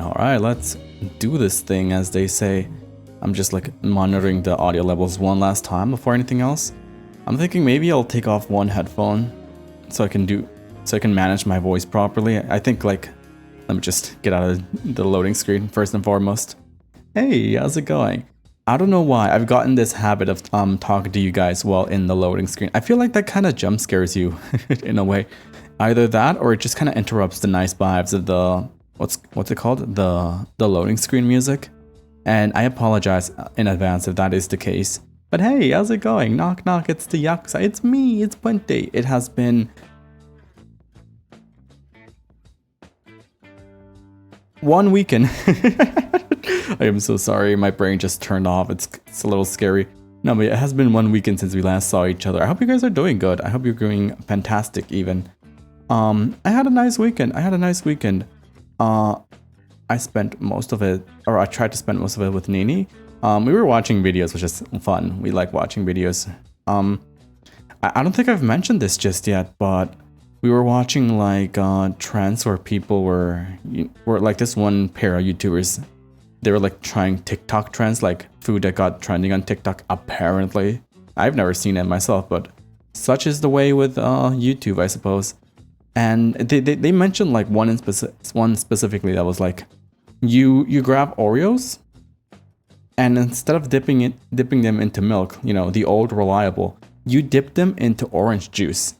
Alright, let's do this thing, as they say. I'm just like monitoring the audio levels one last time before anything else. I'm thinking maybe I'll take off one headphone so I can manage my voice properly. I think like, let me just get out of the loading screen first and foremost. Hey, how's it going? I don't know why I've gotten this habit of talking to you guys while in the loading screen. I feel like that kind of jump scares you in a way. Either that or it just kind of interrupts the nice vibes of the what's it called? The loading screen music. And I apologize in advance if that is the case. But hey, how's it going? Knock knock, it's the Yakuza. It's me, it's Puente. It has been one weekend. I am so sorry, my brain just turned off. It's a little scary. No, but it has been one weekend since we last saw each other. I hope you guys are doing good. I hope you're doing fantastic even. I had a nice weekend. I spent most of it, or I tried to spend most of it with Nini. We were watching videos, which is fun. We like watching videos. I don't think I've mentioned this just yet, but we were watching like trends where people were like this one pair of YouTubers. They were like trying TikTok trends, like food that got trending on TikTok. Apparently, I've never seen it myself, but such is the way with YouTube, I suppose. And they mentioned like one specifically that was like, you grab Oreos, and instead of dipping them into milk, you know, the old reliable, you dip them into orange juice.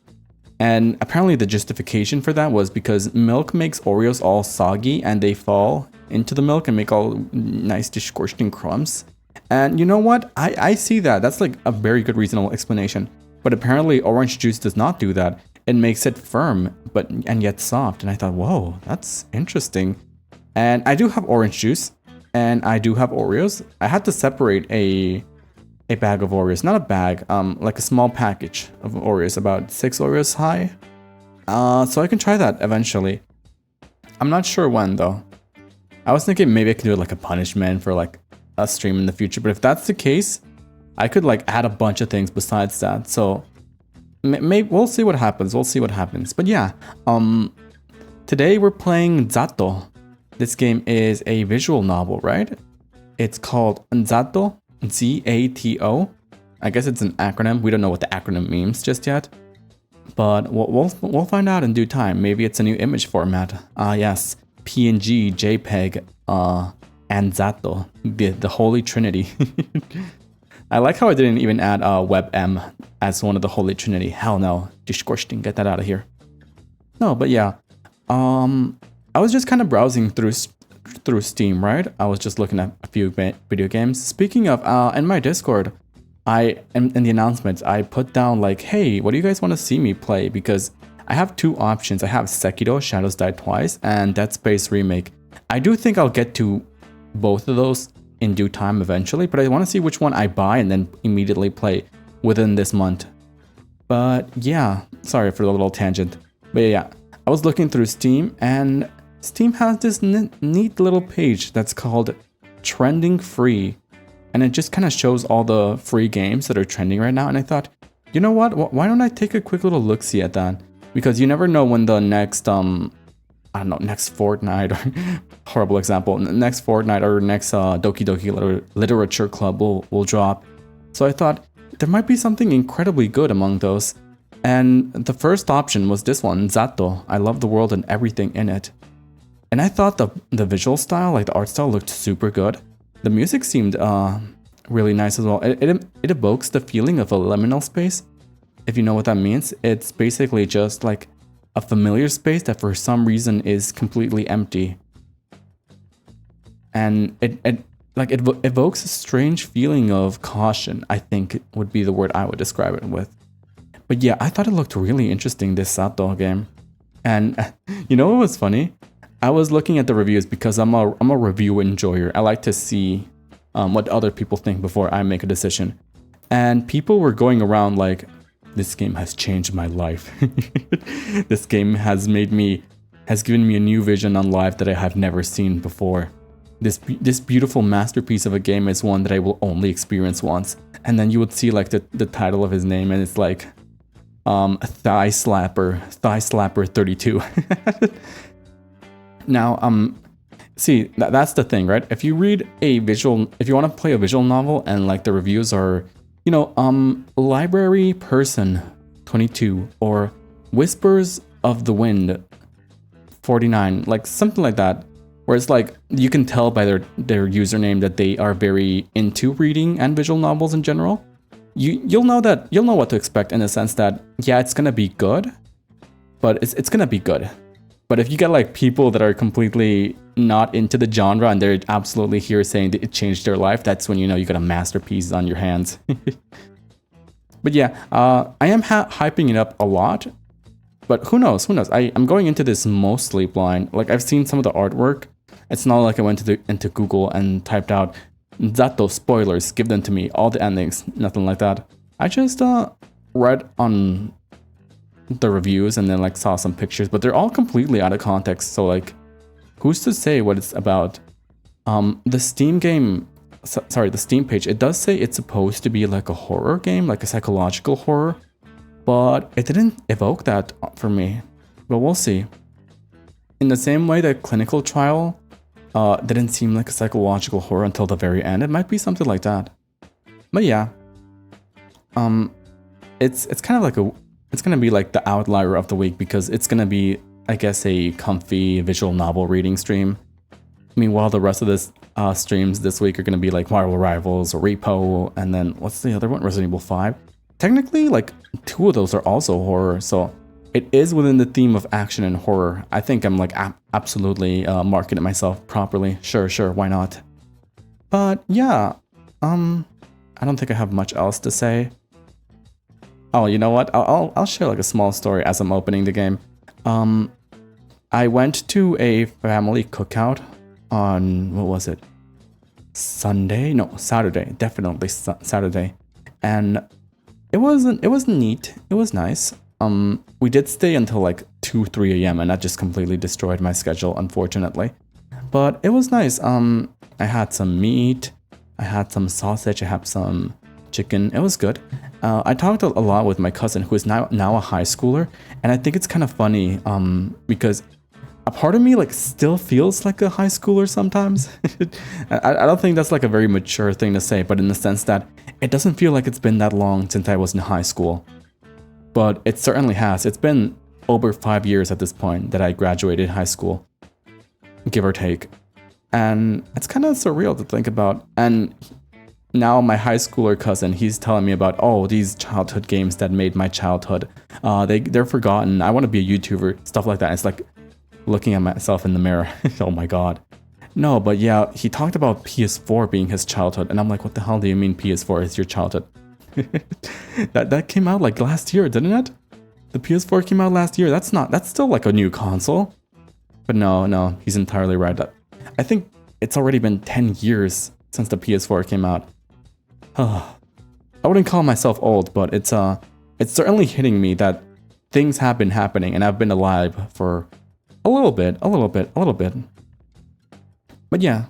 And apparently the justification for that was because milk makes Oreos all soggy and they fall into the milk and make all nice disgusting crumbs. And you know what? I see that. That's like a very good reasonable explanation. But apparently orange juice does not do that. It makes it firm and yet soft. And I thought, whoa, that's interesting. And I do have orange juice and I do have Oreos. I had to separate a bag of Oreos, not a bag, like a small package of Oreos, about 6 Oreos high. So I can try that eventually. I'm not sure when though. I was thinking maybe I could do it like a punishment for like a stream in the future. But if that's the case, I could like add a bunch of things besides that. So maybe we'll see what happens. But yeah, today we're playing Z.A.T.O. This game is a visual novel, right? It's called Z.A.T.O. Z.A.T.O. I guess it's an acronym. We don't know what the acronym means just yet, but we'll find out in due time. Maybe it's a new image format. Yes, PNG, JPEG, and Z.A.T.O. The Holy Trinity. I like how I didn't even add WebM as one of the Holy Trinity. Hell no, disgusting. Get that out of here. No, but yeah, I was just kind of browsing through Steam, right? I was just looking at a few video games. Speaking of, in my Discord, in the announcements, I put down like, hey, what do you guys want to see me play? Because I have two options. I have Z.A.T.O, Shadows Die Twice, and Dead Space Remake. I do think I'll get to both of those in due time eventually, but I want to see which one I buy and then immediately play within this month. But yeah, sorry for the little tangent. But yeah, I was looking through Steam, and Steam has this neat little page that's called Trending Free, and it just kind of shows all the free games that are trending right now. And I thought, you know what? Why don't I take a quick little look-see at that? Because you never know when the next I don't know, next Fortnite, or horrible example, next Fortnite or next Doki Doki Literature Club will drop. So I thought there might be something incredibly good among those. And the first option was this one, Z.A.T.O. I love the world and everything in it. And I thought the visual style, like the art style, looked super good. The music seemed really nice as well. It evokes the feeling of a liminal space. If you know what that means, it's basically just like a familiar space that for some reason is completely empty. And it evokes a strange feeling of caution, I think would be the word I would describe it with. But yeah, I thought it looked really interesting, this Z.A.T.O game. And you know what was funny? I was looking at the reviews because I'm a review enjoyer. I like to see what other people think before I make a decision. And people were going around like, this game has changed my life. This game has given me a new vision on life that I have never seen before. This beautiful masterpiece of a game is one that I will only experience once. And then you would see like the title of his name, and it's like Thigh Slapper 32. Now, See, that's the thing, right? If you read a visual, if you want to play a visual novel and like the reviews are, you know, Library Person 22 or Whispers of the Wind 49, like something like that, where it's like you can tell by their username that they are very into reading and visual novels in general. You'll know what to expect in the sense that yeah, it's gonna be good, but it's gonna be good. But if you get like people that are completely not into the genre and they're absolutely here saying that it changed their life, that's when you know you got a masterpiece on your hands. But yeah, I am hyping it up a lot. But who knows? Who knows? I'm going into this mostly blind. Like I've seen some of the artwork. It's not like I went into Google and typed out Z.A.T.O spoilers, give them to me, all the endings, nothing like that. I just read on the reviews and then like saw some pictures, but they're all completely out of context. So like, who's to say what it's about? The Steam game, sorry, the Steam page, it does say it's supposed to be like a horror game, like a psychological horror, but it didn't evoke that for me. But we'll see. In the same way that Clinical Trial didn't seem like a psychological horror until the very end, it might be something like that. But yeah, it's kind of like it's gonna be like the outlier of the week because it's gonna be, I guess, a comfy visual novel reading stream. Meanwhile, the rest of this streams this week are gonna be like Marvel Rivals or Repo, and then what's the other one? Resident Evil 5. Technically, like 2 of those are also horror, so it is within the theme of action and horror. I think I'm like absolutely marketing myself properly. Sure, why not? But yeah, I don't think I have much else to say. Oh, you know what? I'll share like a small story as I'm opening the game. I went to a family cookout on, what was it? Sunday? No, Saturday. Definitely Saturday. And it was neat. It was nice. We did stay until like 2-3 a.m. and that just completely destroyed my schedule, unfortunately. But it was nice. I had some meat, I had some sausage, I had some chicken. It was good. I talked a lot with my cousin, who is now a high schooler, and I think it's kind of funny because a part of me like still feels like a high schooler sometimes. I don't think that's like a very mature thing to say, but in the sense that it doesn't feel like it's been that long since I was in high school. But it certainly has. It's been over 5 years at this point that I graduated high school, give or take. And it's kind of surreal to think about. And now my high schooler cousin, he's telling me about, oh, these childhood games that made my childhood. They're forgotten. I want to be a YouTuber, stuff like that. It's like looking at myself in the mirror. Oh my god. No, but yeah, he talked about PS4 being his childhood. And I'm like, what the hell do you mean PS4 is your childhood? that came out like last year, didn't it? The PS4 came out last year. That's still like a new console. But no, he's entirely right. I think it's already been 10 years since the PS4 came out. I wouldn't call myself old, but it's certainly hitting me that things have been happening and I've been alive for a little bit. But yeah,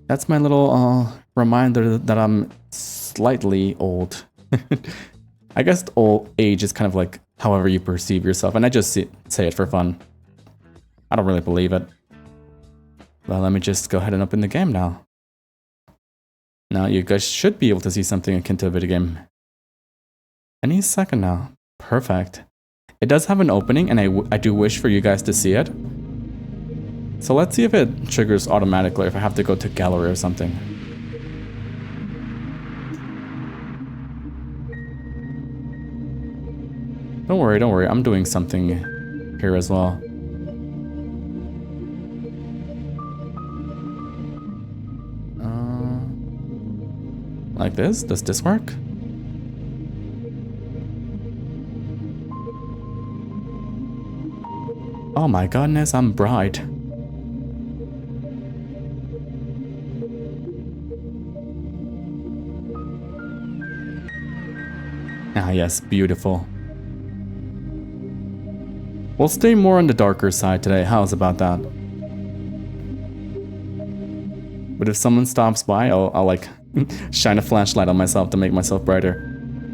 that's my little reminder that I'm slightly old. I guess old age is kind of like however you perceive yourself, and I just say it for fun. I don't really believe it. Well, let me just go ahead and open the game now. Now you guys should be able to see something akin to a video game any second now. Perfect. It does have an opening, and I do wish for you guys to see it. So let's see if it triggers automatically, if I have to go to gallery or something. Don't worry, I'm doing something here as well. Like this? Does this work? Oh my goodness, I'm bright. Ah yes, beautiful. We'll stay more on the darker side today. How's about that? But if someone stops by, I'll like shine a flashlight on myself to make myself brighter.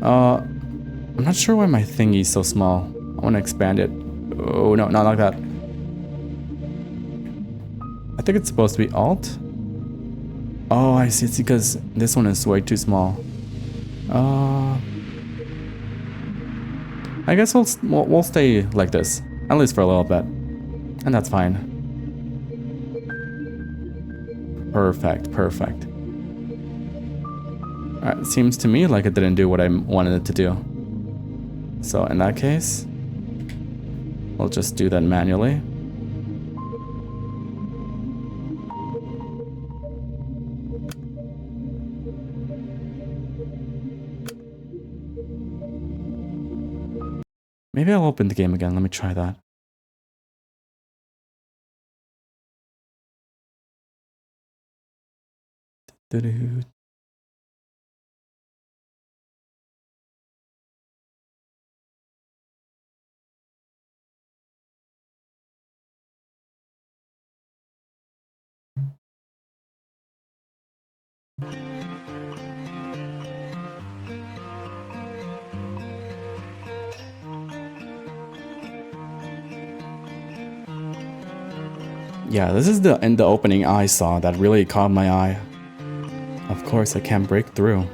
I'm not sure why my thingy's so small. I want to expand it. Oh no, not like that. I think it's supposed to be Alt. Oh, I see. It's because this one is way too small. I guess we'll stay like this, at least for a little bit, and that's fine. Perfect, perfect. Alright, it seems to me like it didn't do what I wanted it to do. So in that case, we'll just do that manually. Maybe I'll open the game again. Let me try that. Yeah, this is in the opening I saw that really caught my eye. Of course, I can't break through.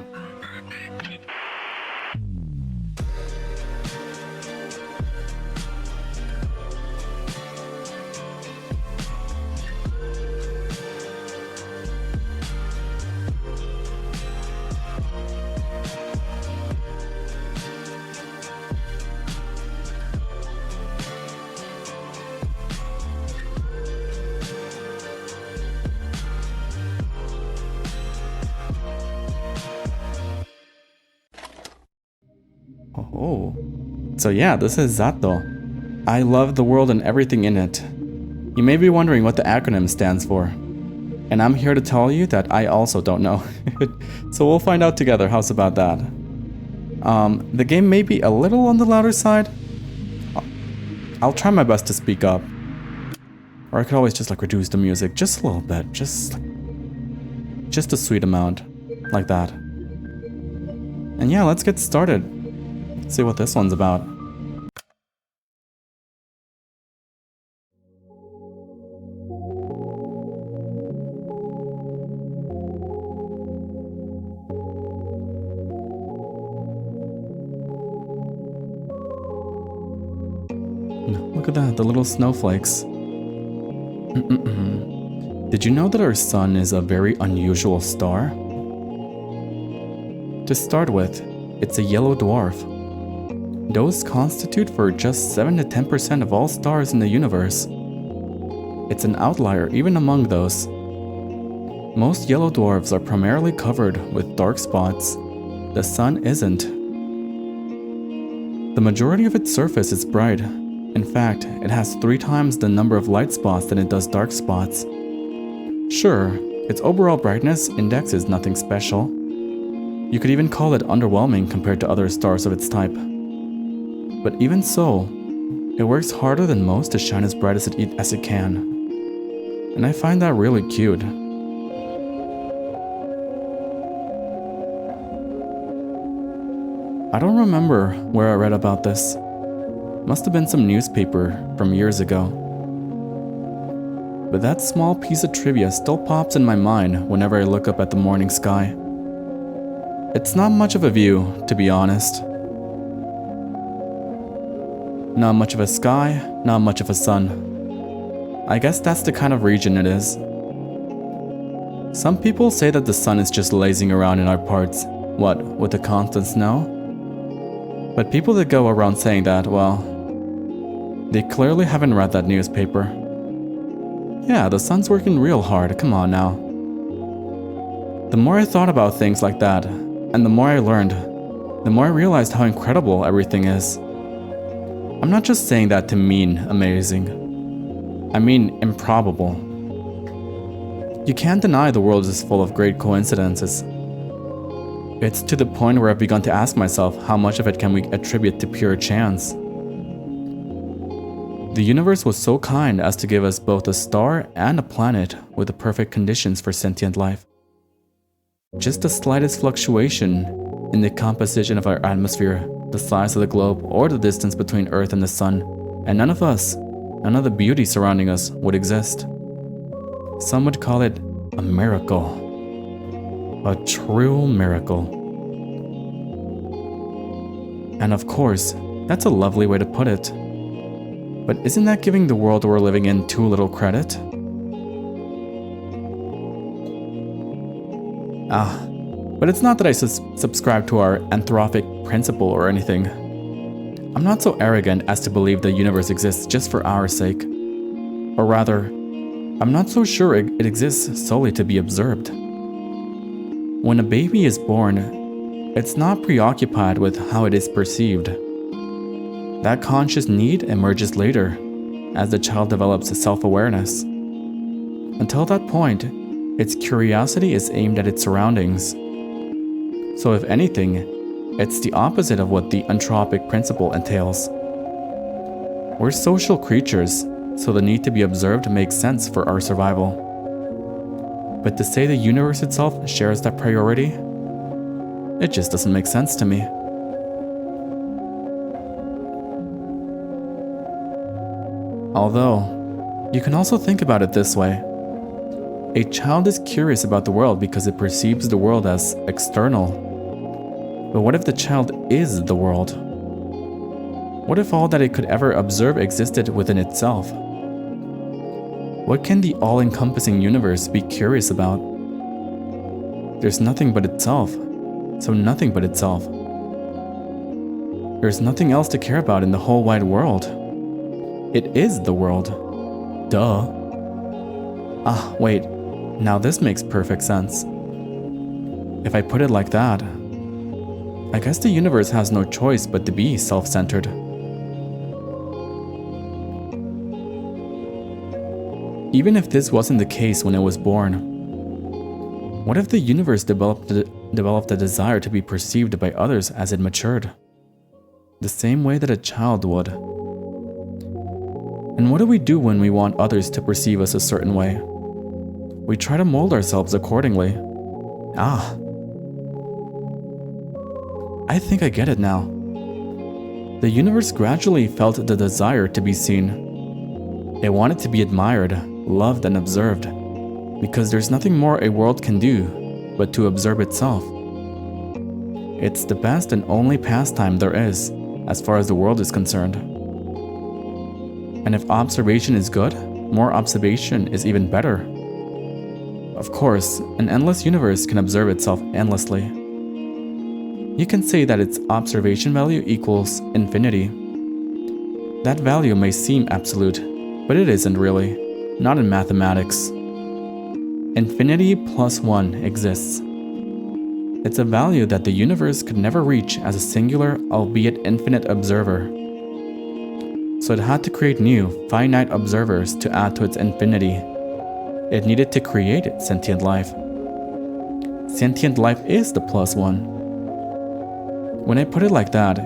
Oh. So yeah, this is Z.A.T.O. I love the world and everything in it. You may be wondering what the acronym stands for. And I'm here to tell you that I also don't know. So we'll find out together. How's about that? The game may be a little on the louder side. I'll try my best to speak up. Or I could always just like reduce the music just a little bit. Just a sweet amount. Like that. And yeah, let's get started. See what this one's about. Look at that, the little snowflakes. Did you know that our sun is a very unusual star? To start with, it's a yellow dwarf. Those constitute for just 7 to 10% of all stars in the universe. It's an outlier even among those. Most yellow dwarfs are primarily covered with dark spots. The sun isn't. The majority of its surface is bright. In fact, it has 3 times the number of light spots than it does dark spots. Sure, its overall brightness index is nothing special. You could even call it underwhelming compared to other stars of its type. But even so, it works harder than most to shine as bright as it can. And I find that really cute. I don't remember where I read about this. Must have been some newspaper from years ago. But that small piece of trivia still pops in my mind whenever I look up at the morning sky. It's not much of a view, to be honest. Not much of a sky, not much of a sun. I guess that's the kind of region it is. Some people say that the sun is just lazing around in our parts, what, with the constant snow? But people that go around saying that, well, they clearly haven't read that newspaper. Yeah, the sun's working real hard, come on now. The more I thought about things like that, and the more I learned, the more I realized how incredible everything is. I'm not just saying that to mean amazing. I mean improbable. You can't deny the world is full of great coincidences. It's to the point where I've begun to ask myself how much of it can we attribute to pure chance. The universe was so kind as to give us both a star and a planet with the perfect conditions for sentient life. Just the slightest fluctuation in the composition of our atmosphere, the size of the globe, or the distance between Earth and the Sun, and none of us, none of the beauty surrounding us would exist. Some would call it a miracle. A true miracle. And of course, that's a lovely way to put it. But isn't that giving the world we're living in too little credit? But it's not that I subscribe to our anthropic principle or anything. I'm not so arrogant as to believe the universe exists just for our sake. Or rather, I'm not so sure it exists solely to be observed. When a baby is born, it's not preoccupied with how it is perceived. That conscious need emerges later, as the child develops self-awareness. Until that point, its curiosity is aimed at its surroundings. So if anything, it's the opposite of what the anthropic principle entails. We're social creatures, so the need to be observed makes sense for our survival. But to say the universe itself shares that priority, it just doesn't make sense to me. Although, you can also think about it this way. A child is curious about the world because it perceives the world as external. But what if the child is the world? What if all that it could ever observe existed within itself? What can the all-encompassing universe be curious about? There's nothing but itself, so nothing but itself. There's nothing else to care about in the whole wide world. It is the world. Duh. Wait. Now this makes perfect sense. If I put it like that, I guess the universe has no choice but to be self-centered. Even if this wasn't the case when it was born, what if the universe developed a desire to be perceived by others as it matured? The same way that a child would. And what do we do when we want others to perceive us a certain way? We try to mold ourselves accordingly. I think I get it now. The universe gradually felt the desire to be seen. It wanted to be admired, loved, and observed, because there's nothing more a world can do but to observe itself. It's the best and only pastime there is, as far as the world is concerned. And if observation is good, more observation is even better. Of course, an endless universe can observe itself endlessly. You can say that its observation value equals infinity. That value may seem absolute, but it isn't really, not in mathematics. Infinity plus 1 exists. It's a value that the universe could never reach as a singular, albeit infinite observer. So it had to create new, finite observers to add to its infinity. It needed to create sentient life. Sentient life is the plus 1. When I put it like that,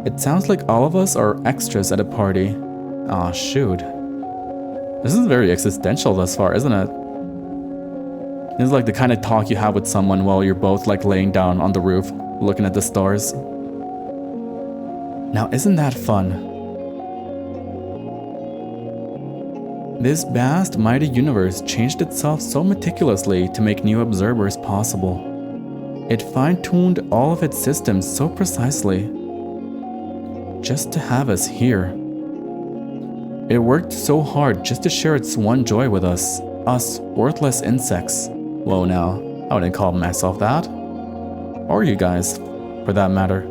it sounds like all of us are extras at a party. Aw, shoot. This is very existential thus far, isn't it? This is like the kind of talk you have with someone while you're both like laying down on the roof, looking at the stars. Now, isn't that fun? This vast, mighty universe changed itself so meticulously to make new observers possible. It fine-tuned all of its systems so precisely, just to have us here. It worked so hard just to share its one joy with us worthless insects. Whoa now, I wouldn't call myself that. Or you guys, for that matter.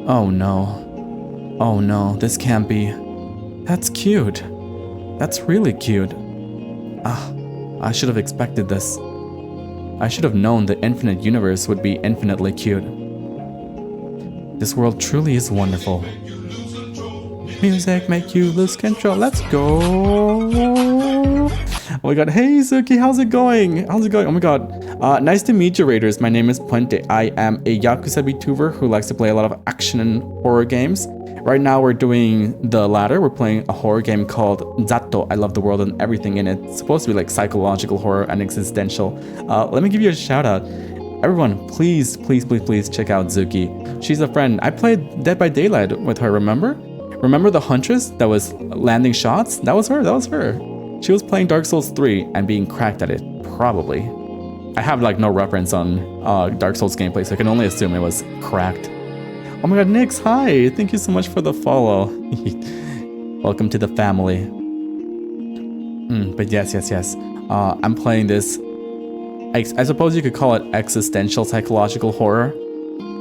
Oh no, this can't be. That's cute. That's really cute. I should have expected this. I should have known the infinite universe would be infinitely cute. This world truly is wonderful. Music make you lose control. Let's go. Oh my god. Hey Suki, how's it going? Oh my god. Nice to meet you, Raiders. My name is Puente. I am a Yakuza VTuber who likes to play a lot of action and horror games. Right now we're doing the latter. We're playing a horror game called Z.A.T.O. I love the world and everything in it. It's supposed to be like psychological horror and existential. Let me give you a shout out. Everyone, please check out Zuki. She's a friend. I played Dead by Daylight with her, remember? Remember the Huntress that was landing shots? That was her. She was playing Dark Souls 3 and being cracked at it, probably. I have like no reference on Dark Souls gameplay, so I can only assume it was cracked. Oh my god, Nix, hi! Thank you so much for the follow. Welcome to the family. But yes. I'm playing this. I suppose you could call it existential psychological horror.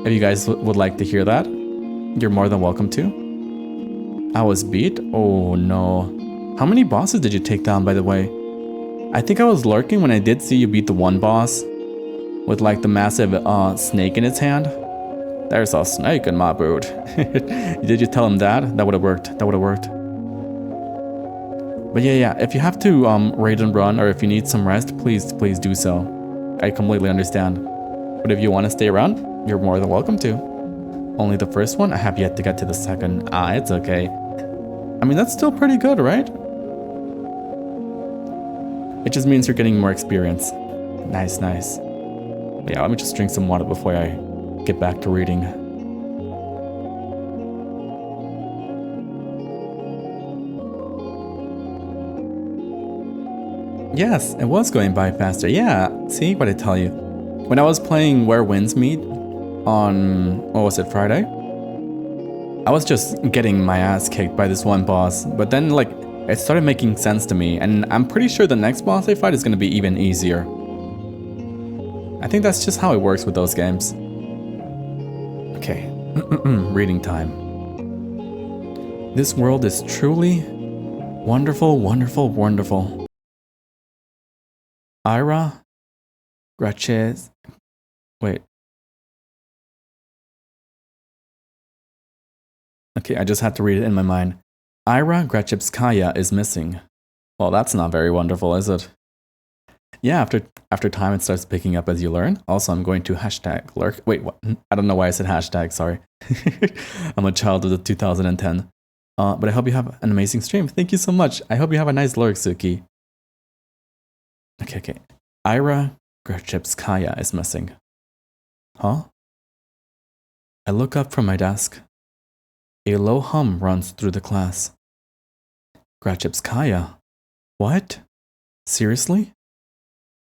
If you guys would like to hear that, you're more than welcome to. I was beat? Oh no. How many bosses did you take down, by the way? I think I was lurking when I did see you beat the one boss with like the massive snake in its hand. There's a snake in my boot. Did you tell him that? That would have worked. But yeah, if you have to raid and run, or if you need some rest, please do so. I completely understand. But if you want to stay around, you're more than welcome to. Only the first one? I have yet to get to the second. It's okay. I mean, that's still pretty good, right? It just means you're getting more experience. Nice. But yeah, let me just drink some water before I get back to reading. Yes, it was going by faster. Yeah, see what I tell you. When I was playing Where Winds Meet on, what was it, Friday? I was just getting my ass kicked by this one boss, but then like it started making sense to me, and I'm pretty sure the next boss I fight is going to be even easier. I think that's just how it works with those games. Okay, reading time. This world is truly wonderful. Ira Graches. Wait. Okay, I just had to read it in my mind. Ira Grachevskaya is missing. Well, that's not very wonderful, is it? Yeah, after time it starts picking up as you learn. Also, I'm going to hashtag lurk. Wait, what? I don't know why I said hashtag, sorry. I'm a child of the 2010. But I hope you have an amazing stream. Thank you so much. I hope you have a nice lurk, Suki. Okay. Ira Grachevskaya is missing. Huh? I look up from my desk. A low hum runs through the class. Grachevskaya? What? Seriously?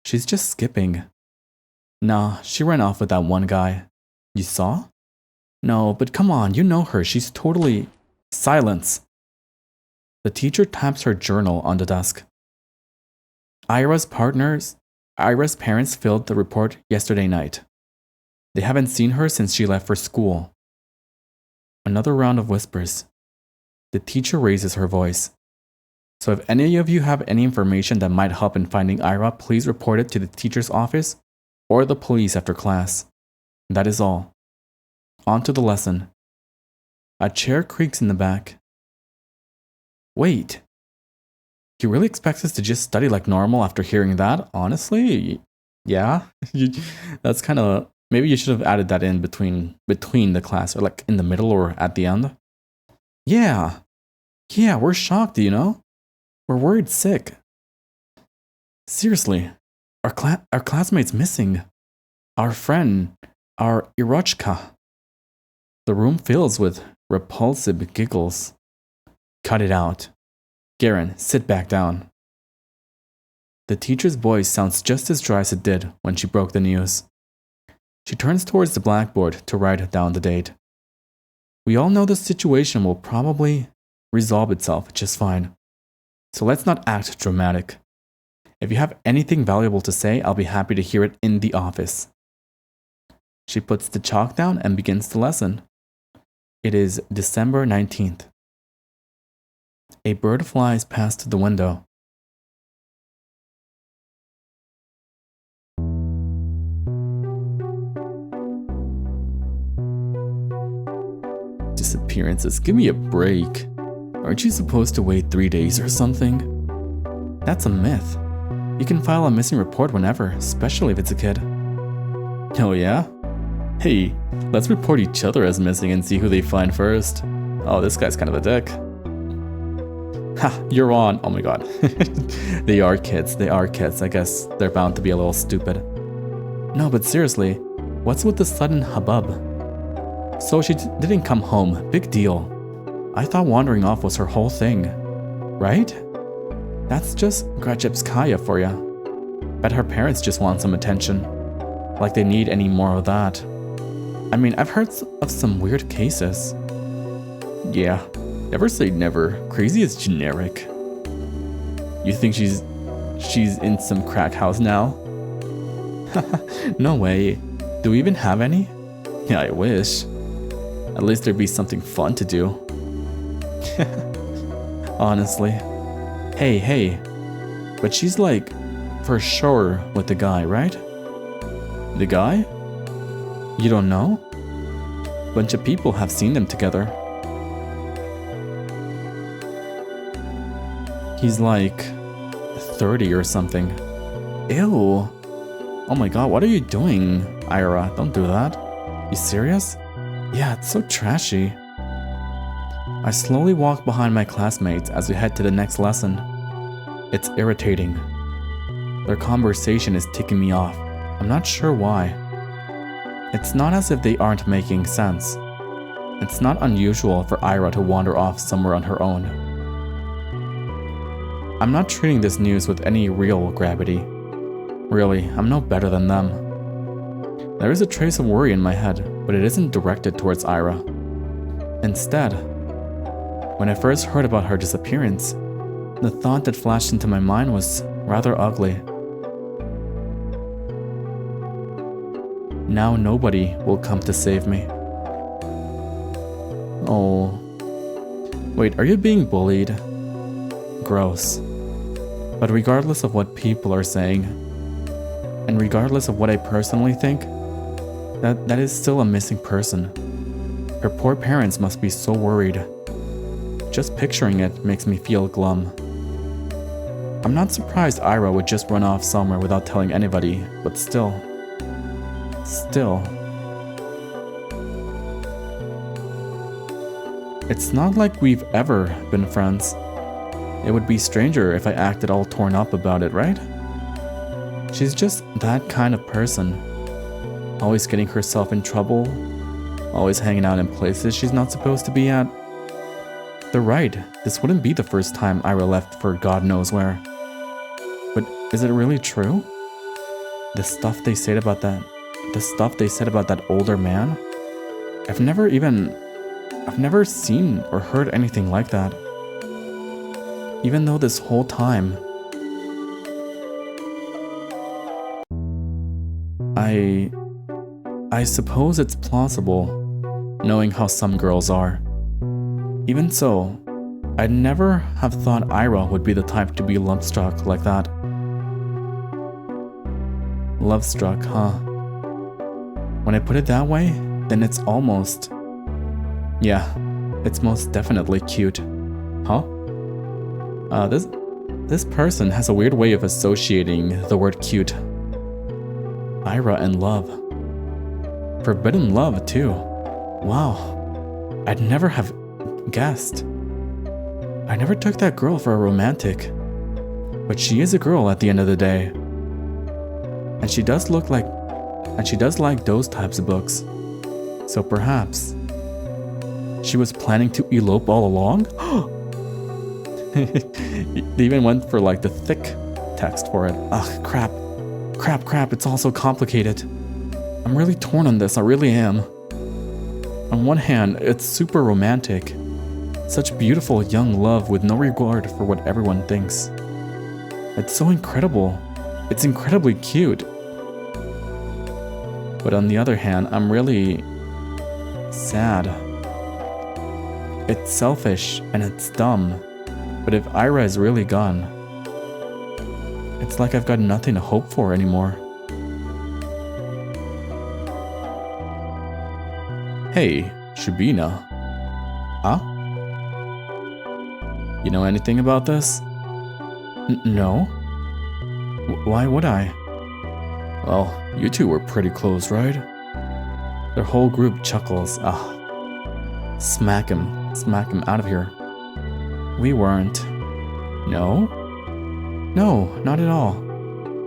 She's just skipping. Nah, she ran off with that one guy. You saw? No, but come on, you know her. She's totally... Silence. The teacher taps her journal on the desk. Ira's parents filled the report yesterday night. They haven't seen her since she left for school. Another round of whispers. The teacher raises her voice. So if any of you have any information that might help in finding Ira, please report it to the teacher's office or the police after class. That is all. On to the lesson. A chair creaks in the back. Wait. You really expect us to just study like normal after hearing that? Honestly? Yeah? That's kind of... Maybe you should have added that in between the class, or like in the middle or at the end. Yeah, we're shocked, you know? We're worried sick. Seriously, our classmate's missing. Our friend, our Irochka. The room fills with repulsive giggles. Cut it out. Garen, sit back down. The teacher's voice sounds just as dry as it did when she broke the news. She turns towards the blackboard to write down the date. We all know the situation will probably resolve itself just fine. So let's not act dramatic. If you have anything valuable to say, I'll be happy to hear it in the office. She puts the chalk down and begins the lesson. It is December 19th. A bird flies past the window. Disappearances. Give me a break. Aren't you supposed to wait 3 days or something? That's a myth. You can file a missing report whenever, especially if it's a kid. Oh yeah? Hey, let's report each other as missing and see who they find first. Oh, this guy's kind of a dick. Ha, you're on. Oh my god. They are kids. I guess they're bound to be a little stupid. No, but seriously, what's with the sudden hubbub? So she didn't come home. Big deal. I thought wandering off was her whole thing. Right? That's just Grachevskaya for ya. Bet her parents just want some attention. Like they need any more of that. I mean, I've heard of some weird cases. Yeah, never say never. Crazy is generic. You think she's in some crack house now? No way. Do we even have any? Yeah, I wish. At least there'd be something fun to do. Honestly. Hey. But she's like, for sure with the guy, right? The guy? You don't know? Bunch of people have seen them together. He's like 30 or something. Ew. Oh my god, what are you doing, Ira? Don't do that. You serious? Yeah, it's so trashy. I slowly walk behind my classmates as we head to the next lesson. It's irritating. Their conversation is ticking me off. I'm not sure why. It's not as if they aren't making sense. It's not unusual for Ira to wander off somewhere on her own. I'm not treating this news with any real gravity. Really, I'm no better than them. There is a trace of worry in my head, but it isn't directed towards Ira. Instead, when I first heard about her disappearance, the thought that flashed into my mind was rather ugly. Now nobody will come to save me. Oh. Wait, are you being bullied? Gross. But regardless of what people are saying, and regardless of what I personally think, that is still a missing person. Her poor parents must be so worried. Just picturing it makes me feel glum. I'm not surprised Ira would just run off somewhere without telling anybody, but still. It's not like we've ever been friends. It would be stranger if I acted all torn up about it, right? She's just that kind of person. Always getting herself in trouble. Always hanging out in places she's not supposed to be at. They're right, this wouldn't be the first time Ira left for God knows where. But is it really true? The stuff they said about that older man? I've never seen or heard anything like that. Even though this whole time, I suppose it's plausible, knowing how some girls are. Even so, I'd never have thought Ira would be the type to be love-struck like that. Love-struck, huh? When I put it that way, then it's almost... Yeah, it's most definitely cute. Huh? This person has a weird way of associating the word cute. Ira and love. Forbidden love, too. Wow. I'd never have guessed. I never took that girl for a romantic. But she is a girl at the end of the day. And she does like those types of books. So perhaps she was planning to elope all along? They even went for like the thick text for it. Ugh, crap, it's all so complicated. I'm really torn on this, I really am. On one hand, it's super romantic. Such beautiful young love with no regard for what everyone thinks. It's so incredible. It's incredibly cute. But on the other hand, I'm really sad. It's selfish and it's dumb. But if Ira is really gone, it's like I've got nothing to hope for anymore. Hey, Shubina. Huh? You know anything about this? No? Why would I? Well, you two were pretty close, right? Their whole group chuckles. Smack him out of here. We weren't. No? No, not at all.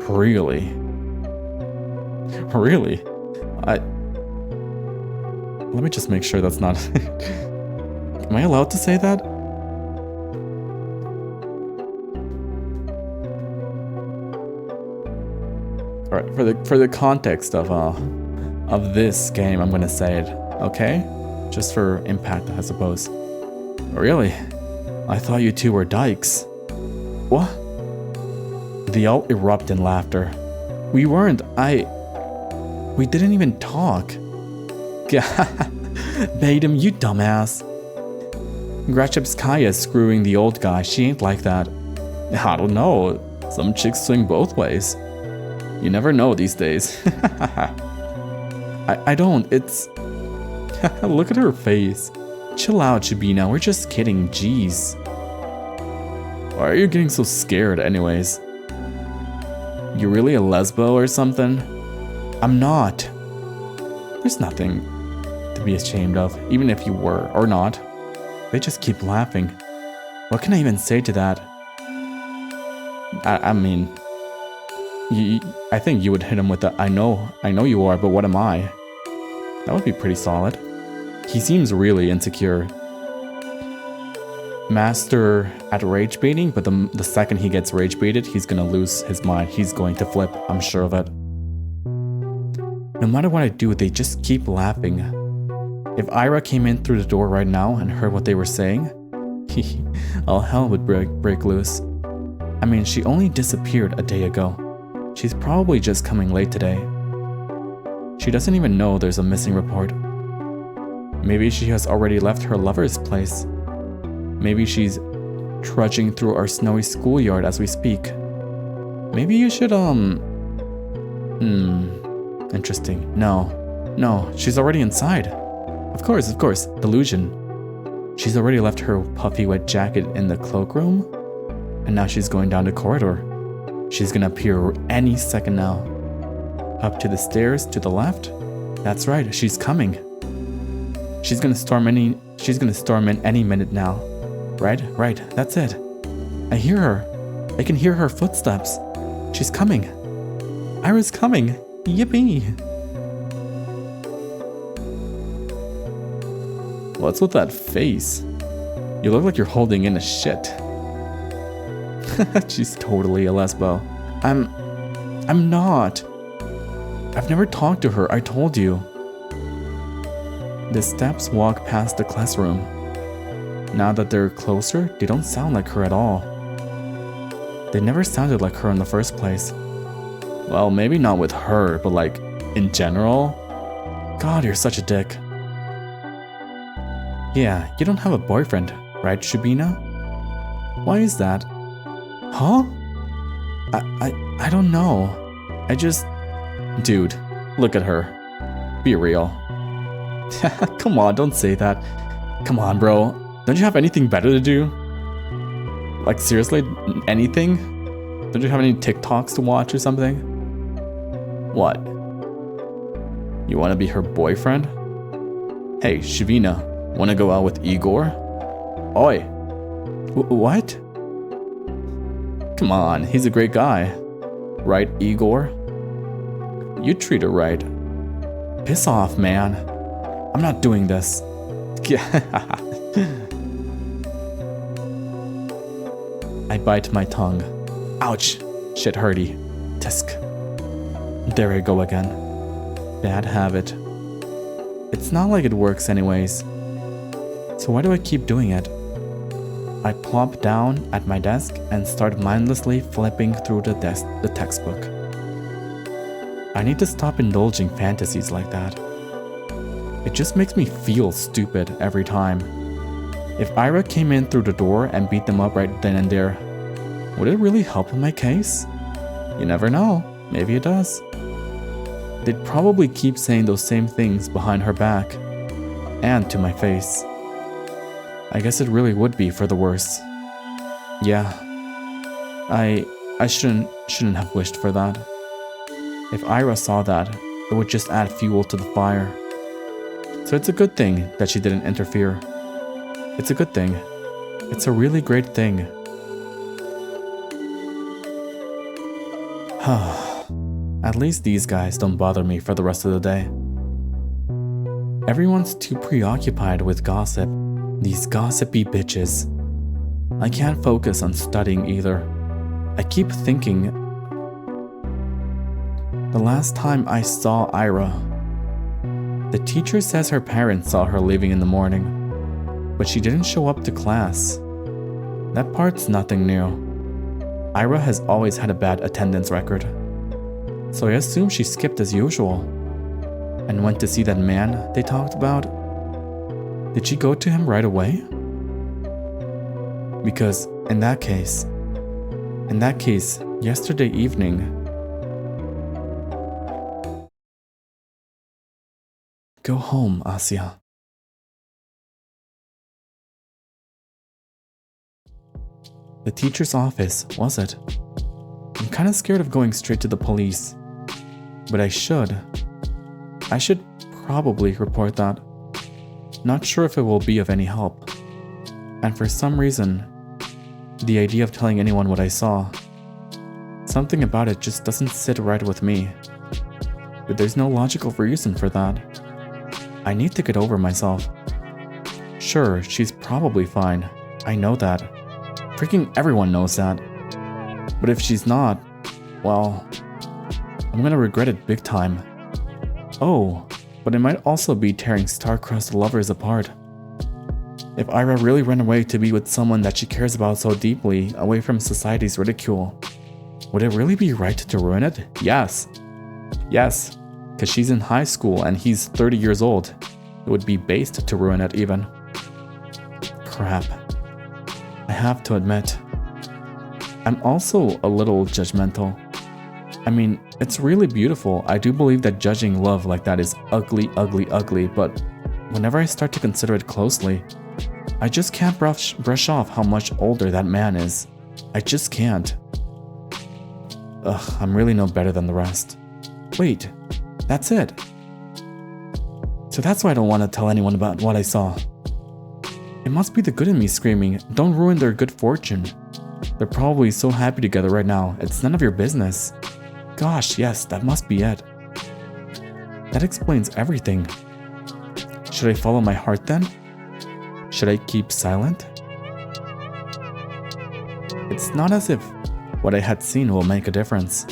Really? Really? Let me just make sure that's not... Am I allowed to say that? Alright, for the context of this game, I'm gonna say it, okay? Just for impact, I suppose. Really? I thought you two were dykes. What? They all erupt in laughter. We weren't. We didn't even talk. Batum, you dumbass. Grachevskaya screwing the old guy. She ain't like that. I don't know. Some chicks swing both ways. You never know these days. I don't. It's... Look at her face. Chill out, Shabina. We're just kidding. Jeez. Why are you getting so scared anyways? You really a lesbo or something? I'm not. There's nothing to be ashamed of, even if you were or not. They just keep laughing. What can I even say to that? I mean, I think you would hit him with the I know you are, but what am I? That would be pretty solid. He seems really insecure. Master at rage baiting, but the second he gets rage baited, he's gonna lose his mind. He's going to flip, I'm sure of it. No matter what I do, they just keep laughing. If Ira came in through the door right now and heard what they were saying, all hell would break loose. I mean, she only disappeared a day ago. She's probably just coming late today. She doesn't even know there's a missing report. Maybe she has already left her lover's place. Maybe she's trudging through our snowy schoolyard as we speak. Maybe you should, interesting. No, she's already inside. Of course, delusion. She's already left her puffy wet jacket in the cloakroom, and now she's going down the corridor. She's gonna appear any second now. Up to the stairs to the left. That's right, she's coming. She's gonna storm in any minute now. Right, that's it. I hear her. I can hear her footsteps. She's coming. Ira's coming. Yippee. What's with that face? You look like you're holding in a shit. She's totally a lesbo. I'm not. I've never talked to her, I told you. The steps walk past the classroom. Now that they're closer, they don't sound like her at all. They never sounded like her in the first place. Well, maybe not with her, but like, in general? God, you're such a dick. Yeah, you don't have a boyfriend, right, Shabina? Why is that? Huh? I don't know. I just... Dude, look at her. Be real. Come on, don't say that. Come on, bro. Don't you have anything better to do? Like, seriously? Anything? Don't you have any TikToks to watch or something? What? You want to be her boyfriend? Hey, Shavina, want to go out with Igor? Oi. What? Come on, he's a great guy. Right, Igor? You treat her right. Piss off, man. I'm not doing this. I bite my tongue. Ouch! Shit hurty. Tisk. There I go again. Bad habit. It's not like it works anyways. So why do I keep doing it? I plop down at my desk and start mindlessly flipping through the textbook. I need to stop indulging fantasies like that. It just makes me feel stupid every time. If Ira came in through the door and beat them up right then and there, would it really help in my case? You never know. Maybe it does. They'd probably keep saying those same things behind her back and to my face. I guess it really would be for the worse. Yeah. I shouldn't have wished for that. If Ira saw that, it would just add fuel to the fire. So it's a good thing that she didn't interfere. It's a good thing. It's a really great thing. At least these guys don't bother me for the rest of the day. Everyone's too preoccupied with gossip. These gossipy bitches. I can't focus on studying either. I keep thinking The last time I saw Ira, the teacher says her parents saw her leaving in the morning, but she didn't show up to class. That part's nothing new. Ira has always had a bad attendance record, so I assume she skipped as usual and went to see that man they talked about. Did she go to him right away? Because in that case, yesterday evening, go home, Asya. The teacher's office, was it? I'm kinda scared of going straight to the police, but I should probably report that. Not sure if it will be of any help. And for some reason, the idea of telling anyone what I saw, something about it just doesn't sit right with me. But there's no logical reason for that. I need to get over myself. Sure, she's probably fine. I know that. Freaking everyone knows that. But if she's not, well, I'm gonna regret it big time. Oh, but it might also be tearing star-crossed lovers apart. If Ira really ran away to be with someone that she cares about so deeply, away from society's ridicule, would it really be right to ruin it? Yes. Yes, because she's in high school and he's 30 years old. It would be based to ruin it even. Crap. I have to admit, I'm also a little judgmental. I mean, it's really beautiful. I do believe that judging love like that is ugly, ugly, ugly, but whenever I start to consider it closely, I just can't brush off how much older that man is. I just can't. Ugh, I'm really no better than the rest. Wait, that's it. So that's why I don't want to tell anyone about what I saw. It must be the good in me screaming, don't ruin their good fortune. They're probably so happy together right now, it's none of your business. Gosh, yes, that must be it. That explains everything. Should I follow my heart then? Should I keep silent? It's not as if what I had seen will make a difference.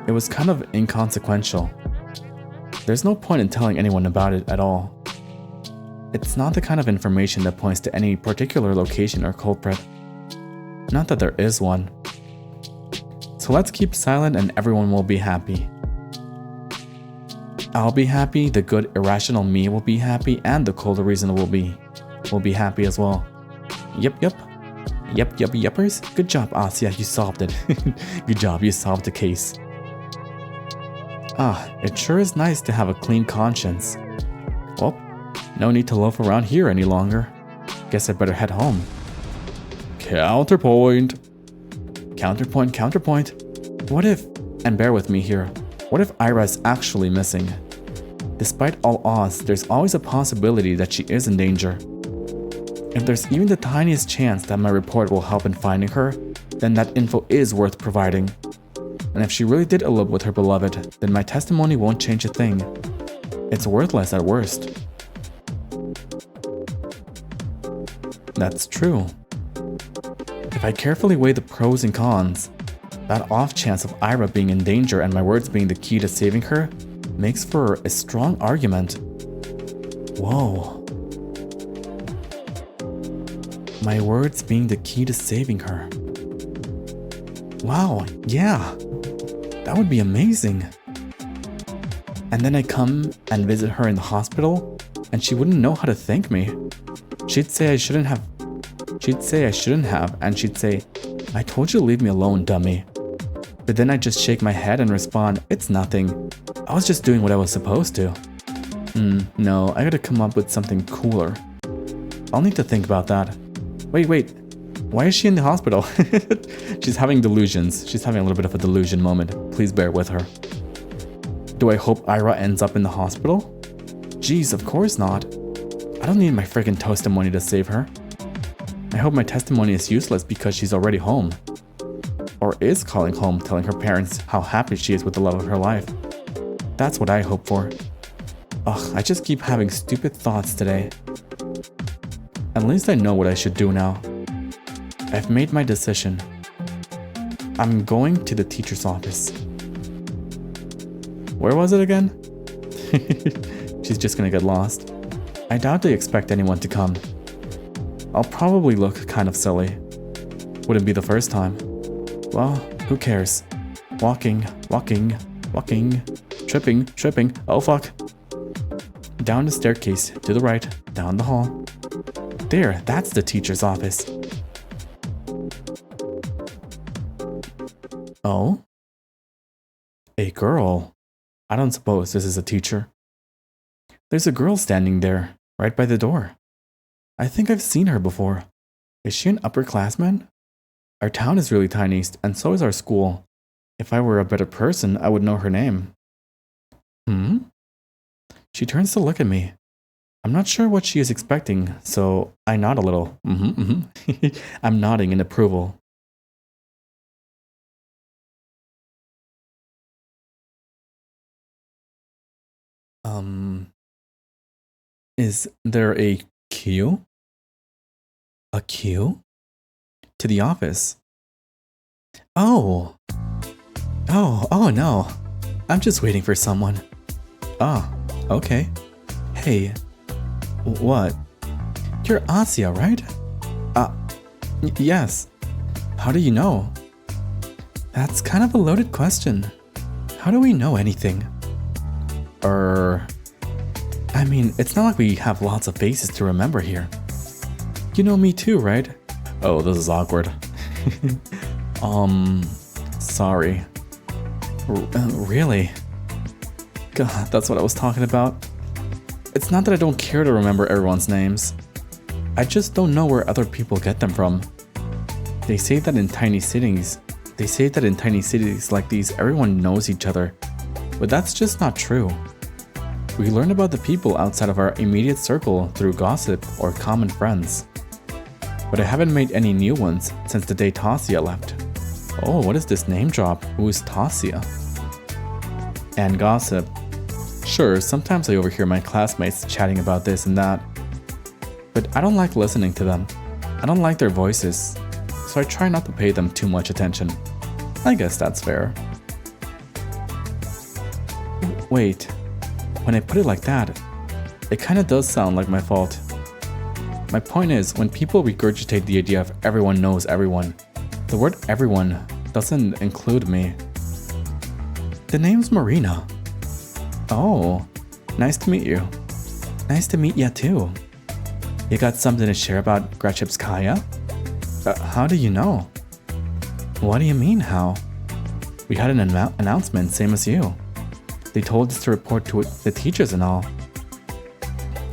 It was kind of inconsequential. There's no point in telling anyone about it at all. It's not the kind of information that points to any particular location or culprit. Not that there is one. So let's keep silent and everyone will be happy. I'll be happy, the good irrational me will be happy, and the colder reasonable will be happy as well. Yuppers. Good job, Asya, you solved it. Good job, you solved the case. It sure is nice to have a clean conscience. Well, no need to loaf around here any longer. Guess I better head home. Counterpoint. What if, and bear with me here, what if Ira's actually missing? Despite all odds, there's always a possibility that she is in danger. If there's even the tiniest chance that my report will help in finding her, then that info is worth providing. And if she really did elope with her beloved, then my testimony won't change a thing. It's worthless at worst. That's true. If I carefully weigh the pros and cons, that off chance of Ira being in danger and my words being the key to saving her makes for a strong argument. Whoa. My words being the key to saving her. Wow, yeah. That would be amazing. And then I come and visit her in the hospital, and she wouldn't know how to thank me. She'd say I shouldn't have, and she'd say, I told you to leave me alone, dummy. But then I'd just shake my head and respond, it's nothing. I was just doing what I was supposed to. No, I gotta come up with something cooler. I'll need to think about that. Wait. Why is she in the hospital? She's having delusions. She's having a little bit of a delusion moment. Please bear with her. Do I hope Ira ends up in the hospital? Jeez, of course not. I don't need my friggin' testimony to save her. I hope my testimony is useless because she's already home. Or is calling home, telling her parents how happy she is with the love of her life. That's what I hope for. Ugh, I just keep having stupid thoughts today. At least I know what I should do now. I've made my decision. I'm going to the teacher's office. Where was it again? She's just gonna get lost. I doubt they expect anyone to come. I'll probably look kind of silly. Wouldn't be the first time. Well, who cares? Walking, walking, walking, tripping, tripping. Oh fuck. Down the staircase, to the right, down the hall. There, that's the teacher's office. Oh? A girl. I don't suppose this is a teacher. There's a girl standing there, right by the door. I think I've seen her before. Is she an upperclassman? Our town is really tiny, and so is our school. If I were a better person, I would know her name. Hmm? She turns to look at me. I'm not sure what she is expecting, so I nod a little. I'm nodding in approval. Is there a queue? A queue? To the office. Oh no. I'm just waiting for someone. Ah, okay. Hey. What? You're Asia, right? Yes. How do you know? That's kind of a loaded question. How do we know anything? I mean, it's not like we have lots of faces to remember here. You know me too, right? Oh, this is awkward. Sorry. Really? God, that's what I was talking about. It's not that I don't care to remember everyone's names. I just don't know where other people get them from. They say that in tiny cities like these, everyone knows each other. But that's just not true. We learn about the people outside of our immediate circle through gossip or common friends. But I haven't made any new ones since the day Tasia left. Oh, what is this name drop? Who's Tasia? And gossip. Sure, sometimes I overhear my classmates chatting about this and that. But I don't like listening to them. I don't like their voices, so I try not to pay them too much attention. I guess that's fair. Wait, when I put it like that, it kinda does sound like my fault. My point is, when people regurgitate the idea of everyone knows everyone, the word everyone doesn't include me. The name's Marina. Oh, nice to meet you. Nice to meet ya too. You got something to share about Grachevskaya? How do you know? What do you mean, how? We had an announcement, same as you. They told us to report to the teachers and all.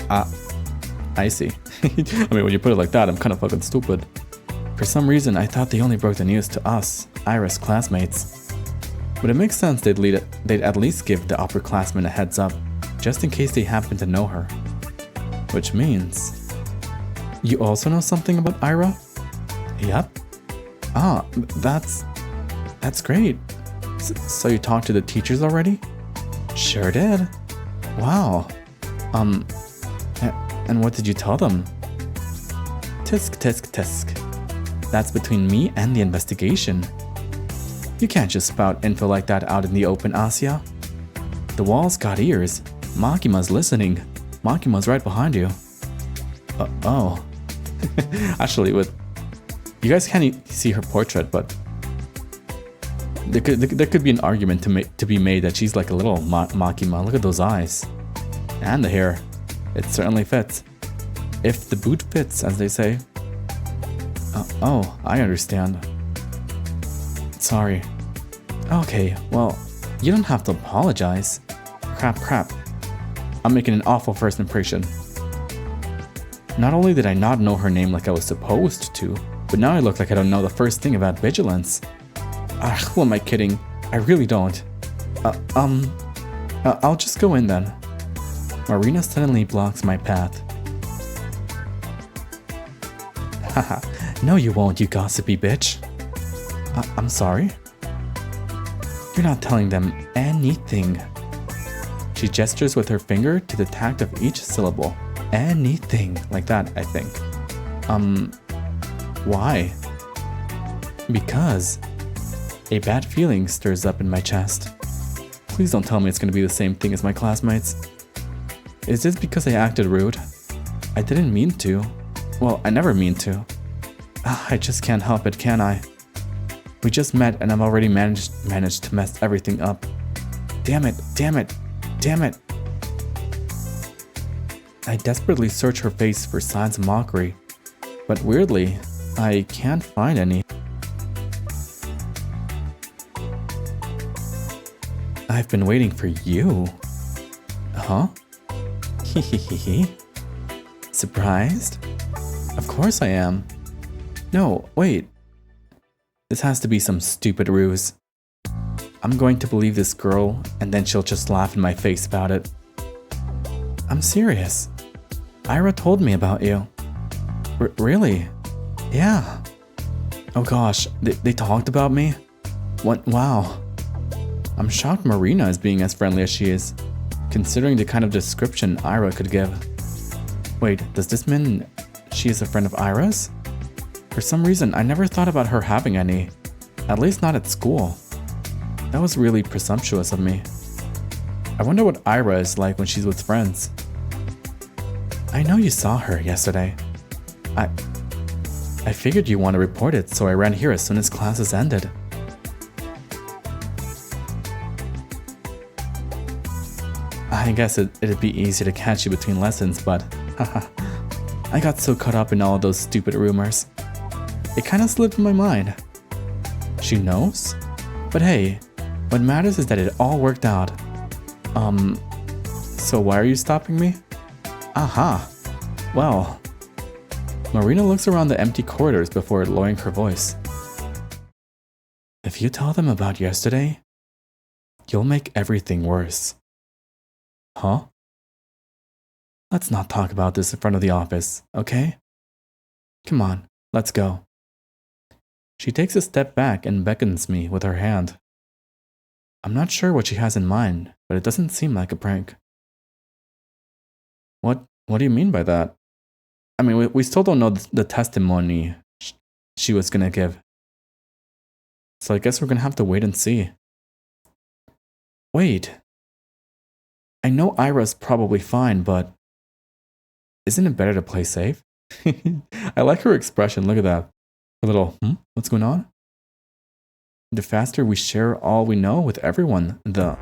I see. I mean, when you put it like that, I'm kind of fucking stupid. For some reason, I thought they only broke the news to us, Iris classmates. But it makes sense they'd at least give the upperclassmen a heads up, just in case they happen to know her. Which means... You also know something about Ira? Yep. Ah, that's great. So you talked to the teachers already? Sure did. Wow. And what did you tell them? Tisk, tisk, tisk. That's between me and the investigation. You can't just spout info like that out in the open, Asia. The wall's got ears. Makima's listening. Makima's right behind you. Oh. Actually, you guys can't see her portrait, but there could be an argument to be made that she's like a little Makima. Look at those eyes. And the hair. It certainly fits. If the boot fits, as they say. Oh, I understand. Sorry. Okay, well, you don't have to apologize. Crap. I'm making an awful first impression. Not only did I not know her name like I was supposed to, but now I look like I don't know the first thing about vigilance. Who am I kidding? I really don't. I'll just go in then. Marina suddenly blocks my path. Haha, no you won't, you gossipy bitch. I'm sorry? You're not telling them anything. She gestures with her finger to the tact of each syllable. Anything, like that, I think. Why? Because a bad feeling stirs up in my chest. Please don't tell me it's gonna be the same thing as my classmates. Is this because I acted rude? I didn't mean to. Well, I never mean to. I just can't help it, can I? We just met and I've already managed to mess everything up. Damn it, damn it, damn it. I desperately search her face for signs of mockery, but weirdly, I can't find any. I've been waiting for you. Huh? Hehehehe. Surprised? Of course I am. No, wait. This has to be some stupid ruse. I'm going to believe this girl, and then she'll just laugh in my face about it. I'm serious. Ira told me about you. Really? Yeah. Oh gosh, they talked about me? What? Wow. I'm shocked Marina is being as friendly as she is, considering the kind of description Ira could give. Wait, does this mean she is a friend of Ira's? For some reason, I never thought about her having any, at least not at school. That was really presumptuous of me. I wonder what Ira is like when she's with friends. I know you saw her yesterday. I figured you want to report it, so I ran here as soon as classes ended. I guess it'd be easy to catch you between lessons, but haha, I got so caught up in all those stupid rumors. It kinda slipped my mind. She knows? But hey, what matters is that it all worked out. So why are you stopping me? Aha. Well. Marina looks around the empty corridors before lowering her voice. If you tell them about yesterday, you'll make everything worse. Huh? Let's not talk about this in front of the office, okay? Come on, let's go. She takes a step back and beckons me with her hand. I'm not sure what she has in mind, but it doesn't seem like a prank. What do you mean by that? I mean, we still don't know the testimony she was gonna give. So I guess we're gonna have to wait and see. Wait. I know Ira's probably fine, but isn't it better to play safe? I like her expression, look at that. A little, what's going on? The faster we share all we know with everyone, the...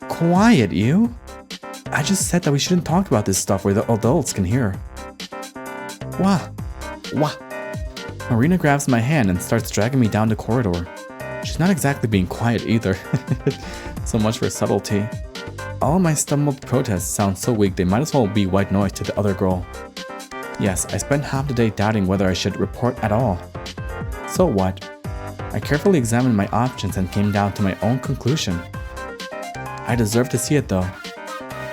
Quiet, you! I just said that we shouldn't talk about this stuff where the adults can hear. Wah! Wah! Marina grabs my hand and starts dragging me down the corridor. She's not exactly being quiet either. So much for subtlety. All of my stumbled protests sound so weak they might as well be white noise to the other girl. Yes, I spent half the day doubting whether I should report at all. So what? I carefully examined my options and came down to my own conclusion. I deserve to see it though.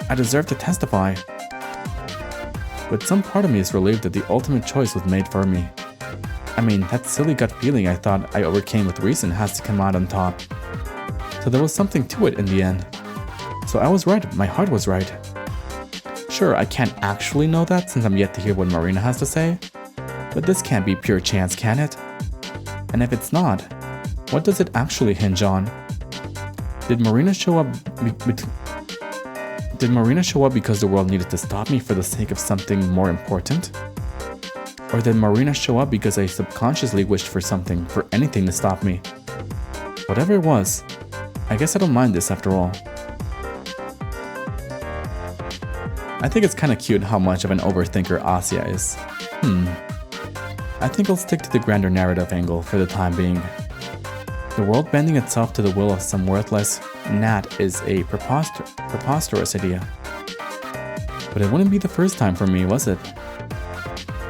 I deserve to testify. But some part of me is relieved that the ultimate choice was made for me. I mean, that silly gut feeling I thought I overcame with reason has to come out on top. So there was something to it in the end. So I was right, my heart was right. Sure, I can't actually know that since I'm yet to hear what Marina has to say, but this can't be pure chance, can it? And if it's not, what does it actually hinge on? Did Marina show up because the world needed to stop me for the sake of something more important? Or did Marina show up because I subconsciously wished for something, for anything to stop me? Whatever it was, I guess I don't mind this after all. I think it's kinda cute how much of an overthinker Asya is. I think I'll stick to the grander narrative angle for the time being. The world bending itself to the will of some worthless gnat is a preposterous idea. But it wouldn't be the first time for me, was it?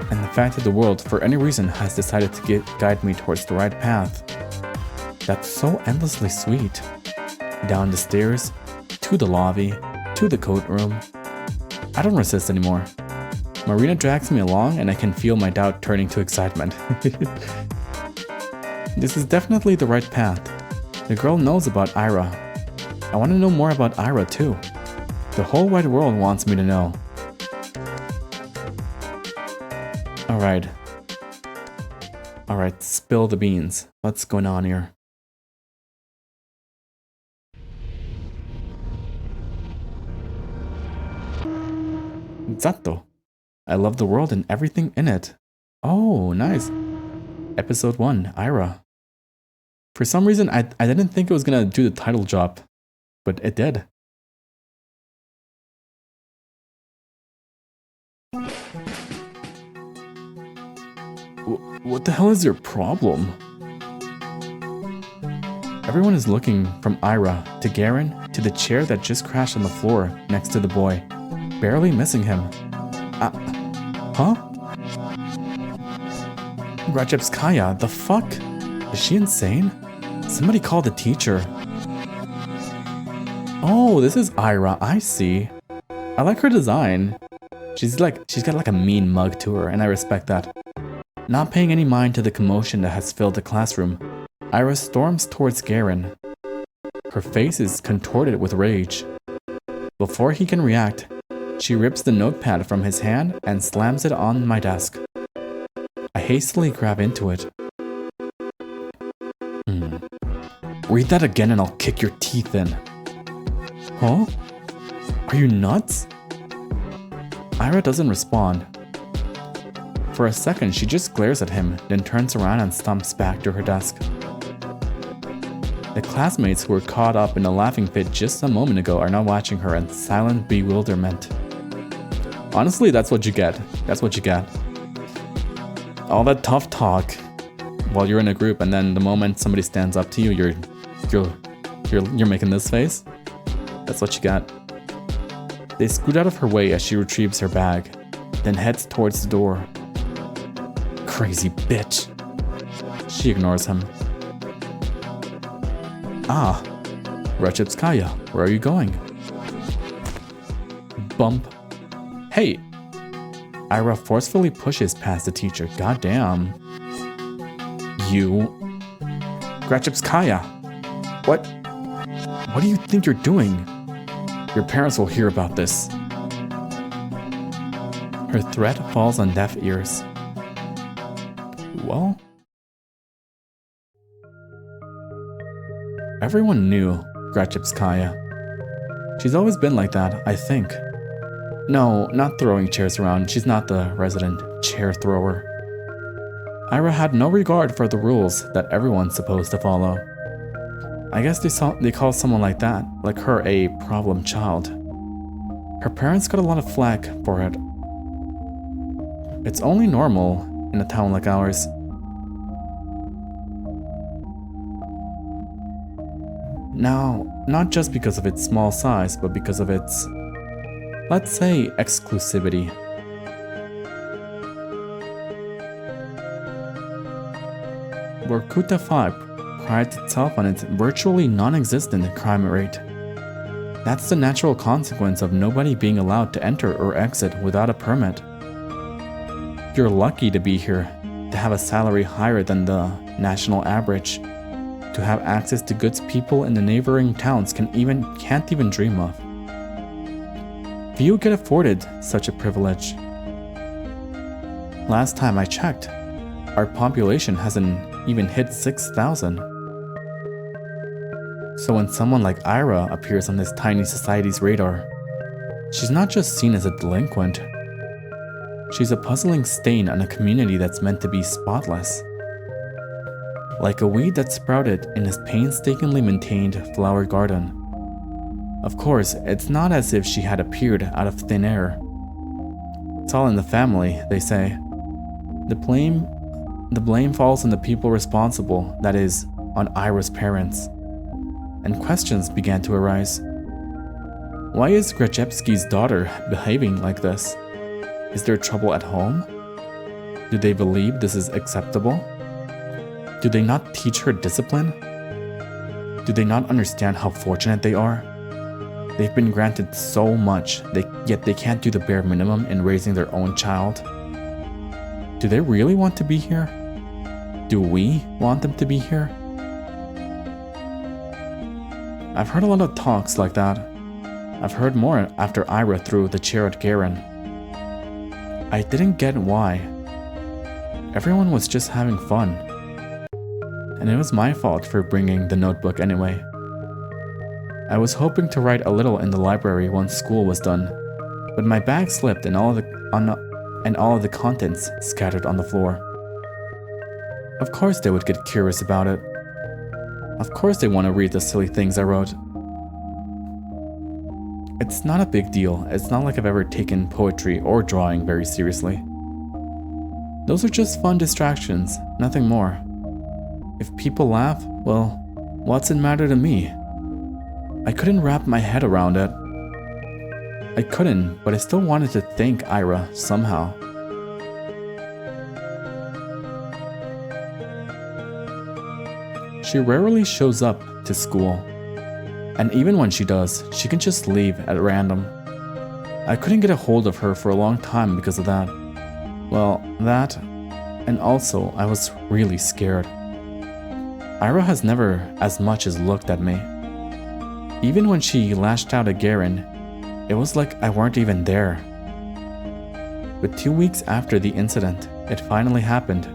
And the fact that the world, for any reason, has decided to guide me towards the right path. That's so endlessly sweet. Down the stairs, to the lobby, to the coat room. I don't resist anymore. Marina drags me along and I can feel my doubt turning to excitement. This is definitely the right path. The girl knows about Ira. I want to know more about Ira too. The whole wide world wants me to know. Alright, spill the beans. What's going on here? Z.A.T.O. I love the world and everything in it. Oh, nice. Episode 1, Ira. For some reason, I didn't think it was gonna do the title drop, but it did. What the hell is your problem? Everyone is looking from Ira to Garen to the chair that just crashed on the floor next to the boy, barely missing him. Huh? Rajepskaya, the fuck? Is she insane? Somebody call the teacher. Oh, this is Ira, I see. I like her design. She's got like a mean mug to her, and I respect that. Not paying any mind to the commotion that has filled the classroom, Ira storms towards Garen. Her face is contorted with rage. Before he can react, she rips the notepad from his hand and slams it on my desk. I hastily grab into it. Read that again and I'll kick your teeth in. Huh? Are you nuts? Ira doesn't respond. For a second, she just glares at him, then turns around and stomps back to her desk. The classmates who were caught up in a laughing fit just a moment ago are now watching her in silent bewilderment. Honestly, that's what you get. That's what you get. All that tough talk while you're in a group, and then the moment somebody stands up to you, you're making this face. That's what you got. They scoot out of her way as she retrieves her bag, then heads towards the door. Crazy bitch. She ignores him. Ah, Rajepskaya, where are you going? Bump. Hey! Ira forcefully pushes past the teacher. Goddamn. You. Rajepskaya. What do you think you're doing? Your parents will hear about this. Her threat falls on deaf ears. Well, everyone knew Rajepskaya. She's always been like that, I think. No, not throwing chairs around. She's not the resident chair thrower. Ira had no regard for the rules that everyone's supposed to follow. I guess they call someone like that, like her, a problem child. Her parents got a lot of flack for it. It's only normal in a town like ours. Now, not just because of its small size, but because of its, let's say, exclusivity. Vorkuta 5 prides itself on its virtually non-existent crime rate. That's the natural consequence of nobody being allowed to enter or exit without a permit. You're lucky to be here, to have a salary higher than the national average, to have access to goods people in the neighboring towns can't even dream of. Few get afforded such a privilege. Last time I checked, our population hasn't even hit 6,000. So when someone like Ira appears on this tiny society's radar, she's not just seen as a delinquent. She's a puzzling stain on a community that's meant to be spotless. Like a weed that sprouted in his painstakingly maintained flower garden. Of course, it's not as if she had appeared out of thin air. It's all in the family, they say. The blame falls on the people responsible, that is, on Ira's parents. And questions began to arise. Why is Grachevsky's daughter behaving like this? Is there trouble at home? Do they believe this is acceptable? Do they not teach her discipline? Do they not understand how fortunate they are? They've been granted so much, yet they can't do the bare minimum in raising their own child. Do they really want to be here? Do we want them to be here? I've heard a lot of talks like that. I've heard more after Ira threw the chair at Garen. I didn't get why. Everyone was just having fun. And it was my fault for bringing the notebook anyway. I was hoping to write a little in the library once school was done, but my bag slipped and all of the contents scattered on the floor. Of course they would get curious about it. Of course they want to read the silly things I wrote. It's not a big deal. It's not like I've ever taken poetry or drawing very seriously. Those are just fun distractions, nothing more. If people laugh, well, what's it matter to me? I couldn't wrap my head around it. I couldn't, but I still wanted to thank Ira somehow. She rarely shows up to school, and even when she does, she can just leave at random. I couldn't get a hold of her for a long time because of that. Well, that, and also I was really scared. Ira has never as much as looked at me. Even when she lashed out at Garen, it was like I weren't even there. But 2 weeks after the incident, it finally happened.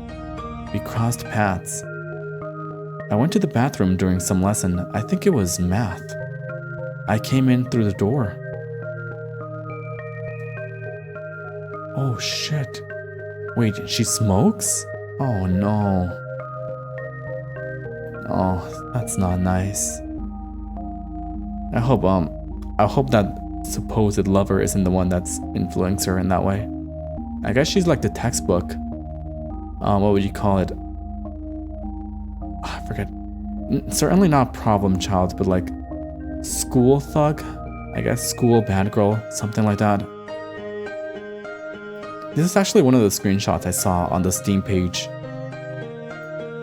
We crossed paths. I went to the bathroom during some lesson. I think it was math. I came in through the door. Oh shit. Wait, she smokes? Oh no. Oh, that's not nice. I hope that supposed lover isn't the one that's influencing her in that way. I guess she's like the textbook. What would you call it? I forget. Certainly not problem child, but like school thug? I guess school bad girl, something like that. This is actually one of the screenshots I saw on the Steam page.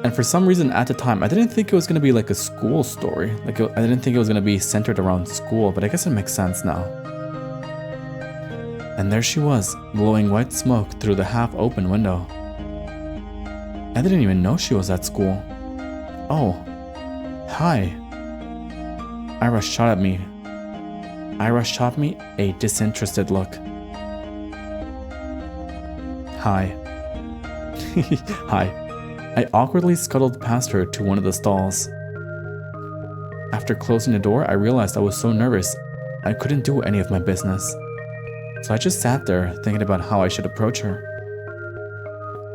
And for some reason at the time, I didn't think it was going to be like a school story. I didn't think it was going to be centered around school, but I guess it makes sense now. And there she was, blowing white smoke through the half-open window. I didn't even know she was at school. Oh, hi. Ira shot me a disinterested look. Hi. Hi. I awkwardly scuttled past her to one of the stalls. After closing the door, I realized I was so nervous I couldn't do any of my business. So I just sat there thinking about how I should approach her.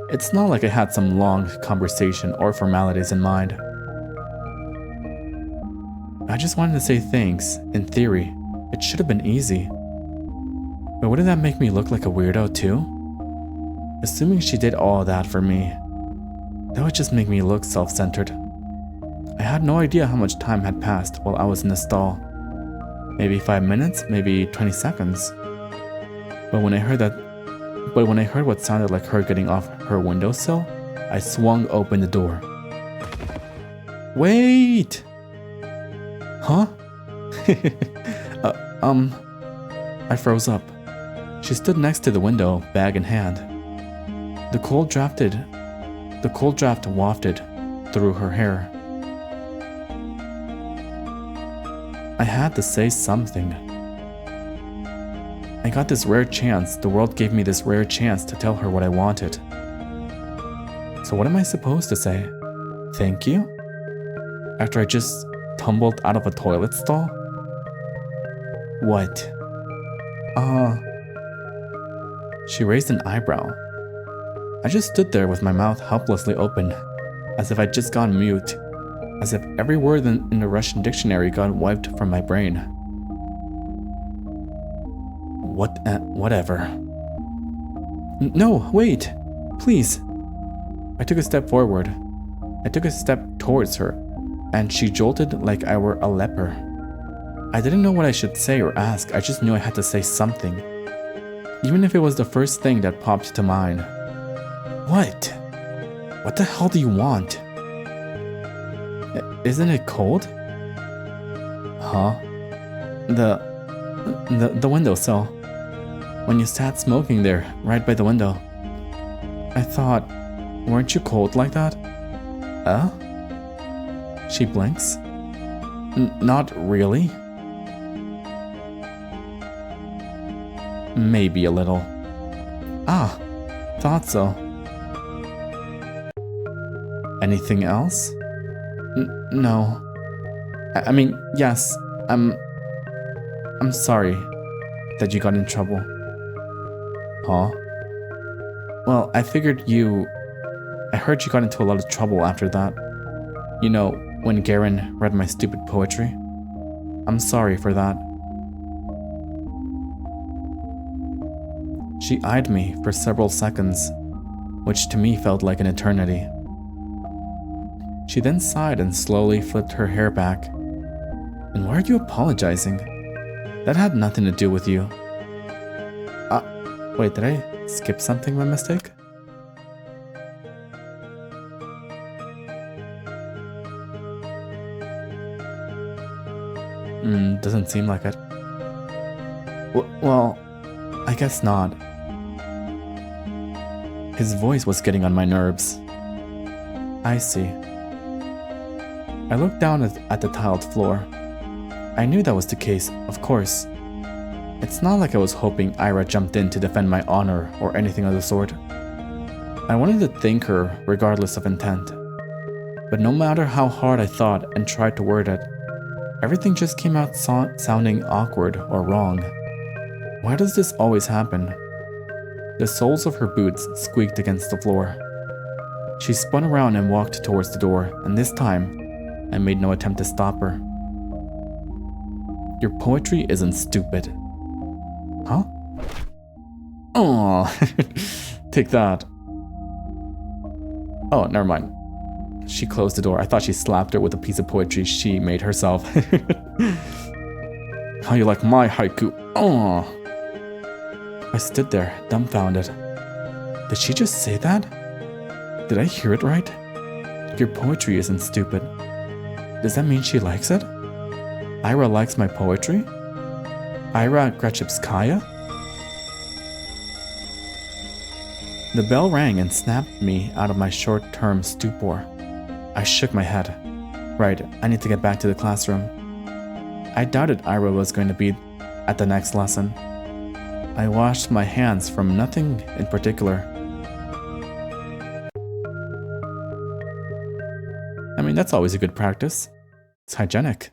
It's not like I had some long conversation or formalities in mind. I just wanted to say thanks. In theory, it should have been easy. But wouldn't that make me look like a weirdo too? Assuming she did all of that for me, that would just make me look self-centered. I had no idea how much time had passed while I was in the stall. Maybe 5 minutes, maybe 20 seconds. But when I heard what sounded like her getting off her windowsill, I swung open the door. Wait! Huh? I froze up. She stood next to the window, bag in hand. The cold draft wafted through her hair. I had to say something. I got this rare chance. The world gave me this rare chance to tell her what I wanted. So what am I supposed to say? Thank you? After I just tumbled out of a toilet stall? What? She raised an eyebrow. I just stood there with my mouth helplessly open, as if I'd just gone mute, as if every word in the Russian dictionary got wiped from my brain. Whatever. No, wait! Please! I took a step forward. I took a step towards her, and she jolted like I were a leper. I didn't know what I should say or ask, I just knew I had to say something. Even if it was the first thing that popped to mind. What? What the hell do you want? Isn't it cold? Huh? The windowsill. When you sat smoking there, right by the window. I thought, weren't you cold like that? She blinks. Not really. Maybe a little. Thought so. Anything else? No. I mean, yes, I'm sorry. that you got in trouble. Huh? Well, I heard you got into a lot of trouble after that. You know, when Garen read my stupid poetry. I'm sorry for that. She eyed me for several seconds, which to me felt like an eternity. She then sighed and slowly flipped her hair back. And why are you apologizing? That had nothing to do with you. Wait, did I skip something by mistake? Doesn't seem like it. Well, I guess not. His voice was getting on my nerves. I see. I looked down at the tiled floor. I knew that was the case, of course. It's not like I was hoping Ira jumped in to defend my honor or anything of the sort. I wanted to thank her regardless of intent. But no matter how hard I thought and tried to word it, everything just came out sounding awkward or wrong. Why does this always happen? The soles of her boots squeaked against the floor. She spun around and walked towards the door, and this time, I made no attempt to stop her. Your poetry isn't stupid. Huh? Oh, take that. Oh, never mind. She closed the door. I thought she slapped her with a piece of poetry she made herself. How you like my haiku? Oh. I stood there, dumbfounded. Did she just say that? Did I hear it right? Your poetry isn't stupid. Does that mean she likes it? Ira likes my poetry? Ira Grechevskaya? The bell rang and snapped me out of my short-term stupor. I shook my head. Right, I need to get back to the classroom. I doubted Ira was going to be at the next lesson. I washed my hands from nothing in particular. I mean, that's always a good practice. It's hygienic.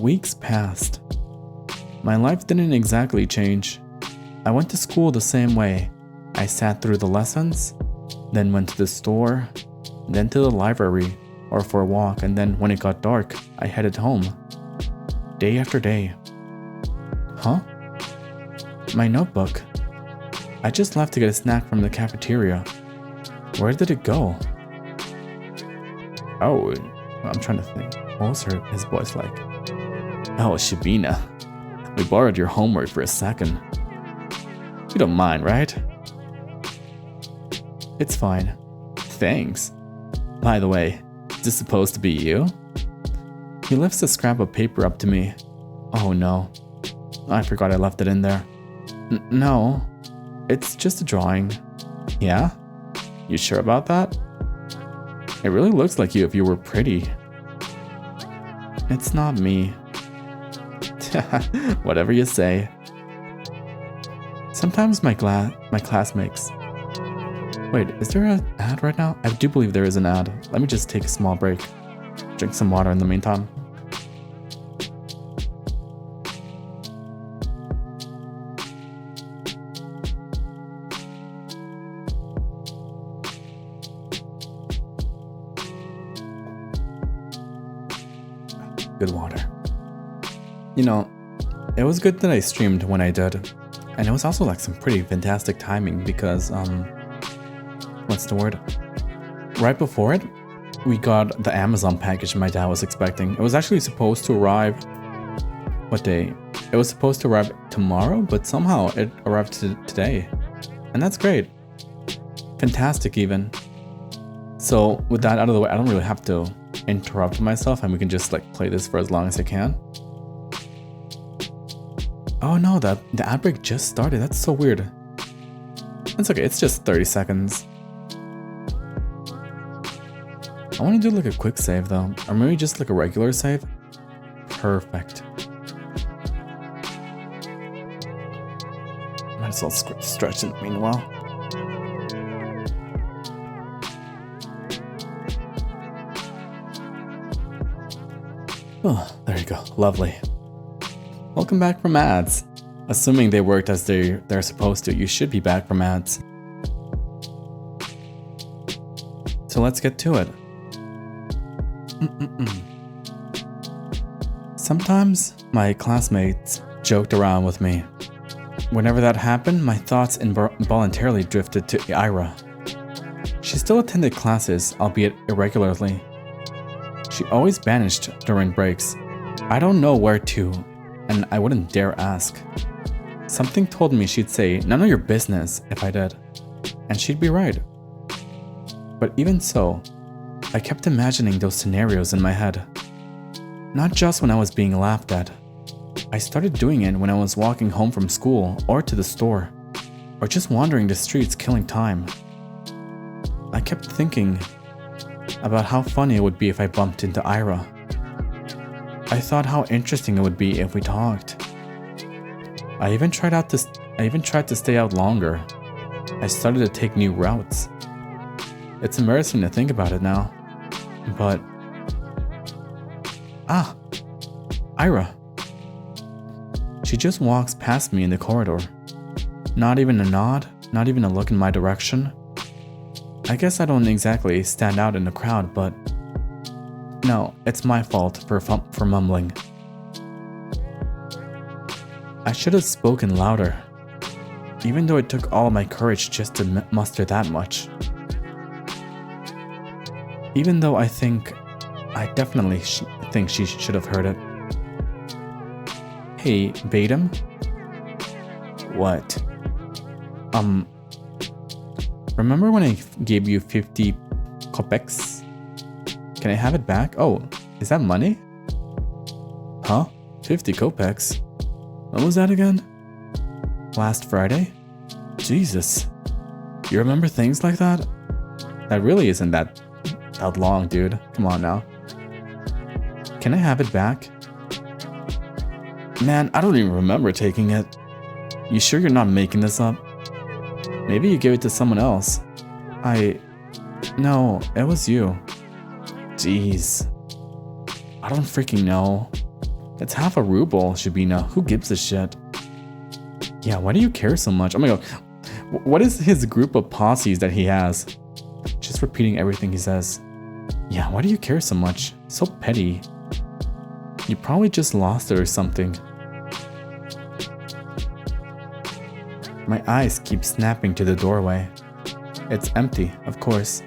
Weeks passed. My life didn't exactly change. I went to school the same way. I sat through the lessons, then went to the store, then to the library or for a walk, and then when it got dark, I headed home. Day after day. Huh? My notebook. I just left to get a snack from the cafeteria. Where did it go? Oh, I'm trying to think. What was his voice like? Oh, Shabina. We borrowed your homework for a second. You don't mind, right? It's fine. Thanks. By the way, is this supposed to be you? He lifts a scrap of paper up to me. Oh no. I forgot I left it in there. No. It's just a drawing. Yeah? You sure about that? It really looks like you if you were pretty. It's not me. Whatever you say. Sometimes my classmates... Wait, is there an ad right now? I do believe there is an ad. Let me just take a small break. Drink some water in the meantime. Good water. You know, it was good that I streamed when I did. And it was also like some pretty fantastic timing because, what's the word? Right before it, we got the Amazon package my dad was expecting. It was actually supposed to arrive, what day? It was supposed to arrive tomorrow, but somehow it arrived today. And that's great. Fantastic even. So with that out of the way, I don't really have to interrupt myself and we can just like play this for as long as I can. Oh no, the ad break just started. That's so weird. It's okay, it's just 30 seconds. I want to do like a quick save though, or maybe just like a regular save. Perfect. Might as well stretch in the meanwhile. Oh, there you go. Lovely. Welcome back from ads. Assuming they worked as they're supposed to, you should be back from ads. So let's get to it. Sometimes my classmates joked around with me. Whenever that happened, my thoughts involuntarily drifted to Ira. She still attended classes, albeit irregularly. She always vanished during breaks. I don't know where to, and I wouldn't dare ask. Something told me she'd say, "None of your business," if I did. And she'd be right. But even so, I kept imagining those scenarios in my head. Not just when I was being laughed at. I started doing it when I was walking home from school or to the store, or just wandering the streets killing time. I kept thinking about how funny it would be if I bumped into Ira. I thought how interesting it would be if we talked. I even tried to stay out longer. I started to take new routes. It's embarrassing to think about it now, but Ira. She just walks past me in the corridor. Not even a nod, not even a look in my direction. I guess I don't exactly stand out in the crowd, but no, it's my fault for mumbling. I should have spoken louder, even though it took all my courage just to muster that much. Even though I definitely think she should have heard it. Hey, Batum? What? Remember when I gave you 50 kopecks? Can I have it back? Oh, is that money? Huh? 50 kopecks? When was that again? Last Friday? Jesus. You remember things like that? That really isn't that long, dude. Come on now. Can I have it back? Man, I don't even remember taking it. You sure you're not making this up? Maybe you gave it to someone else. No, it was you. Jeez. I don't freaking know. It's half a ruble, Shabina. Who gives a shit? Yeah, why do you care so much? Oh my god. What is his group of posses that he has? Just repeating everything he says. Yeah, why do you care so much? So petty. You probably just lost it or something. My eyes keep snapping to the doorway. It's empty, of course.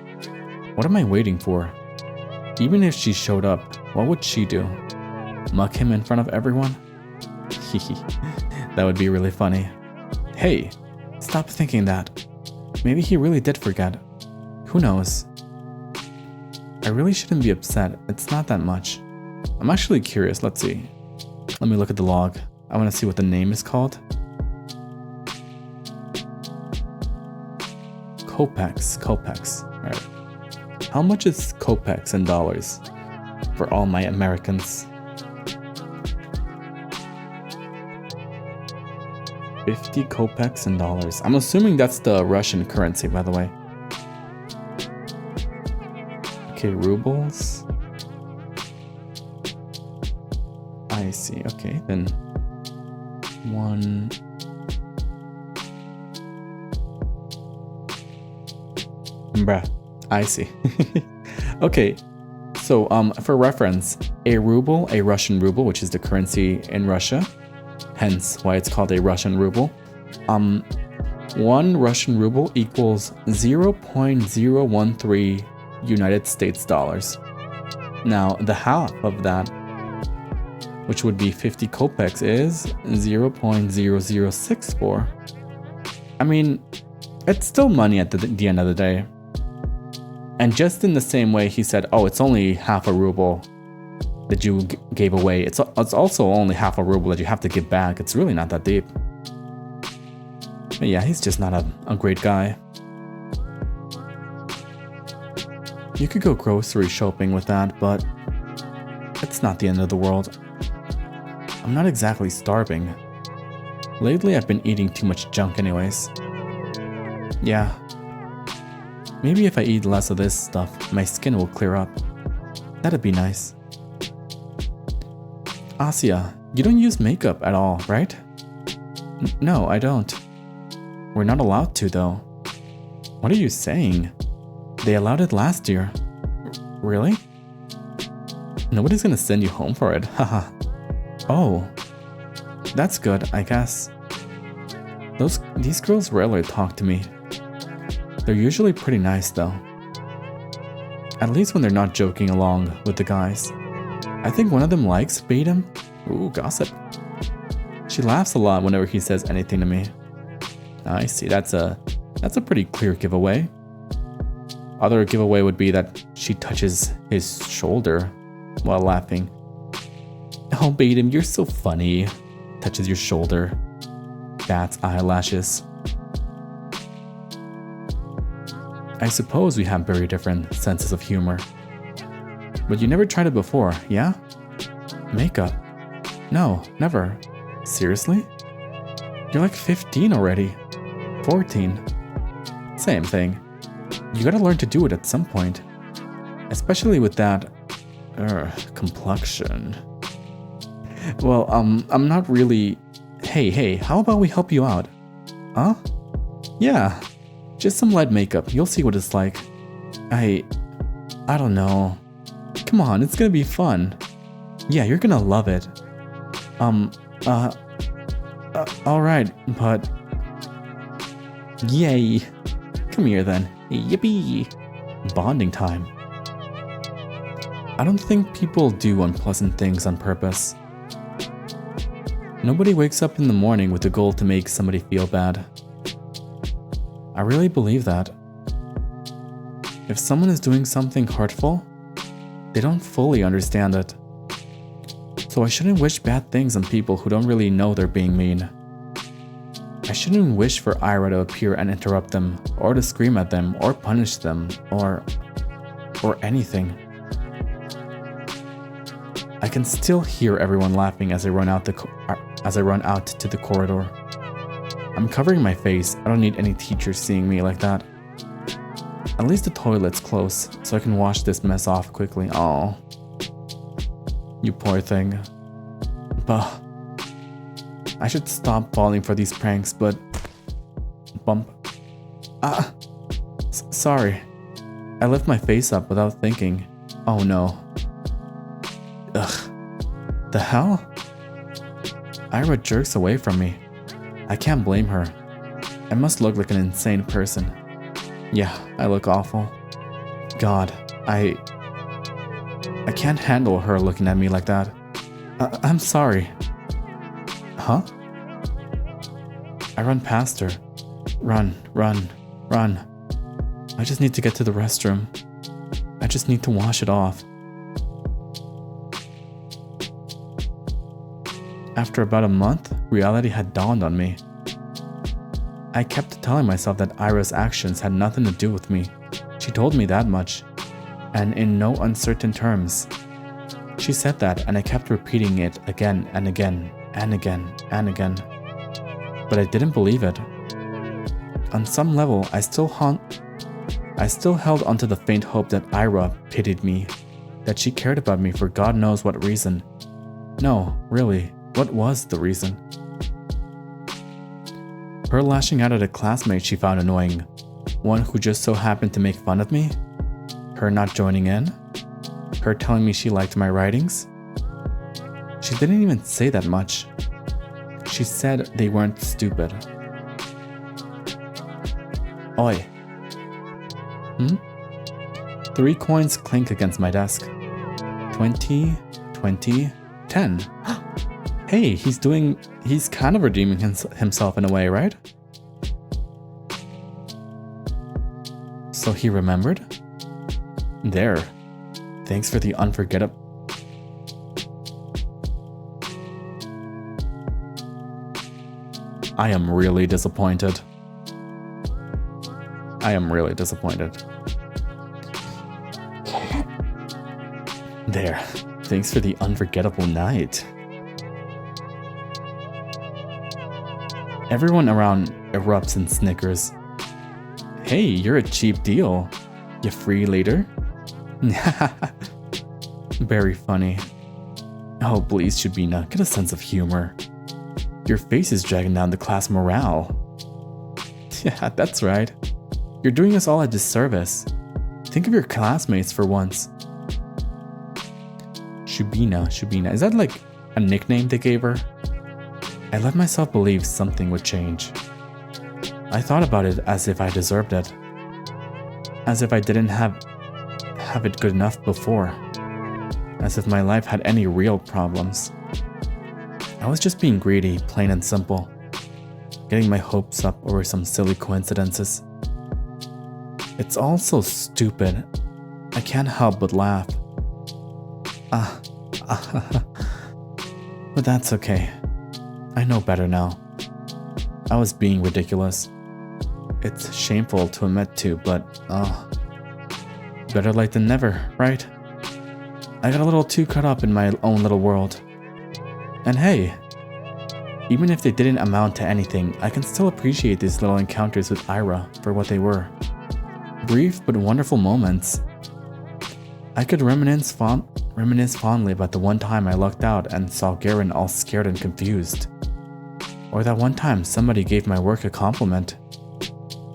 What am I waiting for? Even if she showed up, what would she do? Muck him in front of everyone? That would be really funny. Hey, stop thinking that. Maybe he really did forget. Who knows? I really shouldn't be upset. It's not that much. I'm actually curious. Let's see. Let me look at the log. I want to see what the name is called. Kopecks. Alright. How much is kopecks in dollars? For all my Americans. 50 kopecks in dollars. I'm assuming that's the Russian currency, by the way. Okay, rubles. I see. Okay, then one. Bruh, I see. Okay, so for reference, a ruble, a Russian ruble, which is the currency in Russia, hence why it's called a Russian ruble. One Russian ruble equals 0.013 United States dollars. Now, the half of that, which would be 50 kopecks, is 0.0064. I mean, it's still money at the end of the day. And just in the same way he said, oh, it's only half a ruble that you gave away. It's also only half a ruble that you have to give back. It's really not that deep. But yeah, he's just not a great guy. You could go grocery shopping with that, but it's not the end of the world. I'm not exactly starving. Lately, I've been eating too much junk anyways. Yeah. Maybe if I eat less of this stuff, my skin will clear up. That'd be nice. Asya, you don't use makeup at all, right? No, I don't. We're not allowed to, though. What are you saying? They allowed it last year. Really? Nobody's gonna send you home for it, haha. Oh. That's good, I guess. These girls rarely talk to me. They're usually pretty nice, though. At least when they're not joking along with the guys. I think one of them likes Z.A.T.O. Ooh, gossip. She laughs a lot whenever he says anything to me. I see, that's a pretty clear giveaway. Other giveaway would be that she touches his shoulder while laughing. Oh, Z.A.T.O, you're so funny. Touches your shoulder. Bats eyelashes. I suppose we have very different senses of humor. But you never tried it before, yeah? Makeup? No, never. Seriously? You're like 15 already. 14. Same thing. You gotta learn to do it at some point. Especially with that... complexion. Well, I'm not really... Hey, how about we help you out? Huh? Yeah. Just some light makeup. You'll see what it's like. I don't know. Come on, it's gonna be fun. Yeah, you're gonna love it. Alright, but... Yay. Come here then. Yippee. Bonding time. I don't think people do unpleasant things on purpose. Nobody wakes up in the morning with the goal to make somebody feel bad. I really believe that. If someone is doing something hurtful, they don't fully understand it. So I shouldn't wish bad things on people who don't really know they're being mean. I shouldn't wish for Ira to appear and interrupt them, or to scream at them, or punish them, or anything. I can still hear everyone laughing as I run out to the corridor. I'm covering my face. I don't need any teachers seeing me like that. At least the toilet's close, so I can wash this mess off quickly. Aw. You poor thing. Bah. I should stop falling for these pranks, but... Bump. Sorry. I lift my face up without thinking. Oh no. Ugh. The hell? Ira jerks away from me. I can't blame her. I must look like an insane person. Yeah, I look awful. God, I can't handle her looking at me like that. I'm sorry. Huh? I run past her. Run. I just need to get to the restroom. I just need to wash it off. After about a month, reality had dawned on me. I kept telling myself that Ira's actions had nothing to do with me. She told me that much, and in no uncertain terms. She said that, and I kept repeating it again and again and again and again. But I didn't believe it. On some level, I still held onto the faint hope that Ira pitied me, that she cared about me for God knows what reason. No, really, what was the reason? Her lashing out at a classmate she found annoying, one who just so happened to make fun of me? Her not joining in? Her telling me she liked my writings? She didn't even say that much. She said they weren't stupid. Oi. 3 coins clink against my desk. 20, 20, 10. Hey, he's kind of redeeming himself in a way, right? So he remembered? There. Thanks for the unforgettable. I am really disappointed. There. Thanks for the unforgettable night. Everyone around erupts in snickers. Hey, you're a cheap deal. You free later? Very funny. Oh, please, Shubina, get a sense of humor. Your face is dragging down the class morale. Yeah, that's right. You're doing us all a disservice. Think of your classmates for once. Shubina, is that like a nickname they gave her? I let myself believe something would change. I thought about it as if I deserved it. As if I didn't have it good enough before. As if my life had any real problems. I was just being greedy, plain and simple. Getting my hopes up over some silly coincidences. It's all so stupid. I can't help but laugh. But that's okay. I know better now. I was being ridiculous. It's shameful to admit to, but better late than never, right? I got a little too caught up in my own little world. And hey, even if they didn't amount to anything, I can still appreciate these little encounters with Ira for what they were. Brief but wonderful moments. I could reminisce fondly about the one time I lucked out and saw Garen all scared and confused. Or that one time somebody gave my work a compliment.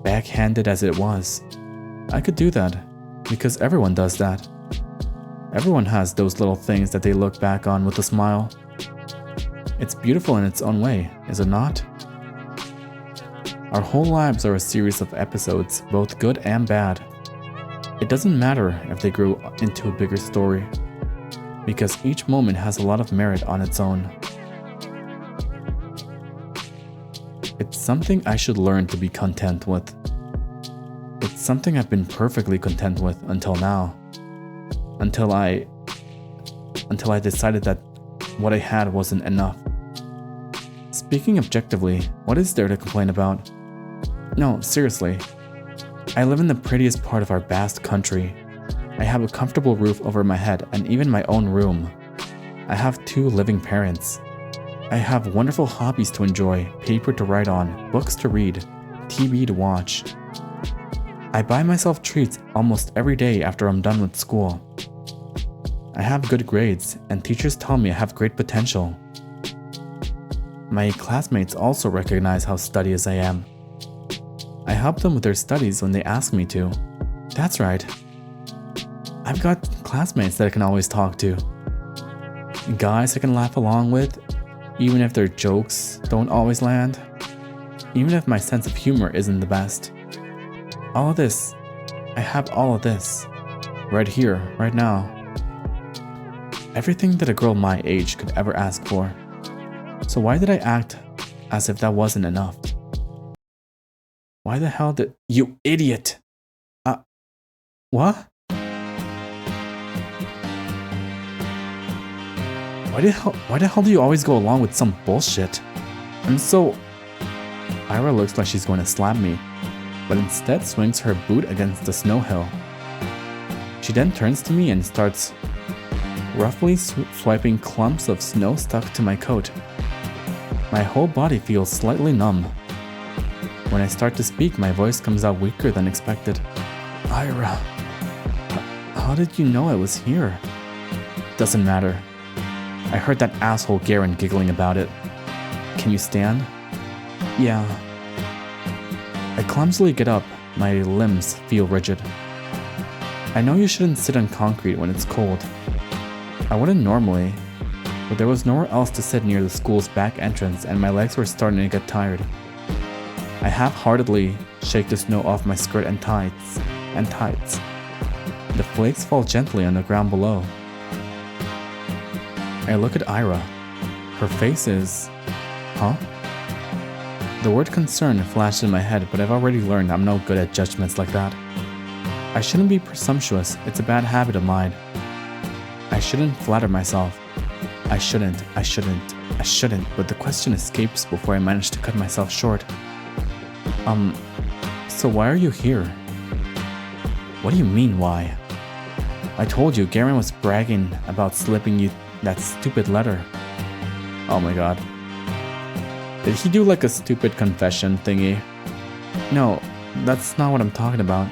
Backhanded as it was. I could do that, because everyone does that. Everyone has those little things that they look back on with a smile. It's beautiful in its own way, is it not? Our whole lives are a series of episodes, both good and bad. It doesn't matter if they grew into a bigger story, because each moment has a lot of merit on its own. It's something I should learn to be content with. It's something I've been perfectly content with until now. Until I decided that what I had wasn't enough. Speaking objectively, what is there to complain about? No, seriously. I live in the prettiest part of our vast country. I have a comfortable roof over my head and even my own room. I have 2 living parents. I have wonderful hobbies to enjoy, paper to write on, books to read, TV to watch. I buy myself treats almost every day after I'm done with school. I have good grades, and teachers tell me I have great potential. My classmates also recognize how studious I am. I help them with their studies when they ask me to. That's right. I've got classmates that I can always talk to. Guys I can laugh along with, even if their jokes don't always land. Even if my sense of humor isn't the best. All of this, I have all of this. Right here, right now. Everything that a girl my age could ever ask for. So why did I act as if that wasn't enough? Why the hell did— You idiot! What? Why the hell do you always go along with some bullshit? I'm so— Ira looks like she's going to slap me, but instead swings her boot against the snow hill. She then turns to me and starts roughly swiping clumps of snow stuck to my coat. My whole body feels slightly numb. When I start to speak, my voice comes out weaker than expected. Ira, how did you know I was here? Doesn't matter. I heard that asshole Garen giggling about it. Can you stand? Yeah. I clumsily get up. My limbs feel rigid. I know you shouldn't sit on concrete when it's cold. I wouldn't normally, but there was nowhere else to sit near the school's back entrance and my legs were starting to get tired. I half-heartedly shake the snow off my skirt and tights. The flakes fall gently on the ground below. I look at Ira. Her face is— Huh? The word concern flashed in my head, but I've already learned I'm no good at judgments like that. I shouldn't be presumptuous, it's a bad habit of mine. I shouldn't flatter myself. I shouldn't, but the question escapes before I manage to cut myself short. So why are you here? What do you mean, why? I told you Garen was bragging about slipping you that stupid letter. Oh my god. Did he do like a stupid confession thingy? No, that's not what I'm talking about.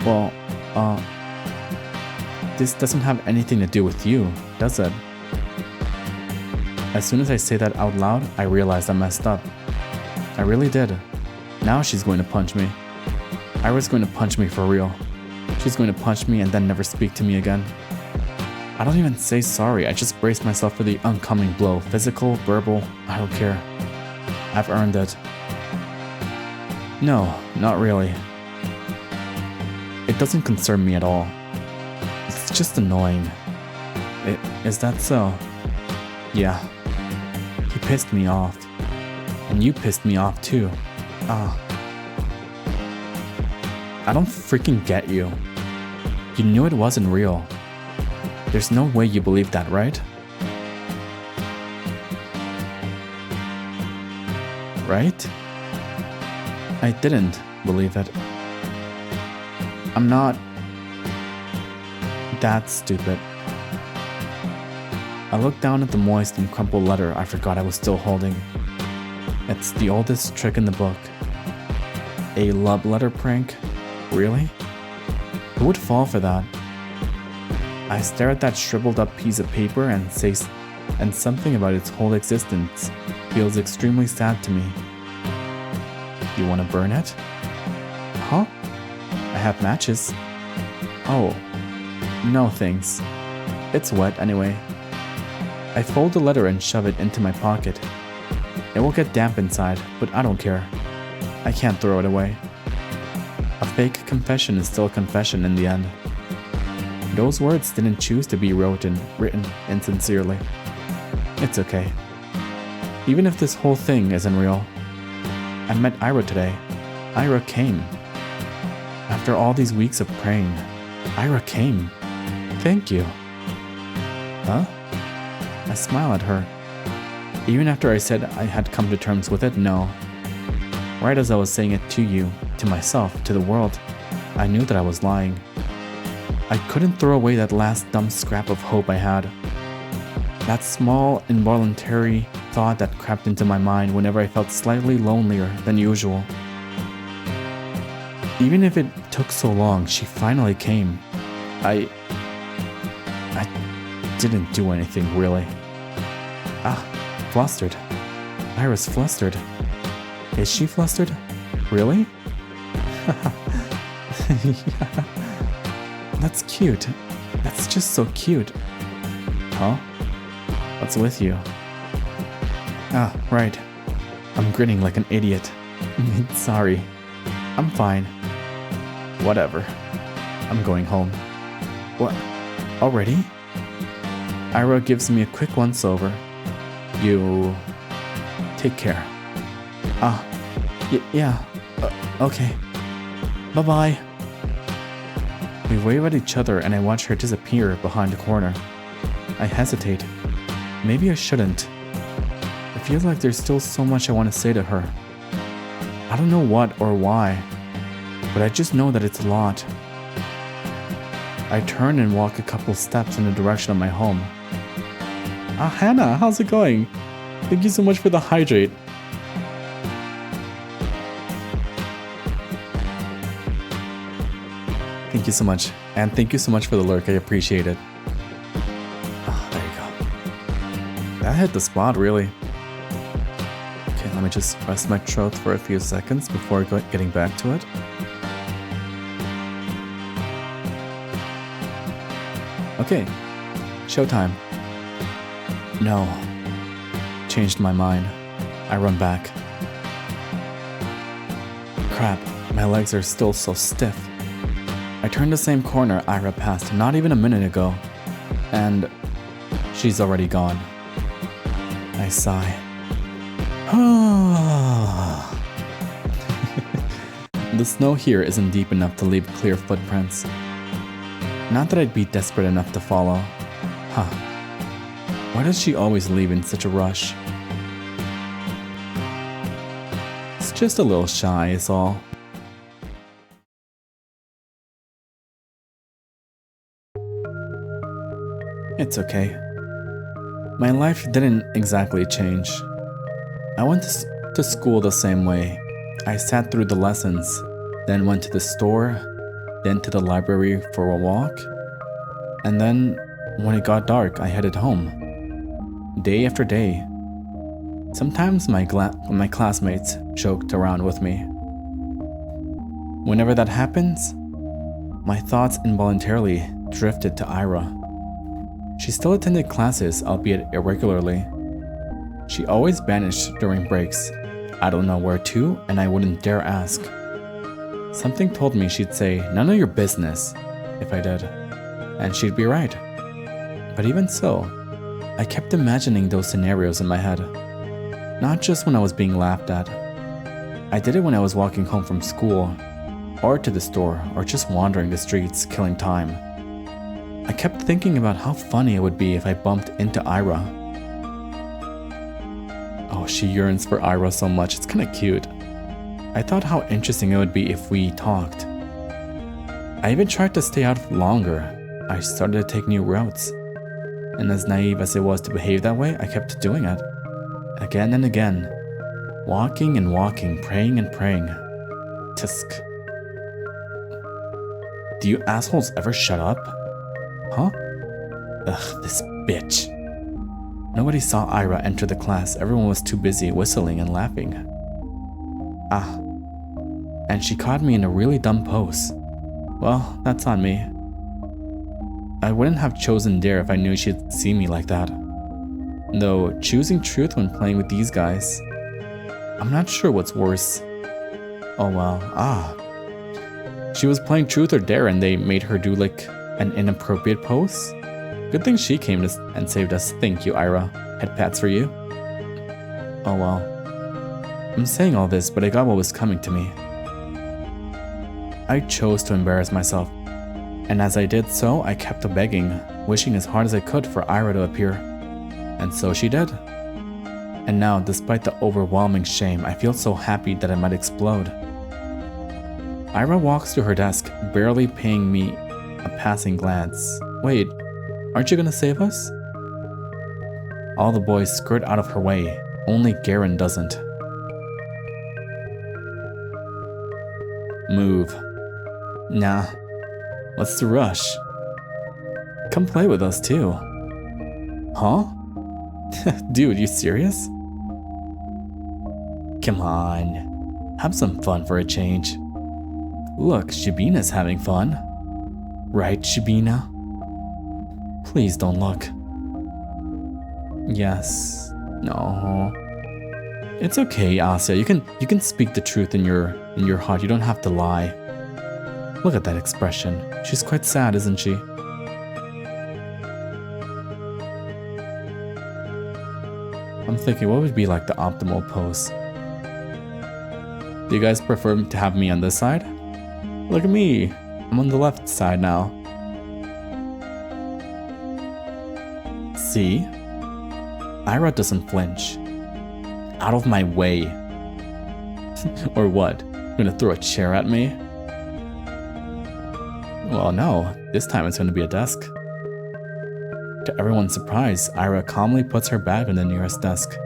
Well, this doesn't have anything to do with you. does it? As soon as I say that out loud, I realize I messed up. I really did. Now she's going to punch me. Ira's going to punch me for real. She's going to punch me and then never speak to me again. I don't even say sorry, I just brace myself for the oncoming blow. Physical, verbal, I don't care. I've earned it. No, not really. It doesn't concern me at all. It's just annoying. Is that so? Yeah. He pissed me off. And you pissed me off too. I don't freaking get you. You knew it wasn't real. There's no way you believe that, right? Right? I didn't believe it. I'm not that stupid. I looked down at the moist and crumpled letter I forgot I was still holding. It's the oldest trick in the book. A love letter prank? Really? Who would fall for that? I stare at that shriveled up piece of paper and something about its whole existence feels extremely sad to me. You want to burn it? Huh? I have matches. Oh, no thanks. It's wet anyway. I fold the letter and shove it into my pocket. It will get damp inside, but I don't care. I can't throw it away. A fake confession is still a confession in the end. Those words didn't choose to be written insincerely. It's okay. Even if this whole thing isn't real. I met Ira today. Ira came. After all these weeks of praying, Ira came. Thank you. Huh? I smile at her. Even after I said I had come to terms with it, no. Right as I was saying it to you, to myself, to the world, I knew that I was lying. I couldn't throw away that last dumb scrap of hope I had. That small, involuntary thought that crept into my mind whenever I felt slightly lonelier than usual. Even if it took so long, she finally came. I didn't do anything, really. Flustered. Ira's flustered. Is she flustered? Really? Yeah. That's cute. That's just so cute. Huh? What's with you? Right. I'm grinning like an idiot. Sorry. I'm fine. Whatever. I'm going home. What? Already? Ira gives me a quick once-over. You... take care. Yeah. Okay. Bye-bye. We wave at each other and I watch her disappear behind the corner. I hesitate. Maybe I shouldn't. I feel like there's still so much I want to say to her. I don't know what or why, but I just know that it's a lot. I turn and walk a couple steps in the direction of my home. Hannah, how's it going? Thank you so much for the hydrate. Thank you so much. And thank you so much for the lurk. I appreciate it. There you go. That hit the spot, really. Okay, let me just rest my throat for a few seconds before getting back to it. Okay, showtime. No. Changed my mind. I run back. Crap, my legs are still so stiff. I turn the same corner Ira passed not even a minute ago, and she's already gone. I sigh. The snow here isn't deep enough to leave clear footprints. Not that I'd be desperate enough to follow. Why does she always leave in such a rush? It's just a little shy, is all. It's okay. My life didn't exactly change. I went to school the same way. I sat through the lessons, then went to the store, then to the library for a walk, and then When it got dark, I headed home. Day after day. Sometimes my classmates joked around with me. Whenever that happens, my thoughts involuntarily drifted to Ira. She still attended classes, albeit irregularly. She always vanished during breaks. I don't know where to, and I wouldn't dare ask. Something told me she'd say, "None of your business," if I did. And she'd be right. But even so, I kept imagining those scenarios in my head. Not just when I was being laughed at. I did it when I was walking home from school, or to the store, or just wandering the streets, killing time. I kept thinking about how funny it would be if I bumped into Ira. Oh, she yearns for Ira so much, it's kinda cute. I thought how interesting it would be if we talked. I even tried to stay out longer. I started to take new routes. And as naive as it was to behave that way, I kept doing it. Again and again. Walking and walking, praying and praying. Tisk. Do you assholes ever shut up? Huh? Ugh, this bitch. Nobody saw Ira enter the class. Everyone was too busy whistling and laughing. Ah. And she caught me in a really dumb pose. Well, that's on me. I wouldn't have chosen Dare if I knew she'd see me like that. Though, choosing truth when playing with these guys, I'm not sure what's worse. Oh well, She was playing truth or dare and they made her do like an inappropriate pose? Good thing she came and saved us. Thank you, Ira. Head pats for you. Oh well. I'm saying all this, but I got what was coming to me. I chose to embarrass myself. And as I did so, I kept begging, wishing as hard as I could for Ira to appear. And so she did. And now, despite the overwhelming shame, I feel so happy that I might explode. Ira walks to her desk, barely paying me a passing glance. Wait, aren't you gonna save us? All the boys skirt out of her way, only Garen doesn't. Move. Nah. What's the rush? Come play with us too. Huh? Dude, you serious? Come on. Have some fun for a change. Look, Shabina's having fun. Right, Shabina? Please don't look. Yes. No. It's okay, Asa. You can speak the truth in your heart. You don't have to lie. Look at that expression. She's quite sad, isn't she? I'm thinking, what would be like the optimal pose? Do you guys prefer to have me on this side? Look at me. I'm on the left side now. See? Ira doesn't flinch. Out of my way. Or what? You're gonna throw a chair at me? Well, no. This time it's gonna be a desk. To everyone's surprise, Ira calmly puts her bag on the nearest desk.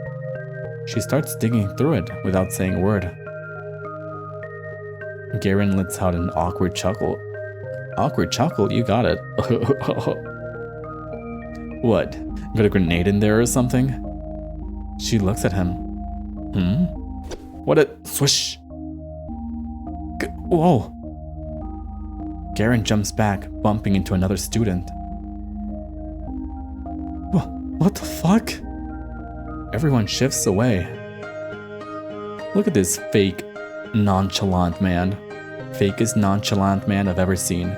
She starts digging through it without saying a word. Garen lets out an awkward chuckle. Awkward chuckle? You got it. What? Got a grenade in there or something? She looks at him. What a swish! Whoa! Garen jumps back, bumping into another student. What the fuck? Everyone shifts away. Look at this fake, nonchalant man. Fakest nonchalant man I've ever seen.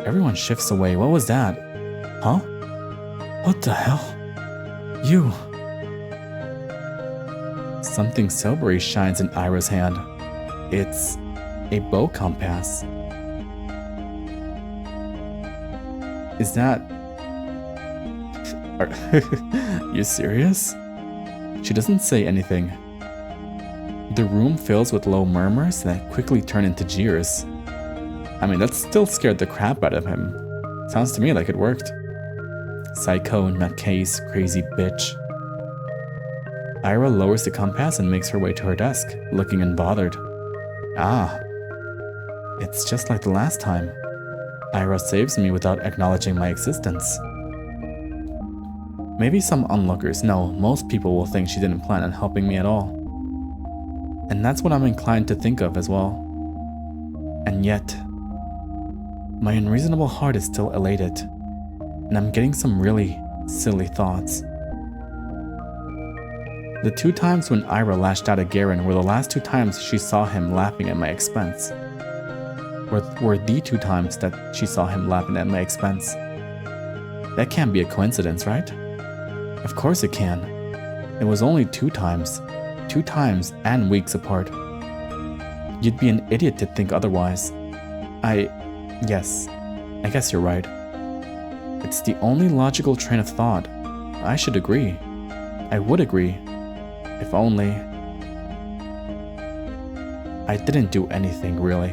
Everyone shifts away. What was that? Huh? What the hell? You. Something silvery shines in Ira's hand. It's a bow compass. Is that... Are you serious? She doesn't say anything. The room fills with low murmurs that quickly turn into jeers. I mean, that still scared the crap out of him. Sounds to me like it worked. Psycho, nutcase, crazy bitch. Ira lowers the compass and makes her way to her desk, looking unbothered. Ah. It's just like the last time. Ira saves me without acknowledging my existence. Maybe some onlookers, no, most people will think she didn't plan on helping me at all. And that's what I'm inclined to think of as well. And yet, my unreasonable heart is still elated, and I'm getting some really silly thoughts. The 2 times when Ira lashed out at Garen were the last 2 times she saw him laughing at my expense. Were the 2 times that she saw him laughing at my expense. That can't be a coincidence, right? Of course it can. It was only 2 times. 2 times and weeks apart. You'd be an idiot to think otherwise. Yes, I guess you're right. It's the only logical train of thought. I should agree. I would agree. If only I didn't do anything, really.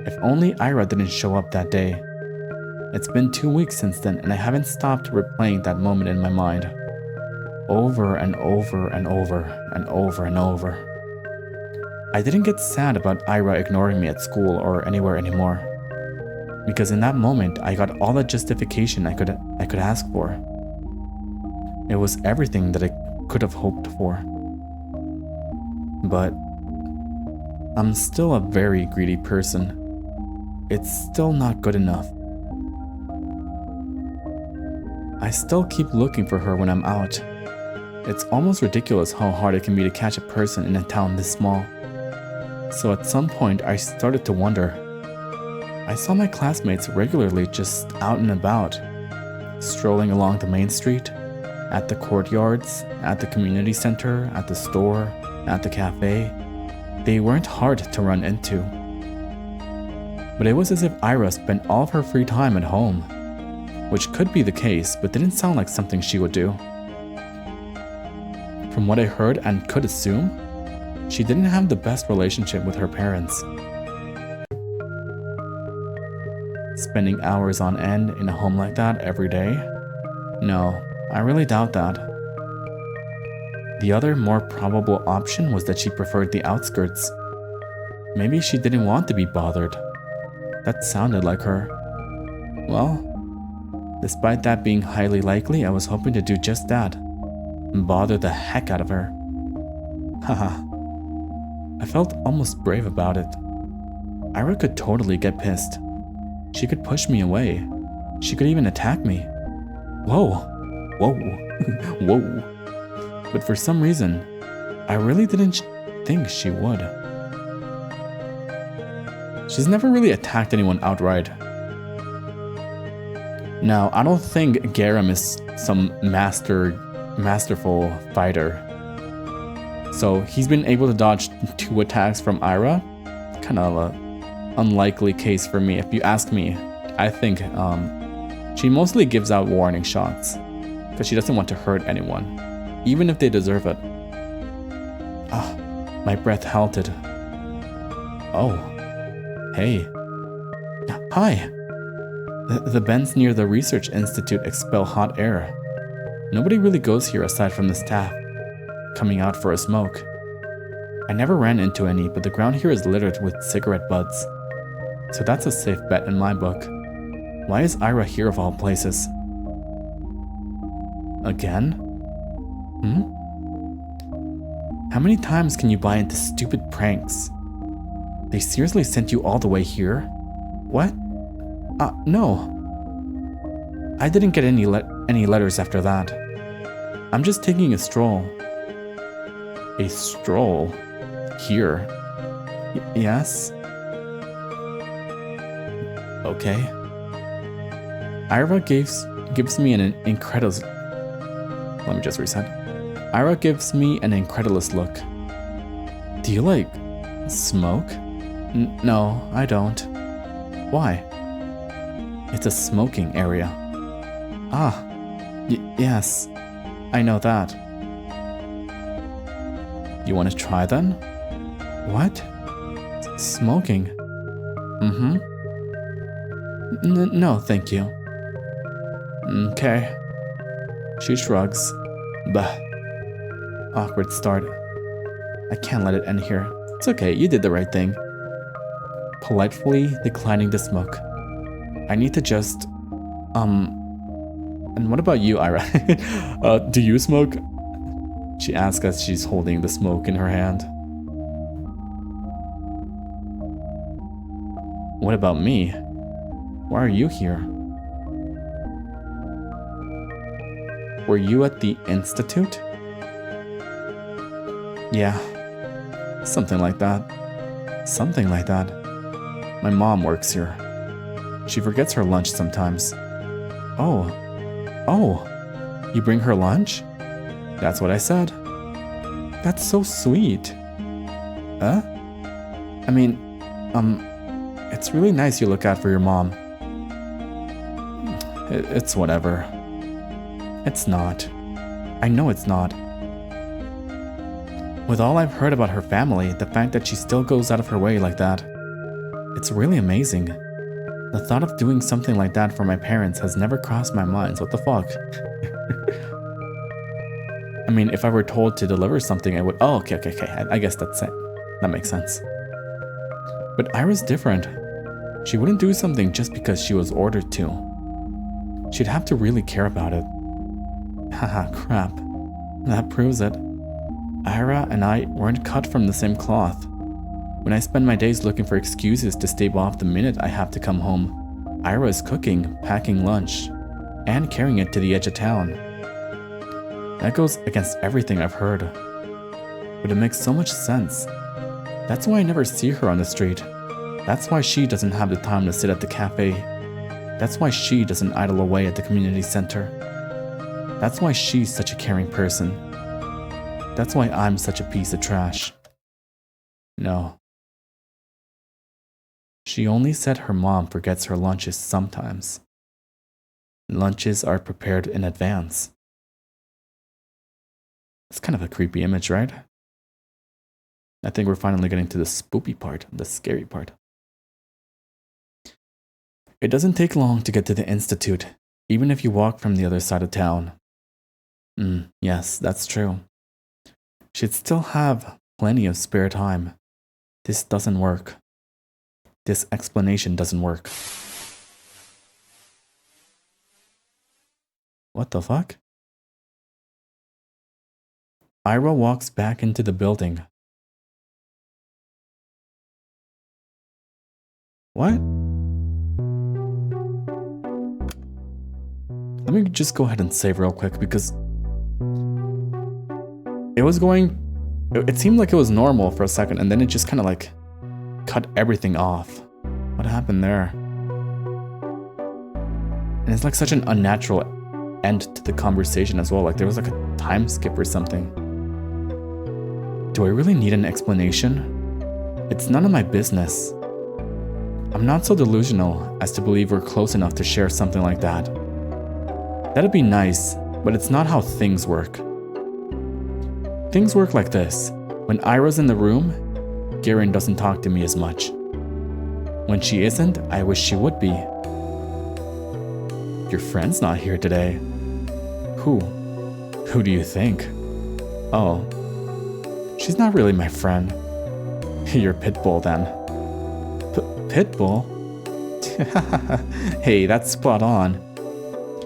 If only Ira didn't show up that day. It's been 2 weeks since then, and I haven't stopped replaying that moment in my mind. Over and over and over and over and over. I didn't get sad about Ira ignoring me at school or anywhere anymore. Because in that moment, I got all the justification I could ask for. It was everything that I could have hoped for. But I'm still a very greedy person. It's still not good enough. I still keep looking for her when I'm out. It's almost ridiculous how hard it can be to catch a person in a town this small. So at some point, I started to wonder. I saw my classmates regularly just out and about, strolling along the main street, at the courtyards, at the community center, at the store, at the cafe. They weren't hard to run into. But it was as if Ira spent all of her free time at home, which could be the case, but didn't sound like something she would do. From what I heard and could assume, she didn't have the best relationship with her parents. Spending hours on end in a home like that every day? No, I really doubt that. The other, more probable option was that she preferred the outskirts. Maybe she didn't want to be bothered. That sounded like her. Well, despite that being highly likely, I was hoping to do just that. Bother the heck out of her. Haha. I felt almost brave about it. Ira could totally get pissed. She could push me away. She could even attack me. Whoa. Whoa. Whoa. But for some reason, I really didn't think she would. She's never really attacked anyone outright. Now, I don't think Garam is some masterful fighter. So he's been able to dodge 2 attacks from Ira. Kind of an unlikely case for me, if you ask me. I think she mostly gives out warning shots because she doesn't want to hurt anyone, even if they deserve it. My breath halted. Oh, hey. Hi. The vents near the research institute expel hot air. Nobody really goes here aside from the staff, coming out for a smoke. I never ran into any, but the ground here is littered with cigarette butts. So that's a safe bet in my book. Why is Ira here of all places? Again? How many times can you buy into stupid pranks? They seriously sent you all the way here? What? No. I didn't get any letters after that. I'm just taking a stroll. A stroll? Here? Yes? Okay. Ira gives me an incredulous... Let me just reset. Ira gives me an incredulous look. Do you, like, smoke? No, I don't. Why? It's a smoking area. Yes. I know that. You want to try then? What? Smoking? No, thank you. Okay. She shrugs. Bah. Awkward start. I can't let it end here. It's okay, you did the right thing. Politely declining the smoke. I need to just... And what about you, Ira? Do you smoke? She asks as she's holding the smoke in her hand. What about me? Why are you here? Were you at the Institute? Yeah, something like that. Something like that. My mom works here. She forgets her lunch sometimes. Oh, you bring her lunch? That's what I said. That's so sweet. Huh? I mean, it's really nice you look out for your mom. It's whatever. It's not. I know it's not. With all I've heard about her family, the fact that she still goes out of her way like that, it's really amazing. The thought of doing something like that for my parents has never crossed my mind, so what the fuck? I mean, if I were told to deliver something, I would... Oh, okay. I guess that's it. That makes sense. But Ira's different. She wouldn't do something just because she was ordered to. She'd have to really care about it. Haha, crap. That proves it. Ira and I weren't cut from the same cloth. When I spend my days looking for excuses to stave off the minute I have to come home, Ira is cooking, packing lunch, and carrying it to the edge of town. That goes against everything I've heard. But it makes so much sense. That's why I never see her on the street. That's why she doesn't have the time to sit at the cafe. That's why she doesn't idle away at the community center. That's why she's such a caring person. That's why I'm such a piece of trash. No. She only said her mom forgets her lunches sometimes. Lunches are prepared in advance. It's kind of a creepy image, right? I think we're finally getting to the spoopy part, the scary part. It doesn't take long to get to the Institute, even if you walk from the other side of town. Yes, that's true. She'd still have plenty of spare time. This doesn't work. This explanation doesn't work. What the fuck? Ira walks back into the building. What? Let me just go ahead and save real quick because it seemed like it was normal for a second and then it just kind of like cut everything off. What happened there? And it's like such an unnatural end to the conversation as well. Like there was like a time skip or something. Do I really need an explanation? It's none of my business. I'm not so delusional as to believe we're close enough to share something like that. That'd be nice, but it's not how things work. Things work like this. When Ira's in the room, Garen doesn't talk to me as much. When she isn't, I wish she would be. Your friend's not here today. Who? Who do you think? Oh. She's not really my friend. You're Pitbull then. Pitbull? Hey, that's spot on.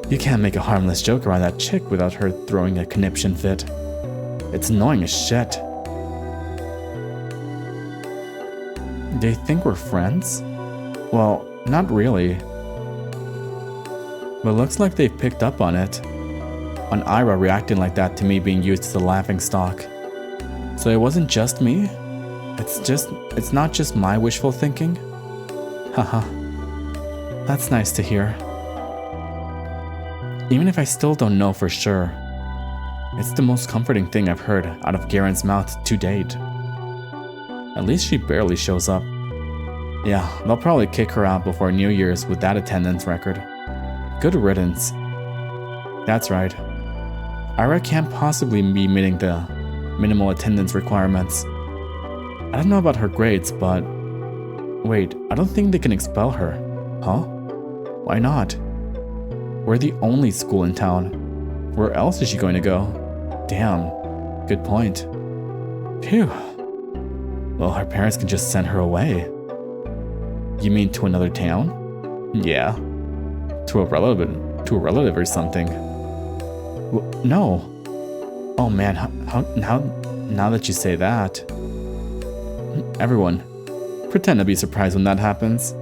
You can't make a harmless joke around that chick without her throwing a conniption fit. It's annoying as shit. They think we're friends? Well, not really. But looks like they've picked up on it. On Ira reacting like that to me being used as a laughingstock. So it wasn't just me? It's not just my wishful thinking? Haha. That's nice to hear. Even if I still don't know for sure, it's the most comforting thing I've heard out of Garen's mouth to date. At least she barely shows up. Yeah, they'll probably kick her out before New Year's with that attendance record. Good riddance. That's right. Ira can't possibly be meeting the minimal attendance requirements. I don't know about her grades, but... Wait, I don't think they can expel her. Huh? Why not? We're the only school in town. Where else is she going to go? Damn. Good point. Phew. Well, her parents can just send her away. You mean to another town? Yeah. To a To a relative or something. No. Oh man, now that you say that. Everyone, pretend to be surprised when that happens.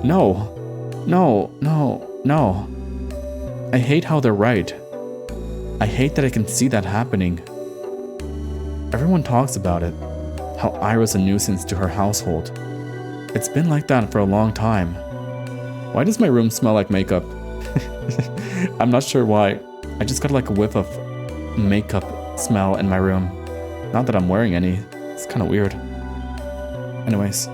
No. No. I hate how they're right. I hate that I can see that happening. Everyone talks about it. How Ira's a nuisance to her household. It's been like that for a long time. Why does my room smell like makeup? I'm not sure why. I just got like a whiff of makeup smell in my room. Not that I'm wearing any. It's kind of weird. Anyways.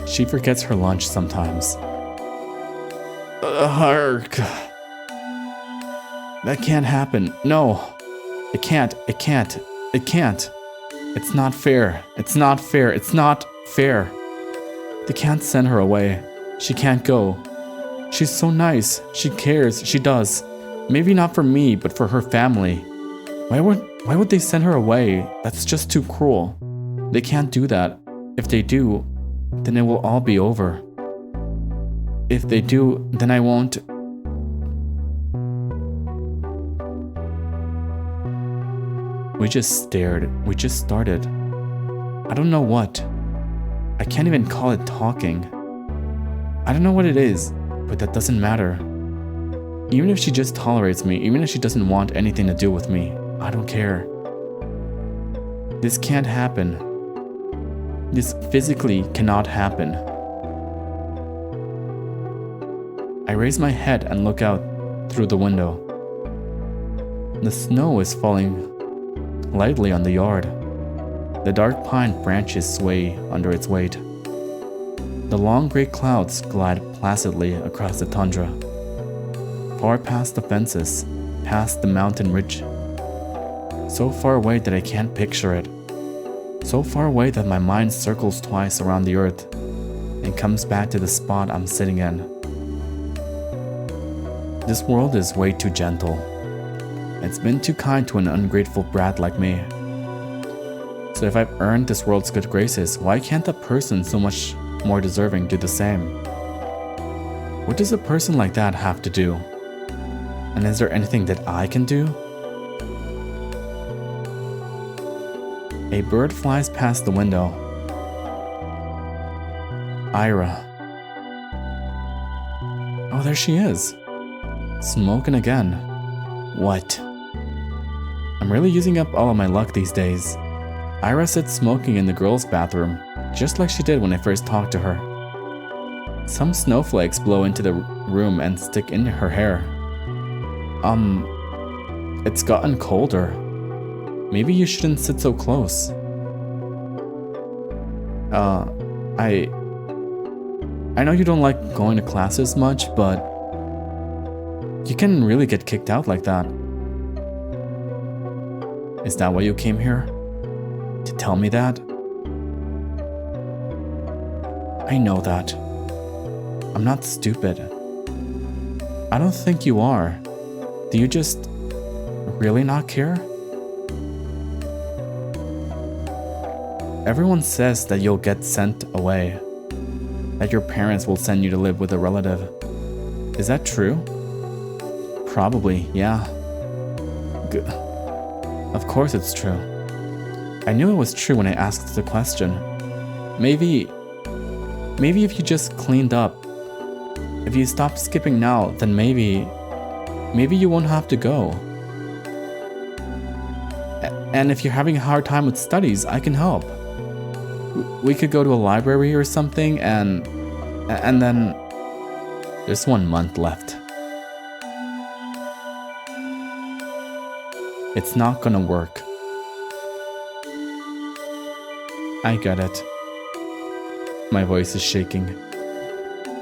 She forgets her lunch sometimes. That can't happen. No. It can't. It's not fair. It's not fair. They can't send her away. She can't go. She's so nice. She cares. She does. Maybe not for me, but for her family. Why would they send her away? That's just too cruel. They can't do that. If they do, then it will all be over. If they do, then I won't. We just stared. We just started. I don't know what. I can't even call it talking. I don't know what it is, but that doesn't matter. Even if she just tolerates me, even if she doesn't want anything to do with me, I don't care. This can't happen. This physically cannot happen. I raise my head and look out through the window. The snow is falling lightly on the yard. The dark pine branches sway under its weight. The long gray clouds glide placidly across the tundra, far past the fences, past the mountain ridge. So far away that I can't picture it. So far away that my mind circles twice around the earth and comes back to the spot I'm sitting in. This world is way too gentle. It's been too kind to an ungrateful brat like me. So if I've earned this world's good graces, why can't a person so much more deserving do the same? What does a person like that have to do? And is there anything that I can do? A bird flies past the window. Ira. Oh, there she is. Smoking again. What? I'm really using up all of my luck these days. Ira sits smoking in the girls' bathroom, just like she did when I first talked to her. Some snowflakes blow into the room and stick into her hair. It's gotten colder. Maybe you shouldn't sit so close. I know you don't like going to classes much, but you can really get kicked out like that. Is that why you came here? To tell me that? I know that. I'm not stupid. I don't think you are. Do you just really not care? Everyone says that you'll get sent away. That your parents will send you to live with a relative. Is that true? Probably, yeah. Of course it's true. I knew it was true when I asked the question. Maybe if you just cleaned up, if you stopped skipping now, then maybe you won't have to go. And if you're having a hard time with studies, I can help. We could go to a library or something, and then there's 1 month left. It's not gonna work. I get it. My voice is shaking.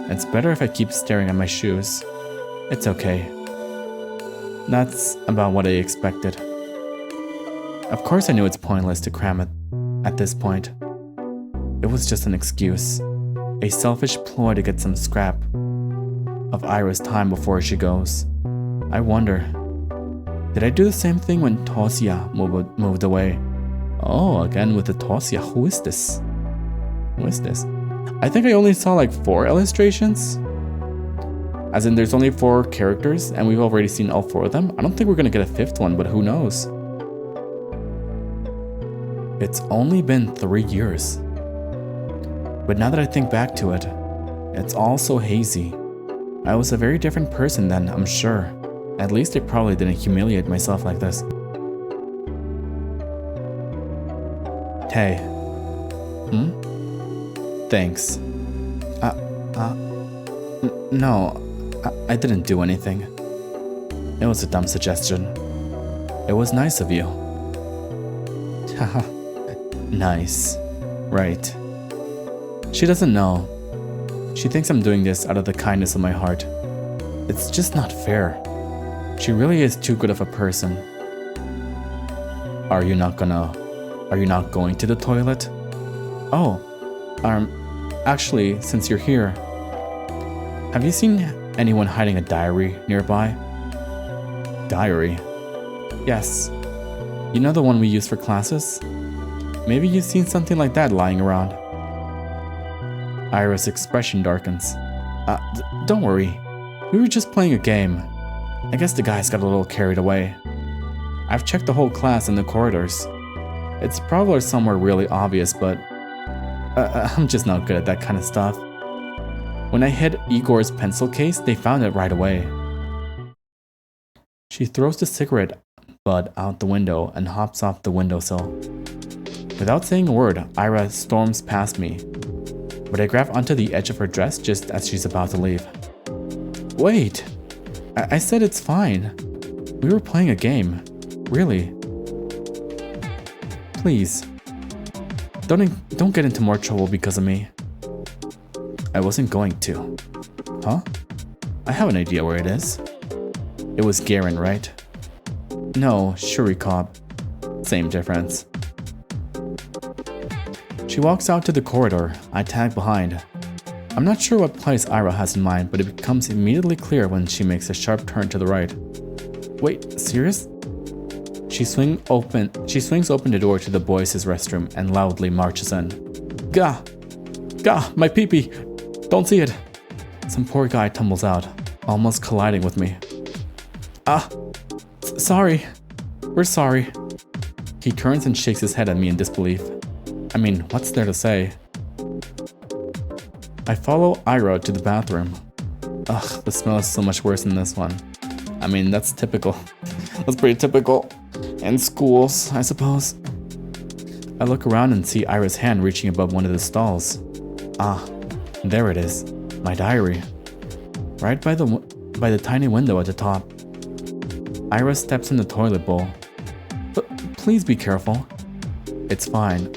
It's better if I keep staring at my shoes. It's okay. That's about what I expected. Of course I knew it's pointless to cram it at this point. It was just an excuse. A selfish ploy to get some scrap of Ira's time before she goes. I wonder, did I do the same thing when Tosia moved away? Oh, again with the Tosia. Who is this? I think I only saw like 4 illustrations. As in, there's only 4 characters, and we've already seen all 4 of them. I don't think we're gonna get a 5th one, but who knows? It's only been 3 years. But now that I think back to it, it's all so hazy. I was a very different person then, I'm sure. At least I probably didn't humiliate myself like this. Hey. Thanks. No, I didn't do anything. It was a dumb suggestion. It was nice of you. Haha. Nice. Right. She doesn't know. She thinks I'm doing this out of the kindness of my heart. It's just not fair. She really is too good of a person. Are you not going to the toilet? Oh, actually, since you're here, have you seen anyone hiding a diary nearby? Diary? Yes. You know the one we use for classes? Maybe you've seen something like that lying around. Ira's expression darkens. Don't worry. We were just playing a game. I guess the guys got a little carried away. I've checked the whole class and the corridors. It's probably somewhere really obvious, but I'm just not good at that kind of stuff. When I hid Igor's pencil case, they found it right away. She throws the cigarette butt out the window and hops off the windowsill. Without saying a word, Ira storms past me, but I grab onto the edge of her dress just as she's about to leave. Wait! I said it's fine. We were playing a game. Really. Please. Don't get into more trouble because of me. I wasn't going to. Huh? I have an idea where it is. It was Garen, right? No, Shurikop. Same difference. She walks out to the corridor. I tag behind. I'm not sure what place Ira has in mind, but it becomes immediately clear when she makes a sharp turn to the right. Wait, serious? She swings open the door to the boys' restroom and loudly marches in. Gah! Gah! My pee-pee! Don't see it! Some poor guy tumbles out, almost colliding with me. Sorry. We're sorry. He turns and shakes his head at me in disbelief. I mean, what's there to say? I follow Ira to the bathroom. Ugh, the smell is so much worse than this one. I mean, that's typical. That's pretty typical. In schools, I suppose. I look around and see Ira's hand reaching above one of the stalls. There it is. My diary. Right by the tiny window at the top. Ira steps in the toilet bowl. Please be careful. It's fine.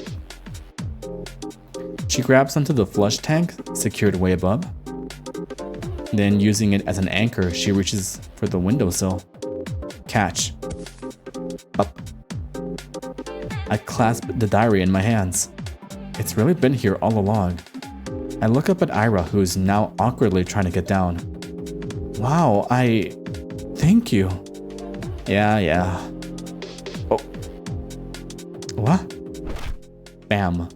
She grabs onto the flush tank, secured way above. Then, using it as an anchor, she reaches for the windowsill. Catch. Up. I clasp the diary in my hands. It's really been here all along. I look up at Ira, who is now awkwardly trying to get down. Wow, thank you. Yeah. Oh. What? Bam.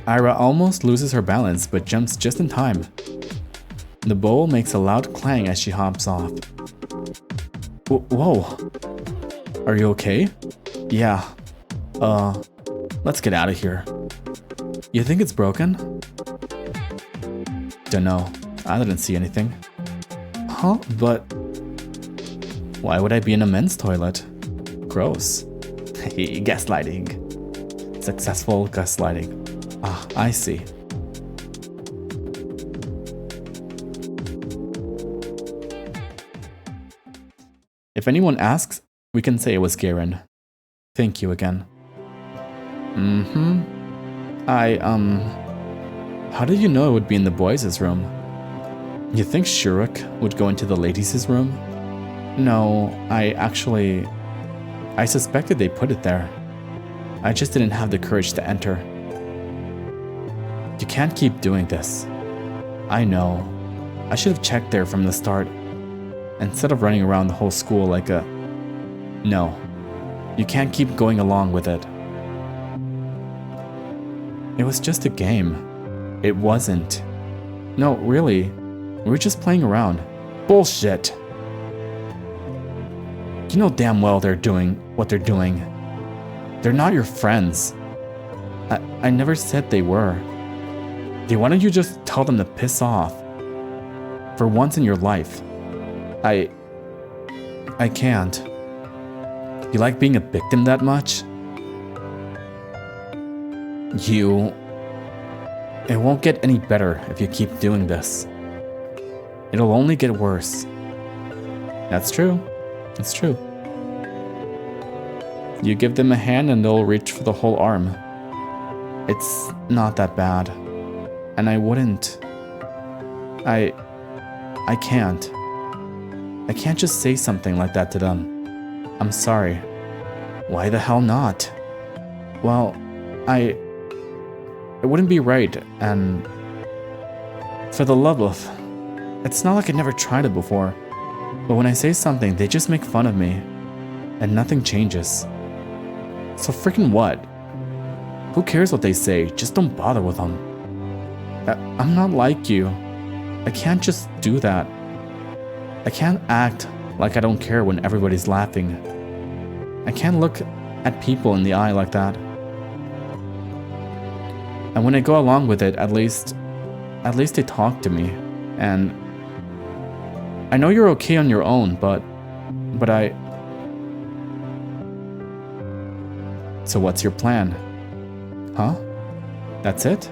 Ira almost loses her balance, but jumps just in time. The bowl makes a loud clang as she hops off. Whoa. Are you okay? Yeah. Let's get out of here. You think it's broken? Dunno. I didn't see anything. Huh? But why would I be in a men's toilet? Gross. Gaslighting. Successful gaslighting. I see. If anyone asks, we can say it was Garen. Thank you again. How did you know it would be in the boys' room? You think Shuruk would go into the ladies' room? No, I suspected they put it there. I just didn't have the courage to enter. You can't keep doing this. I know. I should have checked there from the start. Instead of running around the whole school like a... No. You can't keep going along with it. It was just a game. It wasn't. No, really. We were just playing around. Bullshit. You know damn well they're doing what they're doing. They're not your friends. I never said they were. Why don't you just tell them to piss off? For once in your life. I can't. You like being a victim that much? It won't get any better if you keep doing this. It'll only get worse. That's true. It's true. You give them a hand and they'll reach for the whole arm. It's not that bad. And I wouldn't. I can't. I can't just say something like that to them. I'm sorry. Why the hell not? Well, it wouldn't be right, and for the love of... It's not like I never tried it before, but when I say something, they just make fun of me, and nothing changes. So freaking what? Who cares what they say? Just don't bother with them. I'm not like you. I can't just do that. I can't act like I don't care when everybody's laughing. I can't look at people in the eye like that. And when I go along with it, at least they talk to me. And I know you're okay on your own, but So what's your plan? Huh? That's it?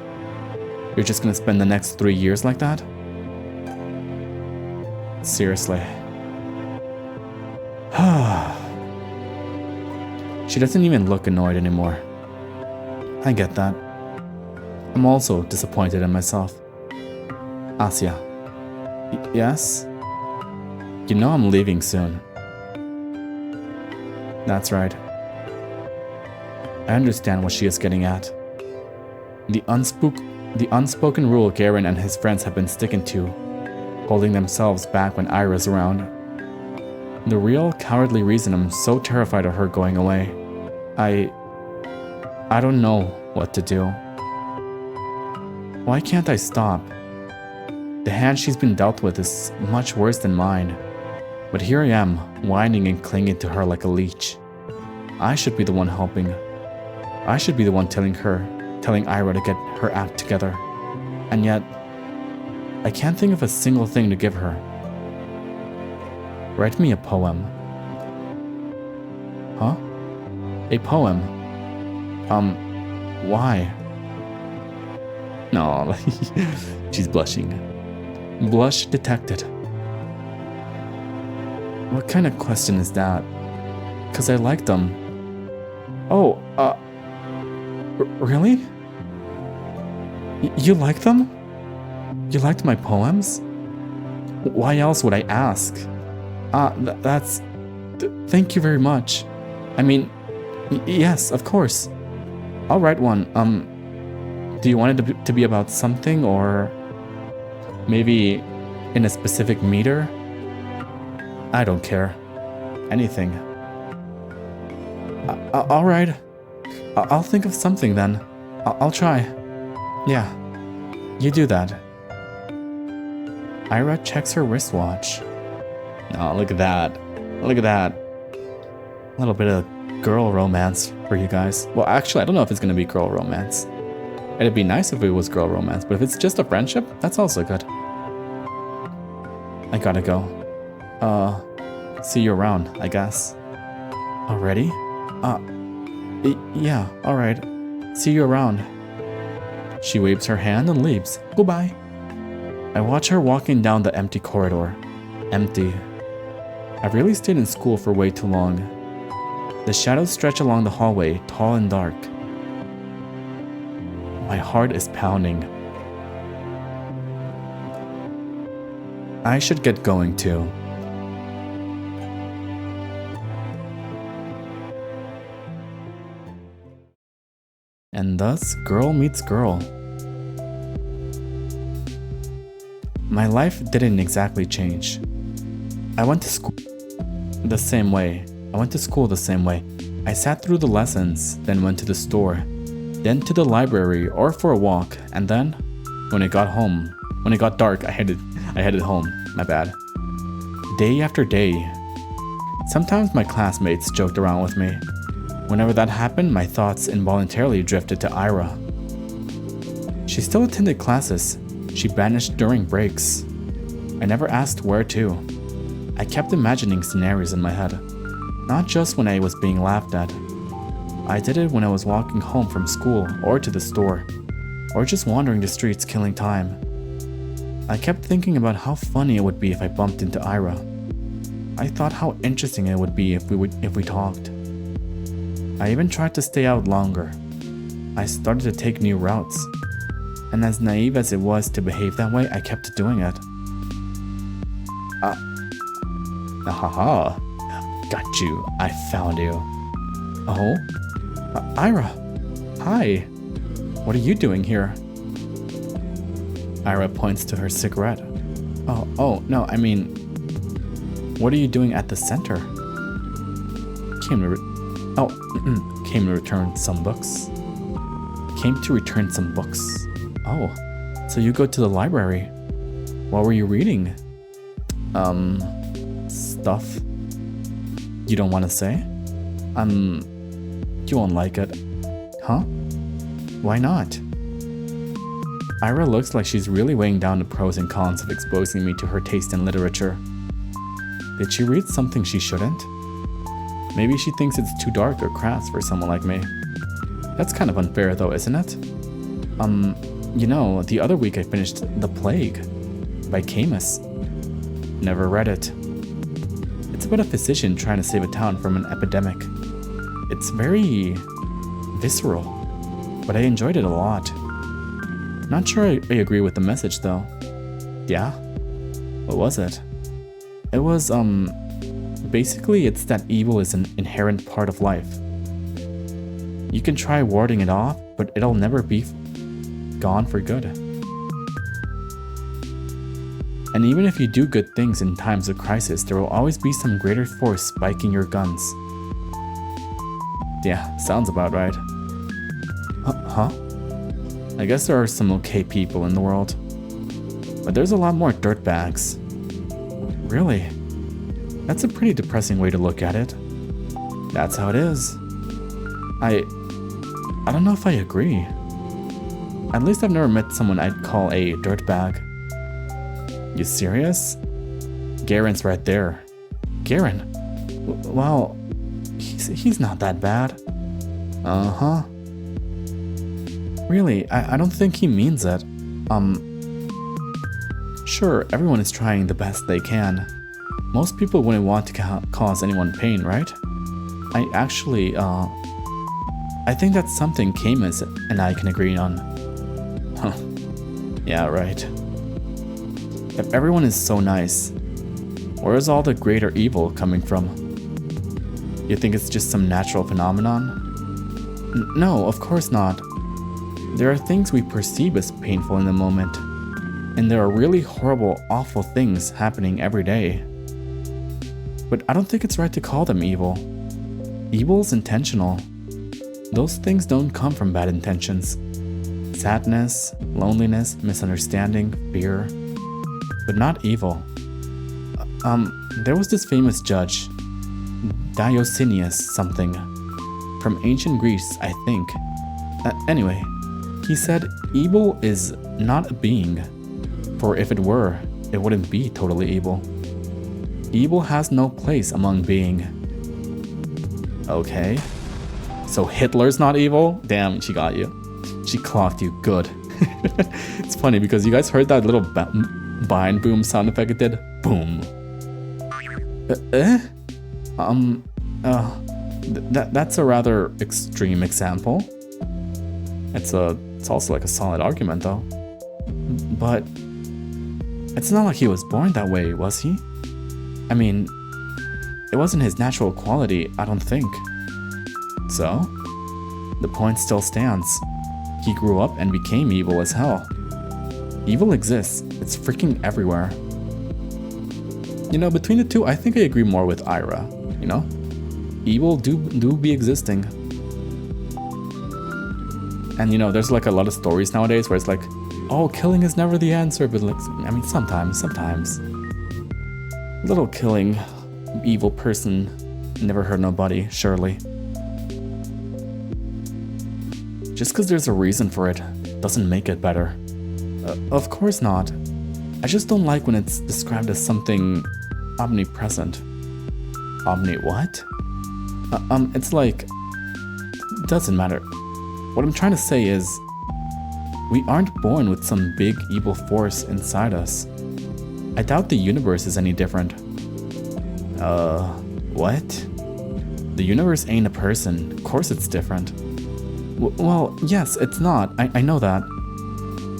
You're just gonna spend the next 3 years like that? Seriously. She doesn't even look annoyed anymore. I get that. I'm also disappointed in myself. Asya. Yes? You know I'm leaving soon. That's right. I understand what she is getting at. The unspoken rule Garen and his friends have been sticking to, holding themselves back when Ira's around. The real cowardly reason I'm so terrified of her going away. I don't know what to do. Why can't I stop? The hand she's been dealt with is much worse than mine. But here I am, whining and clinging to her like a leech. I should be the one helping. I should be the one telling Ira to get her act together. And yet, I can't think of a single thing to give her. Write me a poem. Huh? A poem? Why? No, she's blushing. Blush detected. What kind of question is that? 'Cause I like them. Oh, really? You like them? You liked my poems? Why else would I ask? Thank you very much. I mean, yes, of course. I'll write one. Do you want it to be about something, or maybe in a specific meter? I don't care. Anything. All right. I'll think of something then. I'll try. Yeah. You do that. Ira checks her wristwatch. Oh, look at that. Look at that. A little bit of girl romance for you guys. Well, actually, I don't know if it's gonna be girl romance. It'd be nice if it was girl romance, but if it's just a friendship, that's also good. I gotta go. See you around, I guess. Already? Yeah, alright. See you around. She waves her hand and leaves. Goodbye. I watch her walking down the empty corridor. Empty. I've really stayed in school for way too long. The shadows stretch along the hallway, tall and dark. My heart is pounding. I should get going too. And thus, girl meets girl. My life didn't exactly change. I went to school the same way. I sat through the lessons, then went to the store. then to the library or for a walk, and then, when it got dark, I headed home, my bad. Day after day. Sometimes my classmates joked around with me. Whenever that happened, my thoughts involuntarily drifted to Ira. She still attended classes. She vanished during breaks. I never asked where to. I kept imagining scenarios in my head, not just when I was being laughed at. I did it when I was walking home from school or to the store, or just wandering the streets killing time. I kept thinking about how funny it would be if I bumped into Ira. I thought how interesting it would be if we talked. I even tried to stay out longer. I started to take new routes, and as naive as it was to behave that way, I kept doing it. Haha. Got you. I found you. Oh? Ira. Hi. What are you doing here? Ira points to her cigarette. Oh, no, I mean, what are you doing at the center? Came to return some books. Came to return some books. Oh, so you go to the library. What were you reading? Stuff. You don't want to say? You won't like it. Huh? Why not? Ira looks like she's really weighing down the pros and cons of exposing me to her taste in literature. Did she read something she shouldn't? Maybe she thinks it's too dark or crass for someone like me. That's kind of unfair though, isn't it? You know, the other week I finished The Plague by Camus. Never read it. It's about a physician trying to save a town from an epidemic. It's very visceral, but I enjoyed it a lot. Not sure I agree with the message though. Yeah? What was it? It was, basically it's that evil is an inherent part of life. You can try warding it off, but it'll never be gone for good. And even if you do good things in times of crisis, there will always be some greater force spiking your guns. Yeah, sounds about right. Huh? I guess there are some okay people in the world. But there's a lot more dirtbags. Really? That's a pretty depressing way to look at it. That's how it is. I don't know if I agree. At least I've never met someone I'd call a dirtbag. You serious? Garen's right there. Garen? Well, he's not that bad. Uh-huh. Really, I don't think he means it. Sure, everyone is trying the best they can. Most people wouldn't want to cause anyone pain, right? I think that's something Camus and I can agree on. Huh. Yeah, right. If everyone is so nice, where is all the greater evil coming from? You think it's just some natural phenomenon? No, of course not. There are things we perceive as painful in the moment, and there are really horrible, awful things happening every day. But I don't think it's right to call them evil. Evil's intentional. Those things don't come from bad intentions. Sadness, loneliness, misunderstanding, fear, but not evil. There was this famous judge, Diocletianus something, from ancient Greece, I think. Anyway, he said evil is not a being, for if it were, it wouldn't be totally evil. Evil has no place among being. Okay. So Hitler's not evil? Damn, she got you. She clocked you good. It's funny because you guys heard that little bind boom sound effect it did? Boom. That's a rather extreme example. It's also like a solid argument though. But it's not like he was born that way, was he? I mean, it wasn't his natural quality, I don't think. So, the point still stands. He grew up and became evil as hell. Evil exists. It's freaking everywhere. You know, between the two, I think I agree more with Ira, you know? Evil do be existing. And you know, there's like a lot of stories nowadays where it's like, oh, killing is never the answer, but like, I mean, sometimes. Little killing, evil person, never hurt nobody, surely. Just because there's a reason for it doesn't make it better. Of course not. I just don't like when it's described as something omnipresent. Omni what? It's like, it doesn't matter. What I'm trying to say is, we aren't born with some big evil force inside us. I doubt the universe is any different. What? The universe ain't a person. Of course it's different. Well, yes, it's not. I know that.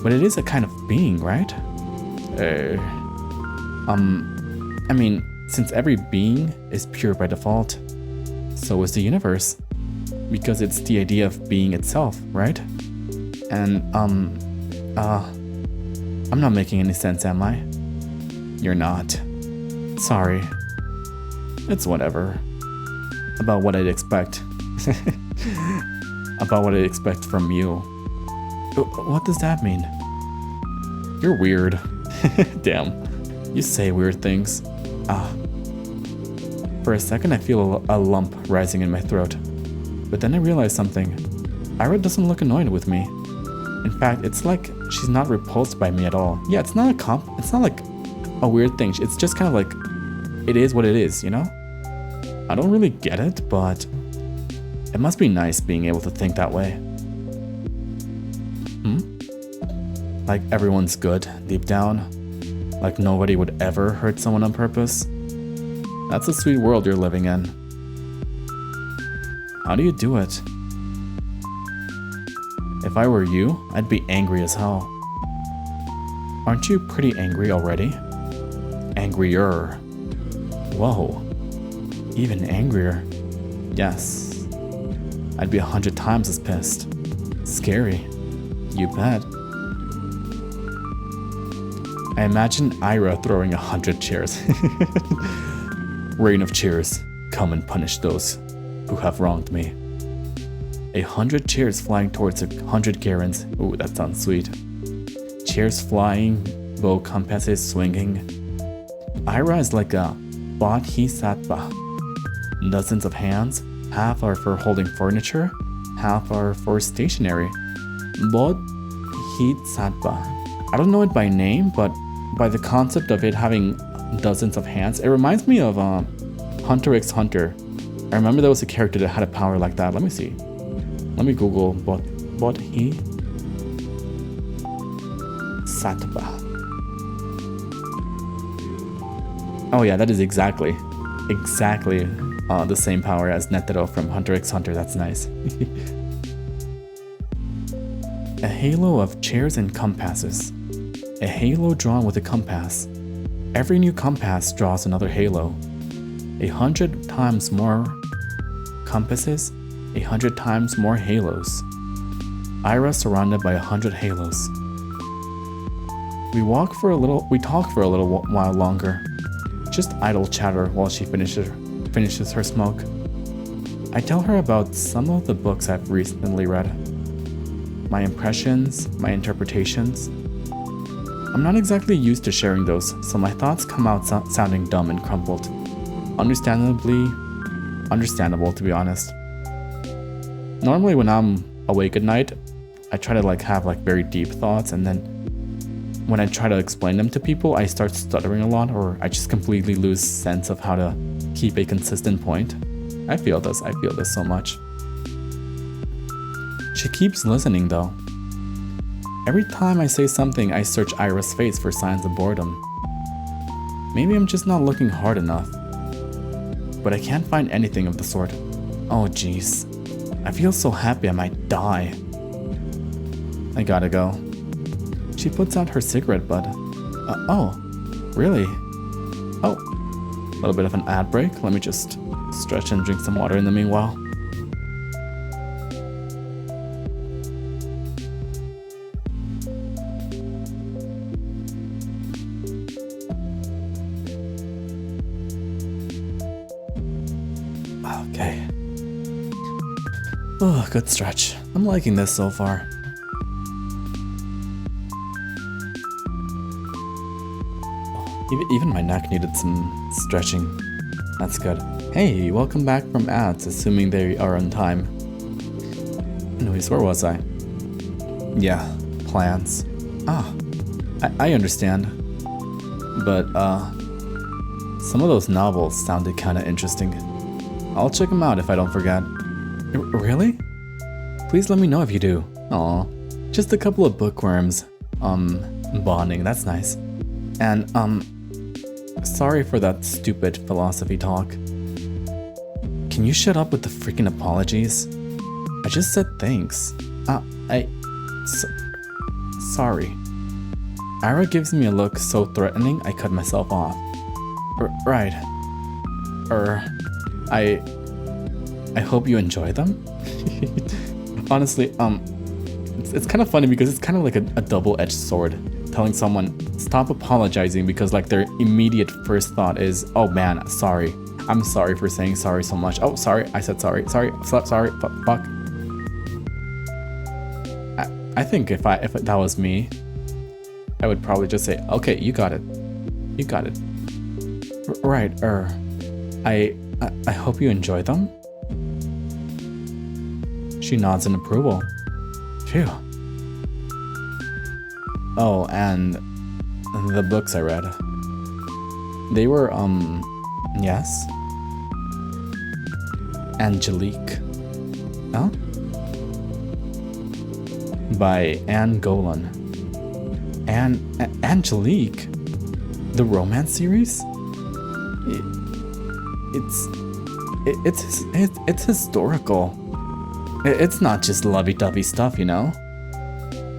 But it is a kind of being, right? I mean, since every being is pure by default, so is the universe. Because it's the idea of being itself, right? And, I'm not making any sense, am I? You're not. Sorry. It's whatever. About what I'd expect. About what I'd expect from you. What does that mean? You're weird. Damn. You say weird things. For a second I feel a lump rising in my throat. But then I realize something. Ira doesn't look annoyed with me. In fact, it's like she's not repulsed by me at all. Yeah, it's not like a weird thing. It's just kind of like, it is what it is, you know? I don't really get it, but it must be nice being able to think that way. Like everyone's good deep down. Like nobody would ever hurt someone on purpose. That's a sweet world you're living in. How do you do it? If I were you, I'd be angry as hell. Aren't you pretty angry already? Angrier. Whoa. Even angrier. Yes. I'd be 100 times as pissed. Scary. You bet. I imagine Ira throwing 100 chairs. Rain of chairs, come and punish those who have wronged me. 100 chairs flying towards 100 Garens. Ooh, that sounds sweet. Chairs flying, bow compasses swinging. Ira is like a bodhisattva. Dozens of hands, half are for holding furniture, half are for stationery. Bodhisattva. I don't know it by name, but by the concept of it having dozens of hands, it reminds me of Hunter x Hunter. I remember there was a character that had a power like that. Let me see. Let me Google Bodhisattva. Oh yeah, that is exactly the same power as Z.A.T.O from Hunter x Hunter. That's nice. A halo of chairs and compasses. A halo drawn with a compass. Every new compass draws another halo. 100 times more compasses, 100 times more halos. Ira surrounded by 100 halos. We talk for a little while longer. Just idle chatter while she finishes her smoke. I tell her about some of the books I've recently read. My impressions, my interpretations. I'm not exactly used to sharing those, so my thoughts come out sounding dumb and crumpled. Understandable to be honest. Normally when I'm awake at night, I try to have very deep thoughts, and then when I try to explain them to people, I start stuttering a lot, or I just completely lose sense of how to keep a consistent point. I feel this so much. She keeps listening though. Every time I say something, I search Ira's face for signs of boredom. Maybe I'm just not looking hard enough. But I can't find anything of the sort. Oh jeez. I feel so happy I might die. I gotta go. She puts out her cigarette butt. Oh, really? Oh, a little bit of an ad break. Let me just stretch and drink some water in the meanwhile. Okay. Oh, good stretch. I'm liking this so far. Even my neck needed some stretching. That's good. Hey, welcome back from ads, assuming they are on time. Anyways, where was I? Yeah, plans. Ah, I understand. But, some of those novels sounded kinda interesting. I'll check them out if I don't forget. Really? Please let me know if you do. Aw, just a couple of bookworms. Bonding, that's nice. And, sorry for that stupid philosophy talk. Can you shut up with the freaking apologies? I just said thanks. Sorry. Ira gives me a look so threatening I cut myself off. Right. I hope you enjoy them? Honestly, it's kind of funny because it's kind of like a double-edged sword. Telling someone, stop apologizing because like their immediate first thought is, oh man, sorry. I'm sorry for saying sorry so much. Oh, sorry, I said sorry. Sorry, fuck. I think if that was me, I would probably just say, okay, you got it. You got it. Right, I hope you enjoy them. She nods in approval. Phew. Oh, and the books I read. They were, yes? Angelique. Huh? By Anne Golan. Angelique? The romance series? It's historical. It's not just lovey-dovey stuff, you know?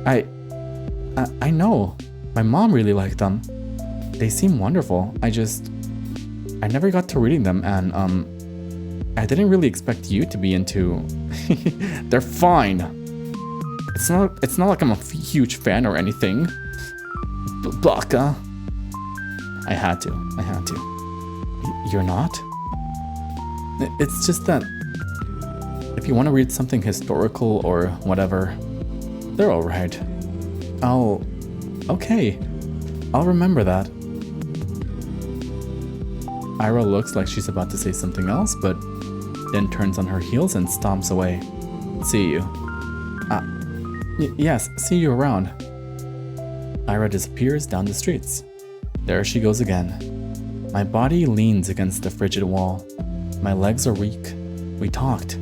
I know. My mom really liked them. They seem wonderful. I never got to reading them, and I didn't really expect you to be into. They're fine. It's not like I'm a huge fan or anything. Baka. I had to. You're not? It's just that if you want to read something historical or whatever, they're alright. Okay. I'll remember that. Ira looks like she's about to say something else, but then turns on her heels and stomps away. See you. Yes, see you around. Ira disappears down the streets. There she goes again. My body leans against the frigid wall. My legs are weak. We talked.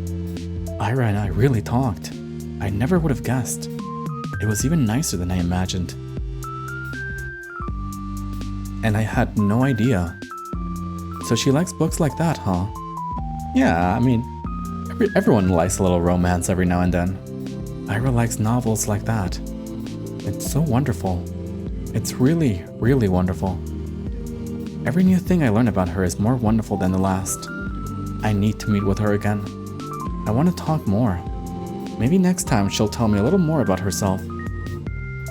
Ira and I really talked. I never would have guessed. It was even nicer than I imagined. And I had no idea. So she likes books like that, huh? Yeah, I mean, everyone likes a little romance every now and then. Ira likes novels like that. It's so wonderful. It's really, really wonderful. Every new thing I learn about her is more wonderful than the last. I need to meet with her again. I want to talk more. Maybe next time she'll tell me a little more about herself.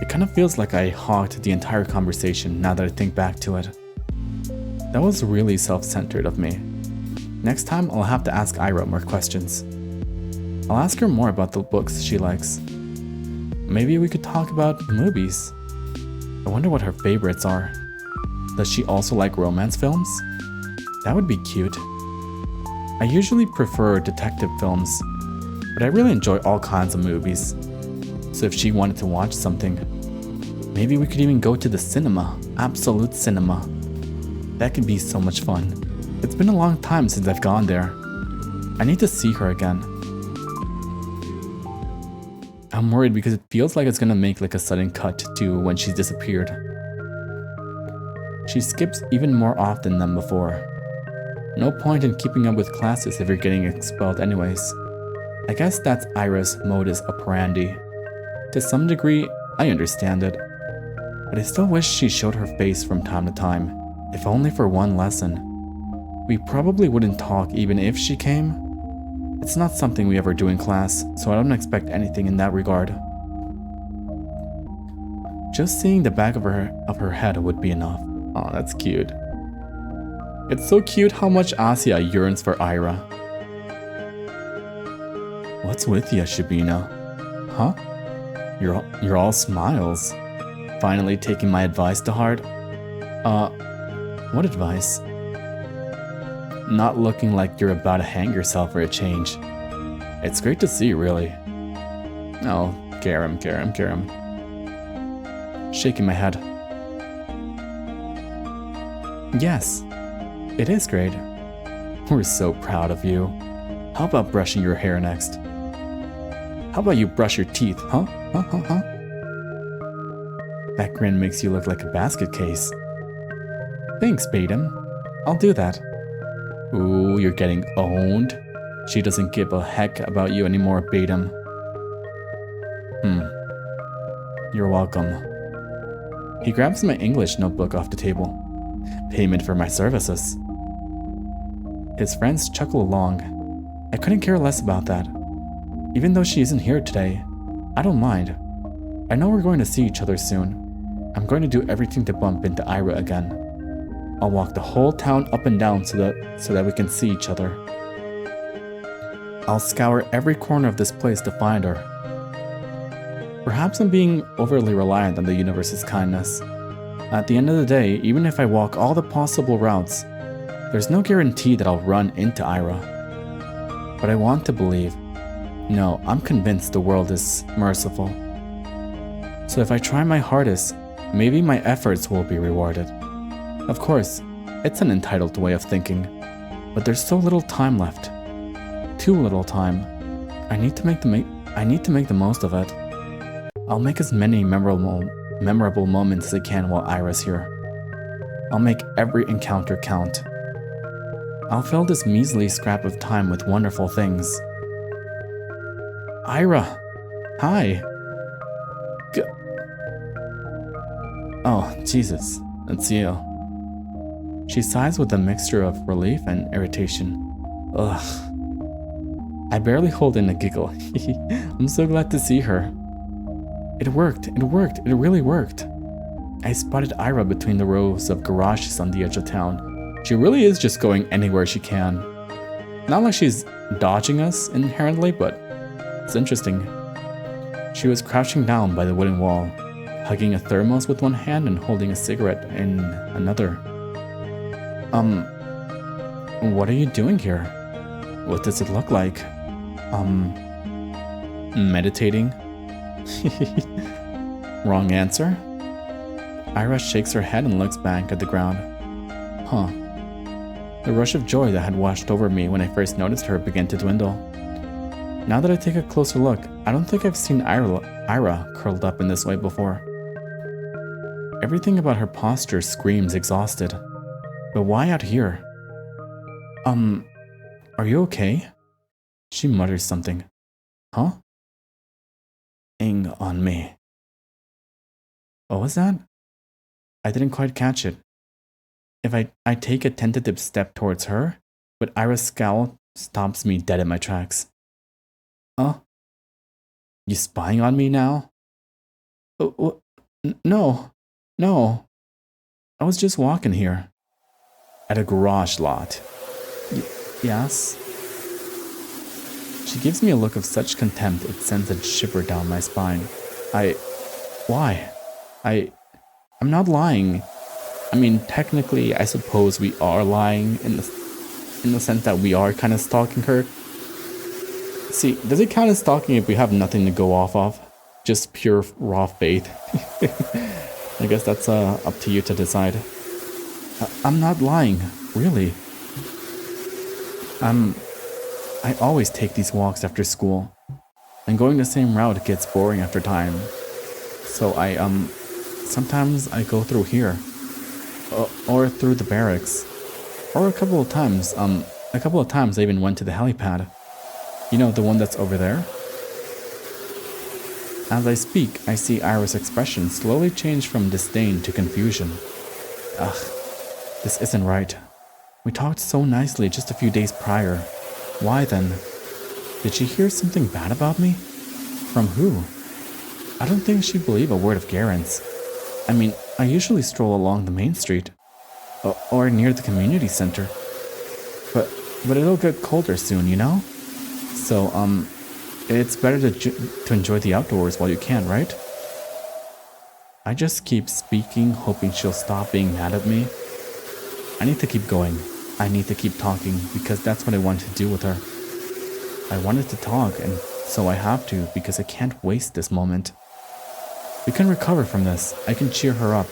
It kind of feels like I hogged the entire conversation now that I think back to it. That was really self-centered of me. Next time I'll have to ask Ira more questions. I'll ask her more about the books she likes. Maybe we could talk about movies. I wonder what her favorites are. Does she also like romance films? That would be cute. I usually prefer detective films, but I really enjoy all kinds of movies. So if she wanted to watch something, maybe we could even go to the cinema, absolute cinema. That could be so much fun. It's been a long time since I've gone there. I need to see her again. I'm worried because it feels like it's gonna make like a sudden cut to when she's disappeared. She skips even more often than before. No point in keeping up with classes if you're getting expelled anyways. I guess that's Ira's modus operandi. To some degree, I understand it. But I still wish she showed her face from time to time, if only for one lesson. We probably wouldn't talk even if she came. It's not something we ever do in class, so I don't expect anything in that regard. Just seeing the back of her head would be enough. Aw, that's cute. It's so cute how much Asya yearns for Ira. What's with you, Shabina? Huh? You're all smiles. Finally taking my advice to heart? What advice? Not looking like you're about to hang yourself for a change. It's great to see, really. Oh, Karam. Shaking my head. Yes, it is great. We're so proud of you. How about brushing your hair next? How about you brush your teeth, huh? That grin makes you look like a basket case. Thanks, Baden. I'll do that. Ooh, you're getting owned. She doesn't give a heck about you anymore, Baden. You're welcome. He grabs my English notebook off the table. Payment for my services. His friends chuckle along. I couldn't care less about that. Even though she isn't here today, I don't mind. I know we're going to see each other soon. I'm going to do everything to bump into Ira again. I'll walk the whole town up and down so that we can see each other. I'll scour every corner of this place to find her. Perhaps I'm being overly reliant on the universe's kindness. At the end of the day, even if I walk all the possible routes, there's no guarantee that I'll run into Ira. But I want to believe. No, I'm convinced the world is merciful. So if I try my hardest, maybe my efforts will be rewarded. Of course, it's an entitled way of thinking, but there's so little time left. Too little time. I need to make the most of it. I'll make as many memorable moments as I can while Ira's here. I'll make every encounter count. I'll fill this measly scrap of time with wonderful things. Ira! Hi! Oh, Jesus. It's you. She sighs with a mixture of relief and irritation. Ugh. I barely hold in a giggle. I'm so glad to see her. It worked, it really worked. I spotted Ira between the rows of garages on the edge of town. She really is just going anywhere she can. Not like she's dodging us inherently, but it's interesting. She was crouching down by the wooden wall, hugging a thermos with one hand and holding a cigarette in another. What are you doing here? What does it look like? Meditating? Wrong answer? Ira shakes her head and looks back at the ground. Huh. The rush of joy that had washed over me when I first noticed her began to dwindle. Now that I take a closer look, I don't think I've seen Ira curled up in this way before. Everything about her posture screams exhausted. But why out here? Are you okay? She mutters something. Huh? On me. What was that? I didn't quite catch it. If I take a tentative step towards her, but Ira's scowl stops me dead in my tracks. Huh? You spying on me now? No. I was just walking here. At a garage lot. Yes? She gives me a look of such contempt it sends a shiver down my spine. Why? I'm not lying. I mean, technically, I suppose we are lying in the sense that we are kind of stalking her. See, does it count as stalking if we have nothing to go off of? Just pure raw faith? I guess that's up to you to decide. I'm not lying, really. I always take these walks after school, and going the same route gets boring after time. So sometimes I go through here, or through the barracks, or a couple of times I even went to the helipad. You know, the one that's over there? As I speak, I see Ira's expression slowly change from disdain to confusion. Ugh, this isn't right. We talked so nicely just a few days prior. Why then? Did she hear something bad about me? From who? I don't think she'd believe a word of Garen's. I mean, I usually stroll along the main street. Or near the community center. But it'll get colder soon, you know? So, It's better to enjoy the outdoors while you can, right? I just keep speaking, hoping she'll stop being mad at me. I need to keep going. I need to keep talking because that's what I want to do with her. I wanted to talk, and so I have to because I can't waste this moment. We can recover from this. I can cheer her up,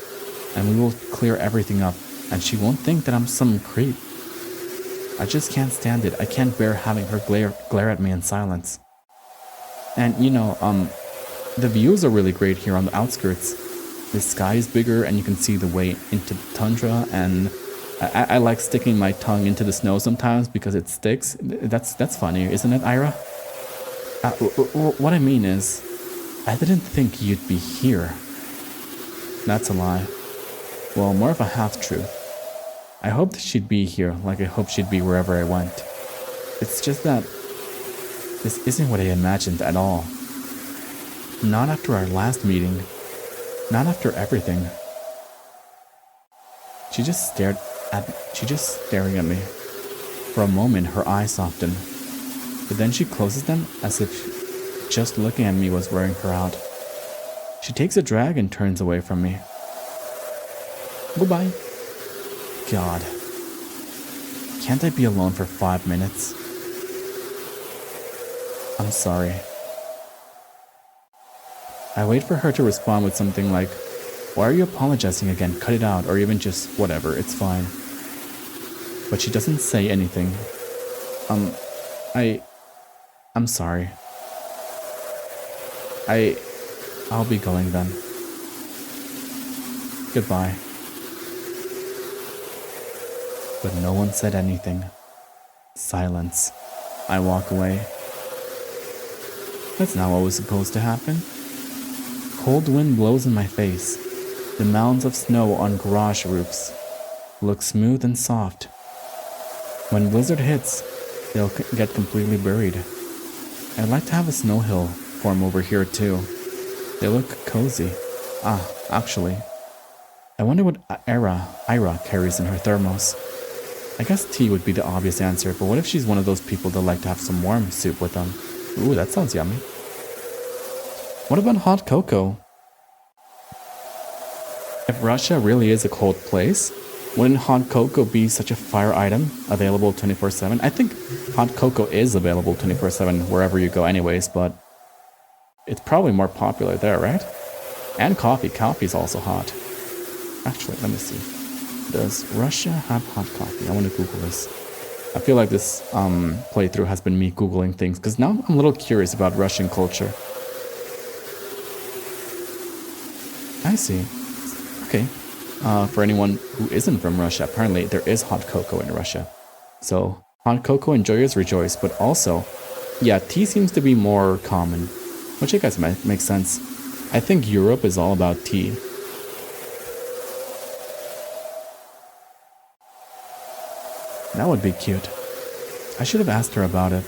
and we will clear everything up, and she won't think that I'm some creep. I just can't stand it. I can't bear having her glare at me in silence. And the views are really great here on the outskirts. The sky is bigger and you can see the way into the tundra, and I like sticking my tongue into the snow sometimes because it sticks. That's funny, isn't it, Ira? What I mean is, I didn't think you'd be here. That's a lie. Well, more of a half-truth. I hoped she'd be here like I hoped she'd be wherever I went. It's just that this isn't what I imagined at all. Not after our last meeting. Not after everything. She's just staring at me. For a moment, her eyes soften. But then she closes them as if just looking at me was wearing her out. She takes a drag and turns away from me. Goodbye. God. Can't I be alone for 5 minutes? I'm sorry. I wait for her to respond with something like, "Why are you apologizing again? Cut it out," or even just, "Whatever, it's fine." But she doesn't say anything. I'm sorry. I'll be going then. Goodbye. But no one said anything. Silence. I walk away. That's not what was supposed to happen. Cold wind blows in my face. The mounds of snow on garage roofs look smooth and soft. When blizzard hits, they'll get completely buried. I'd like to have a snow hill form over here too. They look cozy. Actually, I wonder what Ira carries in her thermos. I guess tea would be the obvious answer, but what if she's one of those people that like to have some warm soup with them? Ooh, that sounds yummy. What about hot cocoa? If Russia really is a cold place, wouldn't hot cocoa be such a fire item, available 24/7? I think hot cocoa is available 24/7 wherever you go anyways, but it's probably more popular there, right? And coffee. Coffee's also hot. Actually, let me see. Does Russia have hot coffee? I want to Google this. I feel like this playthrough has been me Googling things, because now I'm a little curious about Russian culture. I see. Okay. For anyone who isn't from Russia, apparently there is hot cocoa in Russia. So, hot cocoa enjoyers rejoice, but also, yeah, tea seems to be more common, which I guess makes sense. I think Europe is all about tea. That would be cute. I should have asked her about it.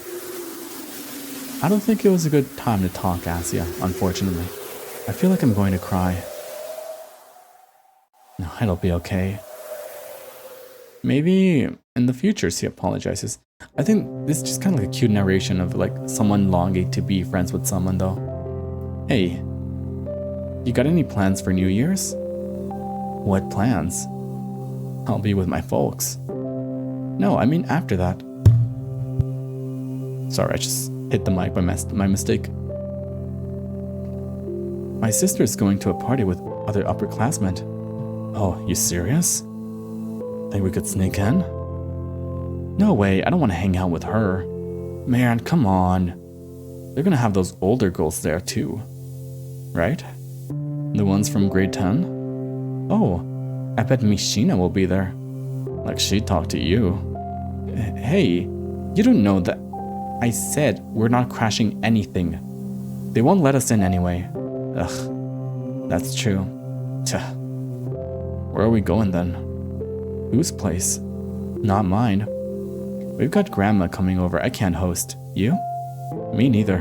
I don't think it was a good time to talk, Asia, unfortunately. I feel like I'm going to cry. No, it'll be okay. Maybe in the future she apologizes. I think this is just kind of like a cute narration of like someone longing to be friends with someone though. Hey, you got any plans for New Year's? What plans? I'll be with my folks. No, I mean after that. Sorry, I just hit the mic by my mistake. My sister is going to a party with other upperclassmen. Oh, you serious? Think we could sneak in? No way, I don't want to hang out with her. Man, come on. They're gonna have those older girls there too. Right? The ones from grade 10? Oh, I bet Mishina will be there. Like she talked to you. Hey, you don't know that I said we're not crashing anything. They won't let us in anyway. Ugh, that's true. Tuh. Where are we going then? Whose place? Not mine. We've got grandma coming over. I can't host. You? Me neither.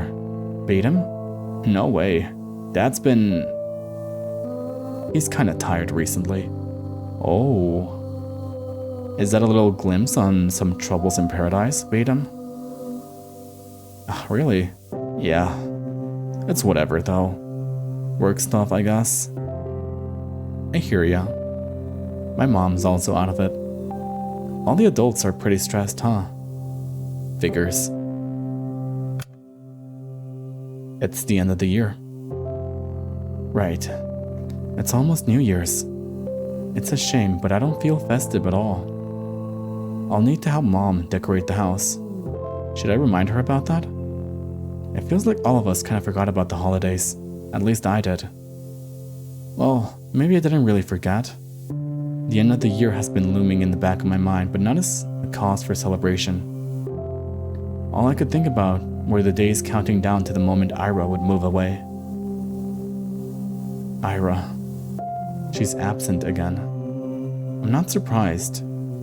Bait him? No way. Dad's been... He's kinda tired recently. Oh. Is that a little glimpse on some troubles in paradise, Bait him? Really? Yeah, it's whatever though. Work stuff, I guess. I hear ya. My mom's also out of it. All the adults are pretty stressed, huh? Figures. It's the end of the year. Right. It's almost New Year's. It's a shame, but I don't feel festive at all. I'll need to help Mom decorate the house. Should I remind her about that? It feels like all of us kind of forgot about the holidays. At least I did. Well, maybe I didn't really forget. The end of the year has been looming in the back of my mind, but not as a cause for celebration. All I could think about were the days counting down to the moment Ira would move away. Ira. She's absent again. I'm not surprised.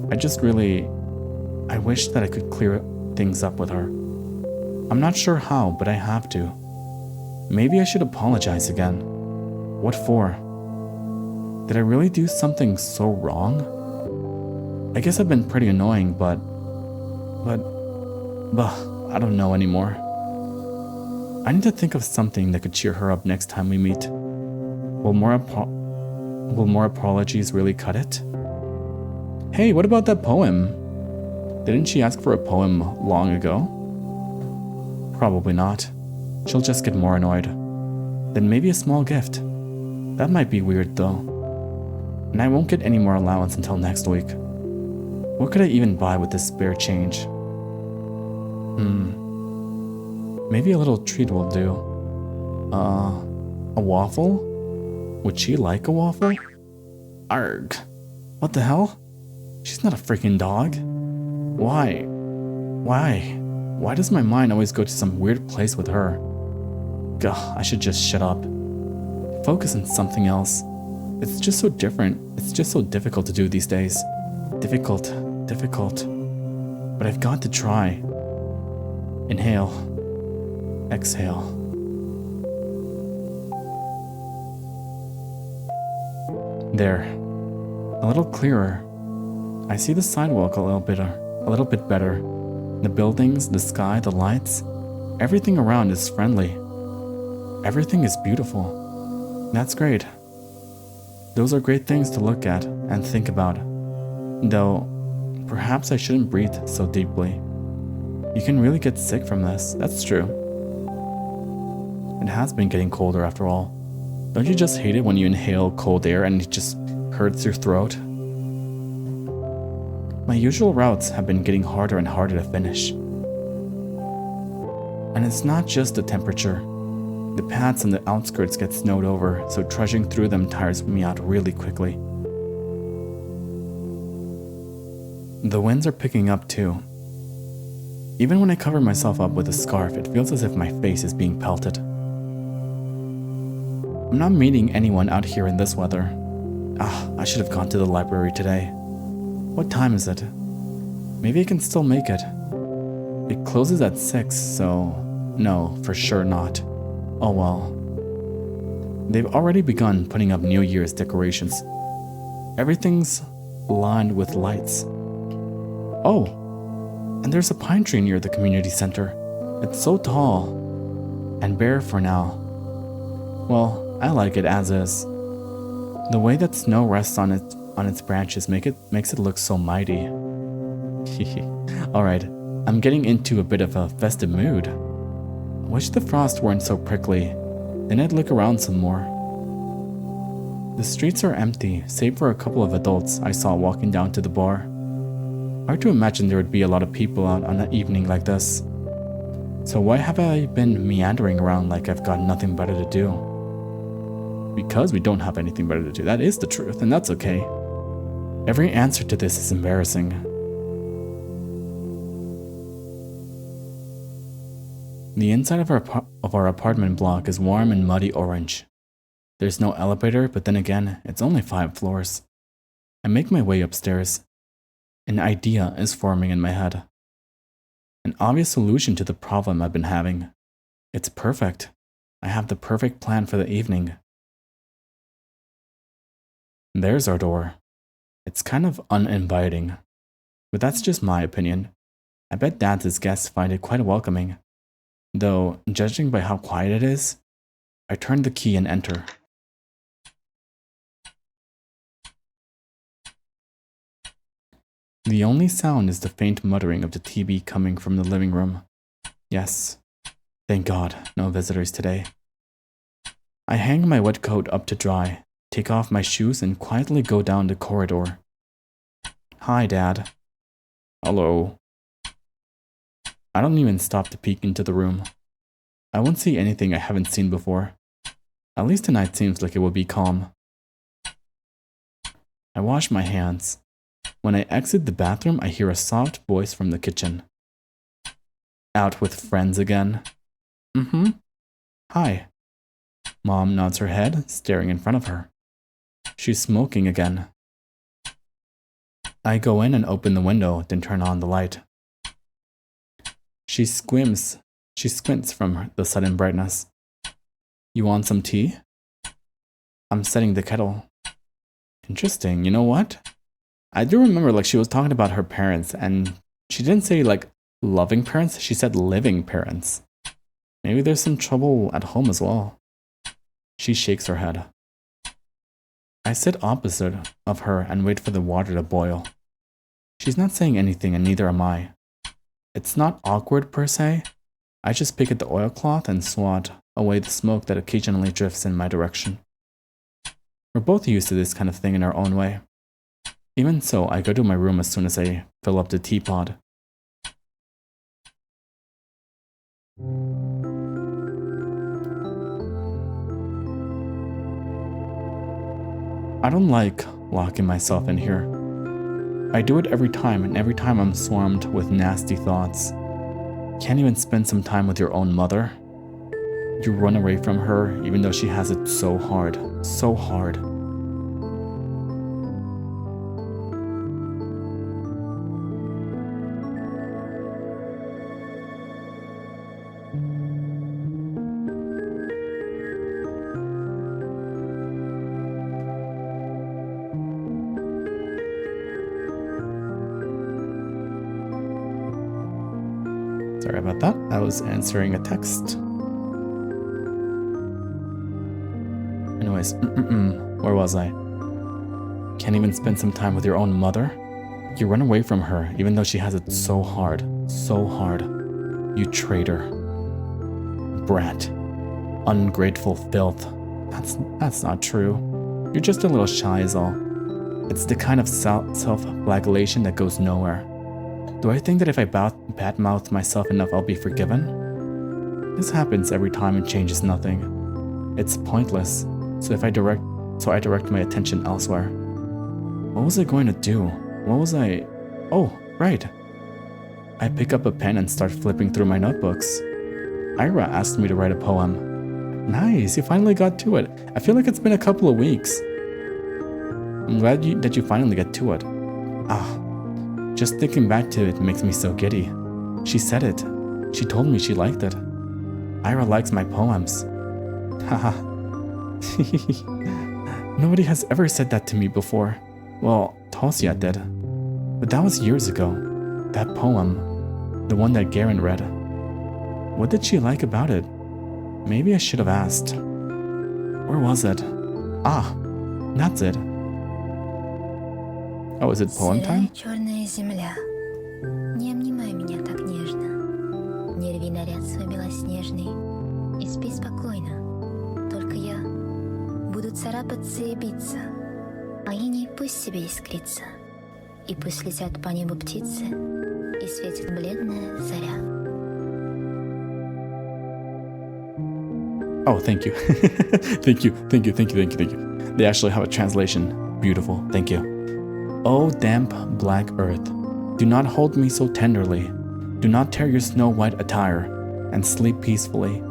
I wish that I could clear things up with her. I'm not sure how, but I have to. Maybe I should apologize again. What for? Did I really do something so wrong? I guess I've been pretty annoying, but I don't know anymore. I need to think of something that could cheer her up next time we meet. Will more apologies really cut it? Hey, what about that poem? Didn't she ask for a poem long ago? Probably not. She'll just get more annoyed. Then maybe a small gift. That might be weird though. And I won't get any more allowance until next week. What could I even buy with this spare change? Maybe a little treat will do. A waffle? Would she like a waffle? Arg. What the hell? She's not a freaking dog. Why? Why does my mind always go to some weird place with her? Gah, I should just shut up. Focus on something else. It's just so different. It's just so difficult to do these days. Difficult. But I've got to try. Inhale. Exhale. There. A little clearer. I see the sidewalk a little bit better. The buildings, the sky, the lights. Everything around is friendly. Everything is beautiful. That's great. Those are great things to look at and think about. Though, perhaps I shouldn't breathe so deeply. You can really get sick from this, that's true. It has been getting colder after all. Don't you just hate it when you inhale cold air and it just hurts your throat? My usual routes have been getting harder and harder to finish. And it's not just the temperature. The paths on the outskirts get snowed over, so trudging through them tires me out really quickly. The winds are picking up too. Even when I cover myself up with a scarf, it feels as if my face is being pelted. I'm not meeting anyone out here in this weather. I should have gone to the library today. What time is it? Maybe I can still make it. It closes at 6, so no, for sure not. Oh well. They've already begun putting up New Year's decorations. Everything's lined with lights. Oh, and there's a pine tree near the community center. It's so tall and bare for now. Well, I like it as is. The way that snow rests on its branches makes it look so mighty. Alright, I'm getting into a bit of a festive mood. I wish the frost weren't so prickly, then I'd look around some more. The streets are empty, save for a couple of adults I saw walking down to the bar. Hard to imagine there would be a lot of people out on an evening like this. So why have I been meandering around like I've got nothing better to do? Because we don't have anything better to do. That is the truth, and that's okay. Every answer to this is embarrassing. The inside of our apartment block is warm and muddy orange. There's no elevator, but then again, it's only 5 floors. I make my way upstairs. An idea is forming in my head. An obvious solution to the problem I've been having. It's perfect. I have the perfect plan for the evening. There's our door. It's kind of uninviting, but that's just my opinion. I bet Dad's guests find it quite welcoming. Though, judging by how quiet it is, I turn the key and enter. The only sound is the faint muttering of the TV coming from the living room. Yes, thank God, no visitors today. I hang my wet coat up to dry, take off my shoes, and quietly go down the corridor. Hi, Dad. Hello. I don't even stop to peek into the room. I won't see anything I haven't seen before. At least tonight seems like it will be calm. I wash my hands. When I exit the bathroom, I hear a soft voice from the kitchen. Out with friends again? Mm-hmm. Hi. Mom nods her head, staring in front of her. She's smoking again. I go in and open the window, then turn on the light. She squints from the sudden brightness. You want some tea? I'm setting the kettle. Interesting, you know what? I do remember like she was talking about her parents and she didn't say like loving parents, she said living parents. Maybe there's some trouble at home as well. She shakes her head. I sit opposite of her and wait for the water to boil. She's not saying anything and neither am I. It's not awkward per se. I just pick at the oilcloth and swat away the smoke that occasionally drifts in my direction. We're both used to this kind of thing in our own way. Even so, I go to my room as soon as I fill up the teapot. I don't like locking myself in here. I do it every time, and every time I'm swarmed with nasty thoughts. Can't even spend some time with your own mother? You run away from her even though she has it so hard. So hard. Sorry about that. I was answering a text. Anyways, where was I? Can't even spend some time with your own mother? You run away from her even though she has it so hard. So hard. You traitor. Brat. Ungrateful filth. That's not true. You're just a little shy is all. It's the kind of self-flagellation that goes nowhere. Do I think that if I badmouth myself enough, I'll be forgiven? This happens every time and changes nothing. It's pointless, so I direct my attention elsewhere. What was I going to do? Oh, right. I pick up a pen and start flipping through my notebooks. Ira asked me to write a poem. Nice, you finally got to it. I feel like it's been a couple of weeks. I'm glad that you finally get to it. Just thinking back to it makes me so giddy. She said it. She told me she liked it. Ira likes my poems. Haha. Nobody has ever said that to me before. Well, Tosia did. But that was years ago. That poem. The one that Garen read. What did she like about it? Maybe I should have asked. Where was it? That's it. Oh, is it poem time? Черная земля, не обнимай меня так нежно, не рви наряд свой белоснежный и спи спокойно. Только я буду царапаться и биться, а иней пусть себе искрится, и пусть летят по небу птицы, и светит бледная заря. Oh, thank you. Thank you. They actually have a translation. Beautiful. Thank you. O damp black earth, do not hold me so tenderly. Do not tear your snow-white attire, and sleep peacefully.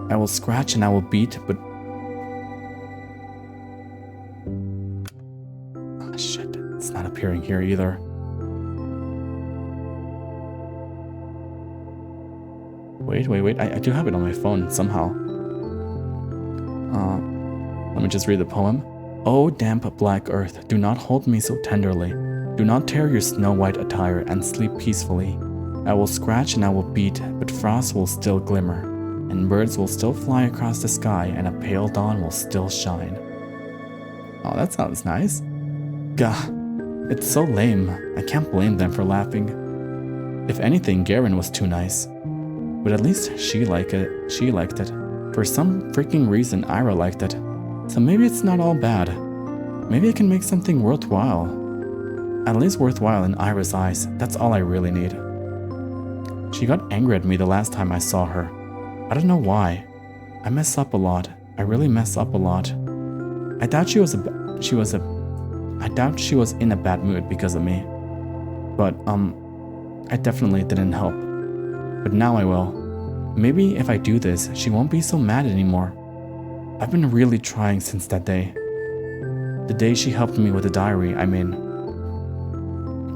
I will scratch and I will beat, but... Oh, shit. It's not appearing here either. Wait. I do have it on my phone somehow. Let me just read the poem. O damp black earth, do not hold me so tenderly. Do not tear your snow-white attire and sleep peacefully. I will scratch and I will beat, but frost will still glimmer. and birds will still fly across the sky, and a pale dawn will still shine. Oh, that sounds nice. Gah, it's so lame. I can't blame them for laughing. If anything, Garen was too nice. But at least she liked it. For some freaking reason, Ira liked it. So maybe it's not all bad. Maybe I can make something worthwhile. At least worthwhile in Ira's eyes. That's all I really need. She got angry at me the last time I saw her. I don't know why. I mess up a lot. I really mess up a lot. I doubt she was in a bad mood because of me. But I definitely didn't help. But now I will. Maybe if I do this, she won't be so mad anymore. I've been really trying since that day. The day she helped me with the diary, I mean.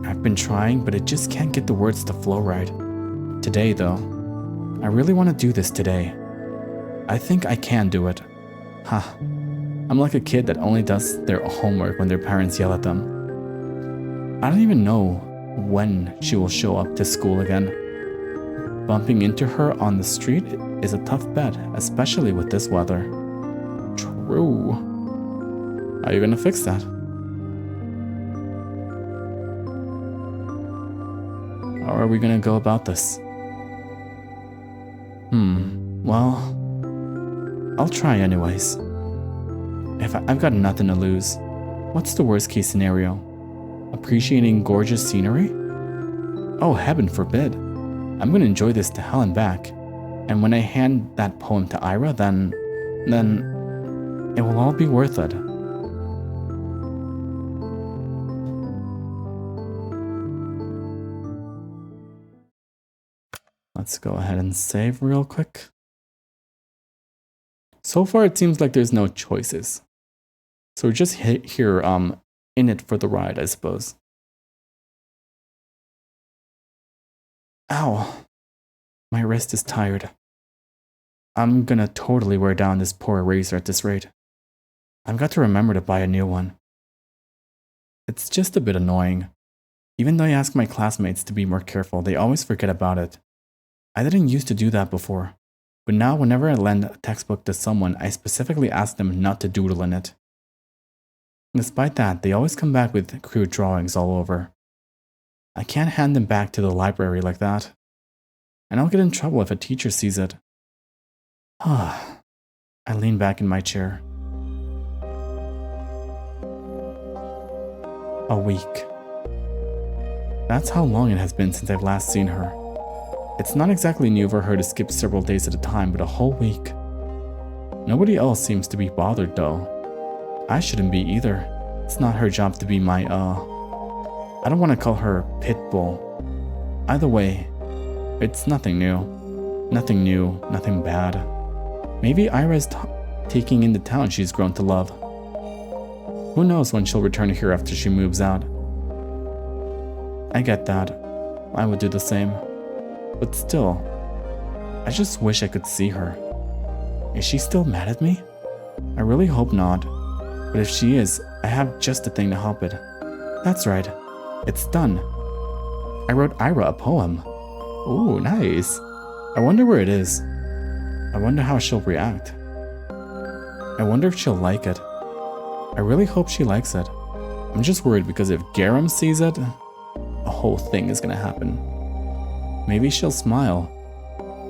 I've been trying, but it just can't get the words to flow right. Today, though. I really want to do this today. I think I can do it. Ha. I'm like a kid that only does their homework when their parents yell at them. I don't even know when she will show up to school again. Bumping into her on the street is a tough bet, especially with this weather. True. How are you gonna fix that? How are we gonna go about this? Well, I'll try anyways. I've got nothing to lose. What's the worst case scenario? Appreciating gorgeous scenery? Oh, heaven forbid. I'm gonna enjoy this to hell and back. And when I hand that poem to Ira, then it will all be worth it. Let's go ahead and save real quick. So far, it seems like there's no choices. So we're just here, in it for the ride, I suppose. Ow. My wrist is tired. I'm gonna totally wear down this poor eraser at this rate. I've got to remember to buy a new one. It's just a bit annoying. Even though I ask my classmates to be more careful, they always forget about it. I didn't used to do that before, but now whenever I lend a textbook to someone, I specifically ask them not to doodle in it. Despite that, they always come back with crude drawings all over. I can't hand them back to the library like that. And I'll get in trouble if a teacher sees it. I lean back in my chair. A week. That's how long it has been since I've last seen her. It's not exactly new for her to skip several days at a time, but a whole week. Nobody else seems to be bothered though. I shouldn't be either. It's not her job to be my, I don't want to call her pit bull. Either way, it's nothing new. Nothing new, nothing bad. Maybe Ira's taking in the town she's grown to love. Who knows when she'll return here after she moves out. I get that. I would do the same. But still, I just wish I could see her. Is she still mad at me? I really hope not. But if she is, I have just the thing to help it. That's right. It's done. I wrote Ira a poem. Ooh, nice. I wonder where it is. I wonder how she'll react. I wonder if she'll like it. I really hope she likes it. I'm just worried because if Garam sees it, a whole thing is gonna happen. Maybe she'll smile.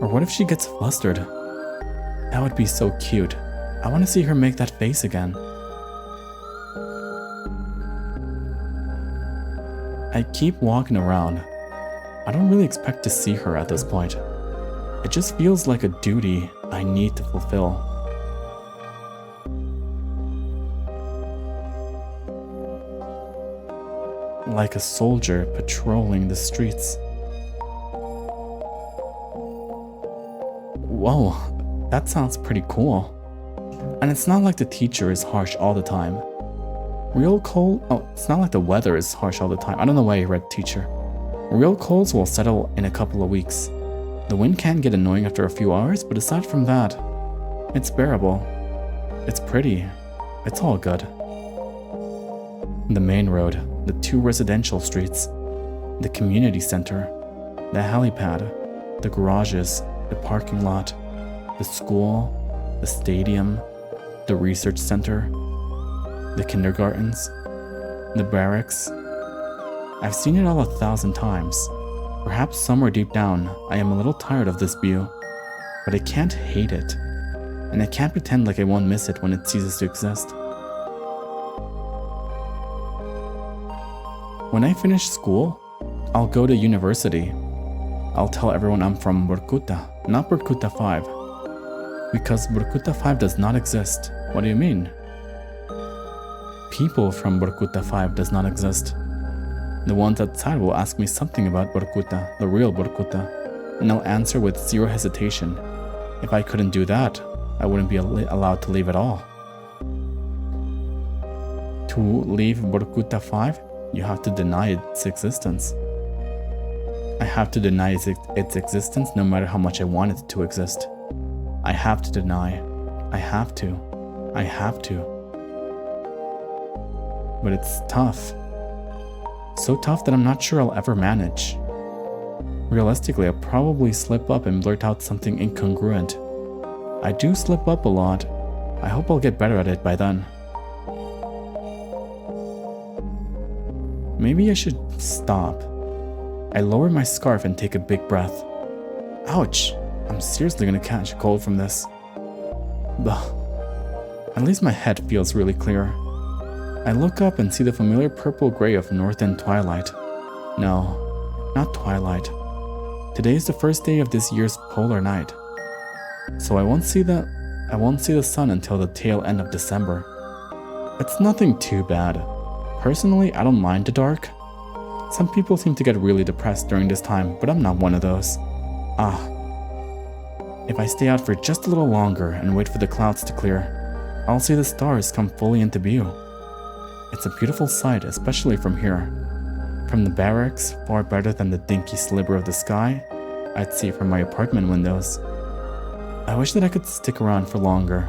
Or what if she gets flustered? That would be so cute. I want to see her make that face again. I keep walking around. I don't really expect to see her at this point. It just feels like a duty I need to fulfill. Like a soldier patrolling the streets. Whoa, that sounds pretty cool. And it's not like the teacher is harsh all the time. Real cold? Oh, it's not like the weather is harsh all the time. I don't know why I read teacher. Real colds will settle in a couple of weeks. The wind can get annoying after a few hours, but aside from that, it's bearable. It's pretty. It's all good. The main road, the 2 residential streets, the community center, the helipad, the garages, the parking lot. The school, the stadium, the research center, the kindergartens, the barracks. I've seen it all 1,000 times. Perhaps somewhere deep down, I am a little tired of this view, but I can't hate it, and I can't pretend like I won't miss it when it ceases to exist. When I finish school, I'll go to university. I'll tell everyone I'm from Vorkuta, not Vorkuta 5. Because Vorkuta 5 does not exist. What do you mean? People from Vorkuta 5 does not exist. The ones outside will ask me something about Vorkuta, the real Vorkuta, and I'll answer with zero hesitation. If I couldn't do that, I wouldn't be allowed to leave at all. To leave Vorkuta 5, you have to deny its existence. I have to deny its existence no matter how much I want it to exist. I have to deny. I have to. I have to. But it's tough. So tough that I'm not sure I'll ever manage. Realistically, I'll probably slip up and blurt out something incongruent. I do slip up a lot. I hope I'll get better at it by then. Maybe I should stop. I lower my scarf and take a big breath. Ouch! I'm seriously gonna catch a cold from this. Bah. At least my head feels really clear. I look up and see the familiar purple-gray of northern twilight. No, not twilight. Today is the first day of this year's polar night. So I won't see the sun until the tail end of December. It's nothing too bad. Personally, I don't mind the dark. Some people seem to get really depressed during this time, but I'm not one of those. If I stay out for just a little longer and wait for the clouds to clear, I'll see the stars come fully into view. It's a beautiful sight, especially from here. From the barracks, far better than the dinky sliver of the sky I'd see from my apartment windows. I wish that I could stick around for longer,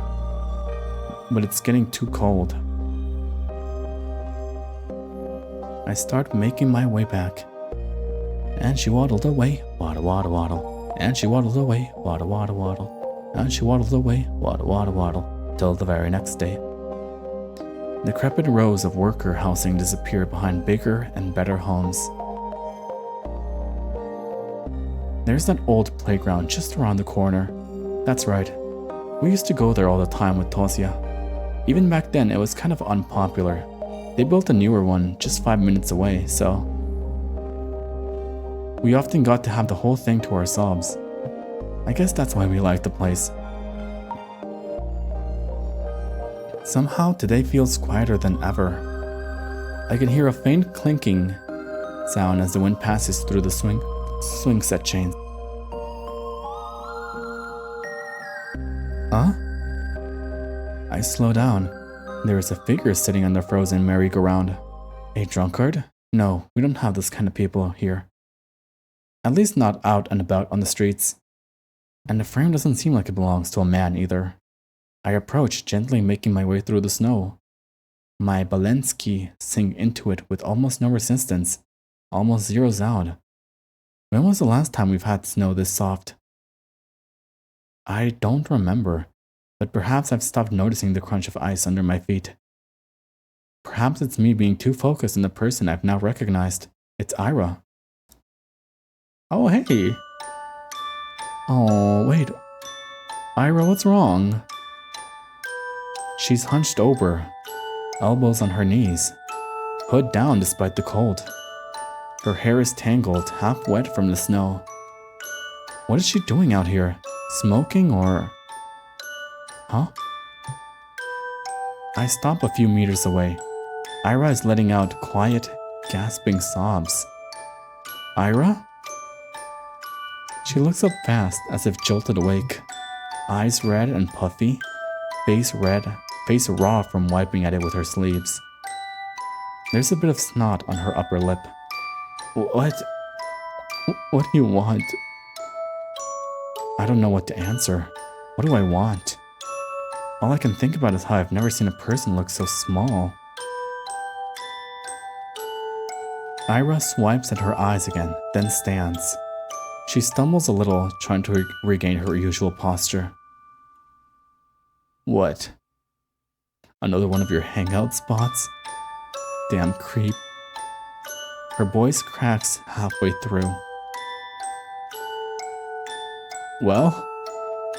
but it's getting too cold. I start making my way back. And she waddled away, waddle, waddle, waddle. And she waddled away, waddle, waddle, waddle. And she waddled away, waddle, waddle, waddle, till the very next day. Decrepit rows of worker housing disappear behind bigger and better homes. There's that old playground just around the corner. That's right. We used to go there all the time with Tosia. Even back then, it was kind of unpopular. They built a newer one just 5 minutes away, so we often got to have the whole thing to ourselves. I guess that's why we liked the place. Somehow today feels quieter than ever. I can hear a faint clinking sound as the wind passes through the swing set chains. Huh? I slow down. There is a figure sitting on the frozen merry-go-round. A drunkard? No, we don't have this kind of people here. At least not out and about on the streets. And the frame doesn't seem like it belongs to a man either. I approach, gently making my way through the snow. My Balensky sink into it with almost no resistance, almost zero sound. When was the last time we've had snow this soft? I don't remember. But perhaps I've stopped noticing the crunch of ice under my feet. Perhaps it's me being too focused on the person I've now recognized. It's Ira. Oh, hey. Oh, wait. Ira, what's wrong? She's hunched over, elbows on her knees, hood down despite the cold. Her hair is tangled, half wet from the snow. What is she doing out here? Smoking or... Huh? I stop a few meters away. Ira is letting out quiet, gasping sobs. Ira? She looks up fast, as if jolted awake. Eyes red and puffy, face red, face raw from wiping at it with her sleeves. There's a bit of snot on her upper lip. What? What do you want? I don't know what to answer. What do I want? All I can think about is how I've never seen a person look so small. Ira swipes at her eyes again, then stands. She stumbles a little, trying to regain her usual posture. What? Another one of your hangout spots? Damn creep. Her voice cracks halfway through. Well,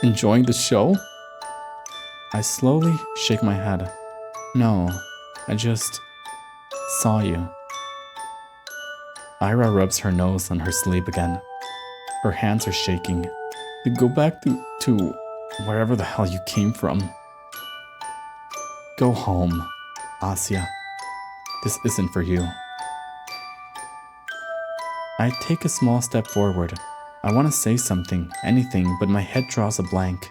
enjoying the show? I slowly shake my head. No, I just saw you. Ira rubs her nose on her sleeve again. Her hands are shaking. You go back to wherever the hell you came from. Go home, Asya. This isn't for you. I take a small step forward. I want to say something, anything, but my head draws a blank.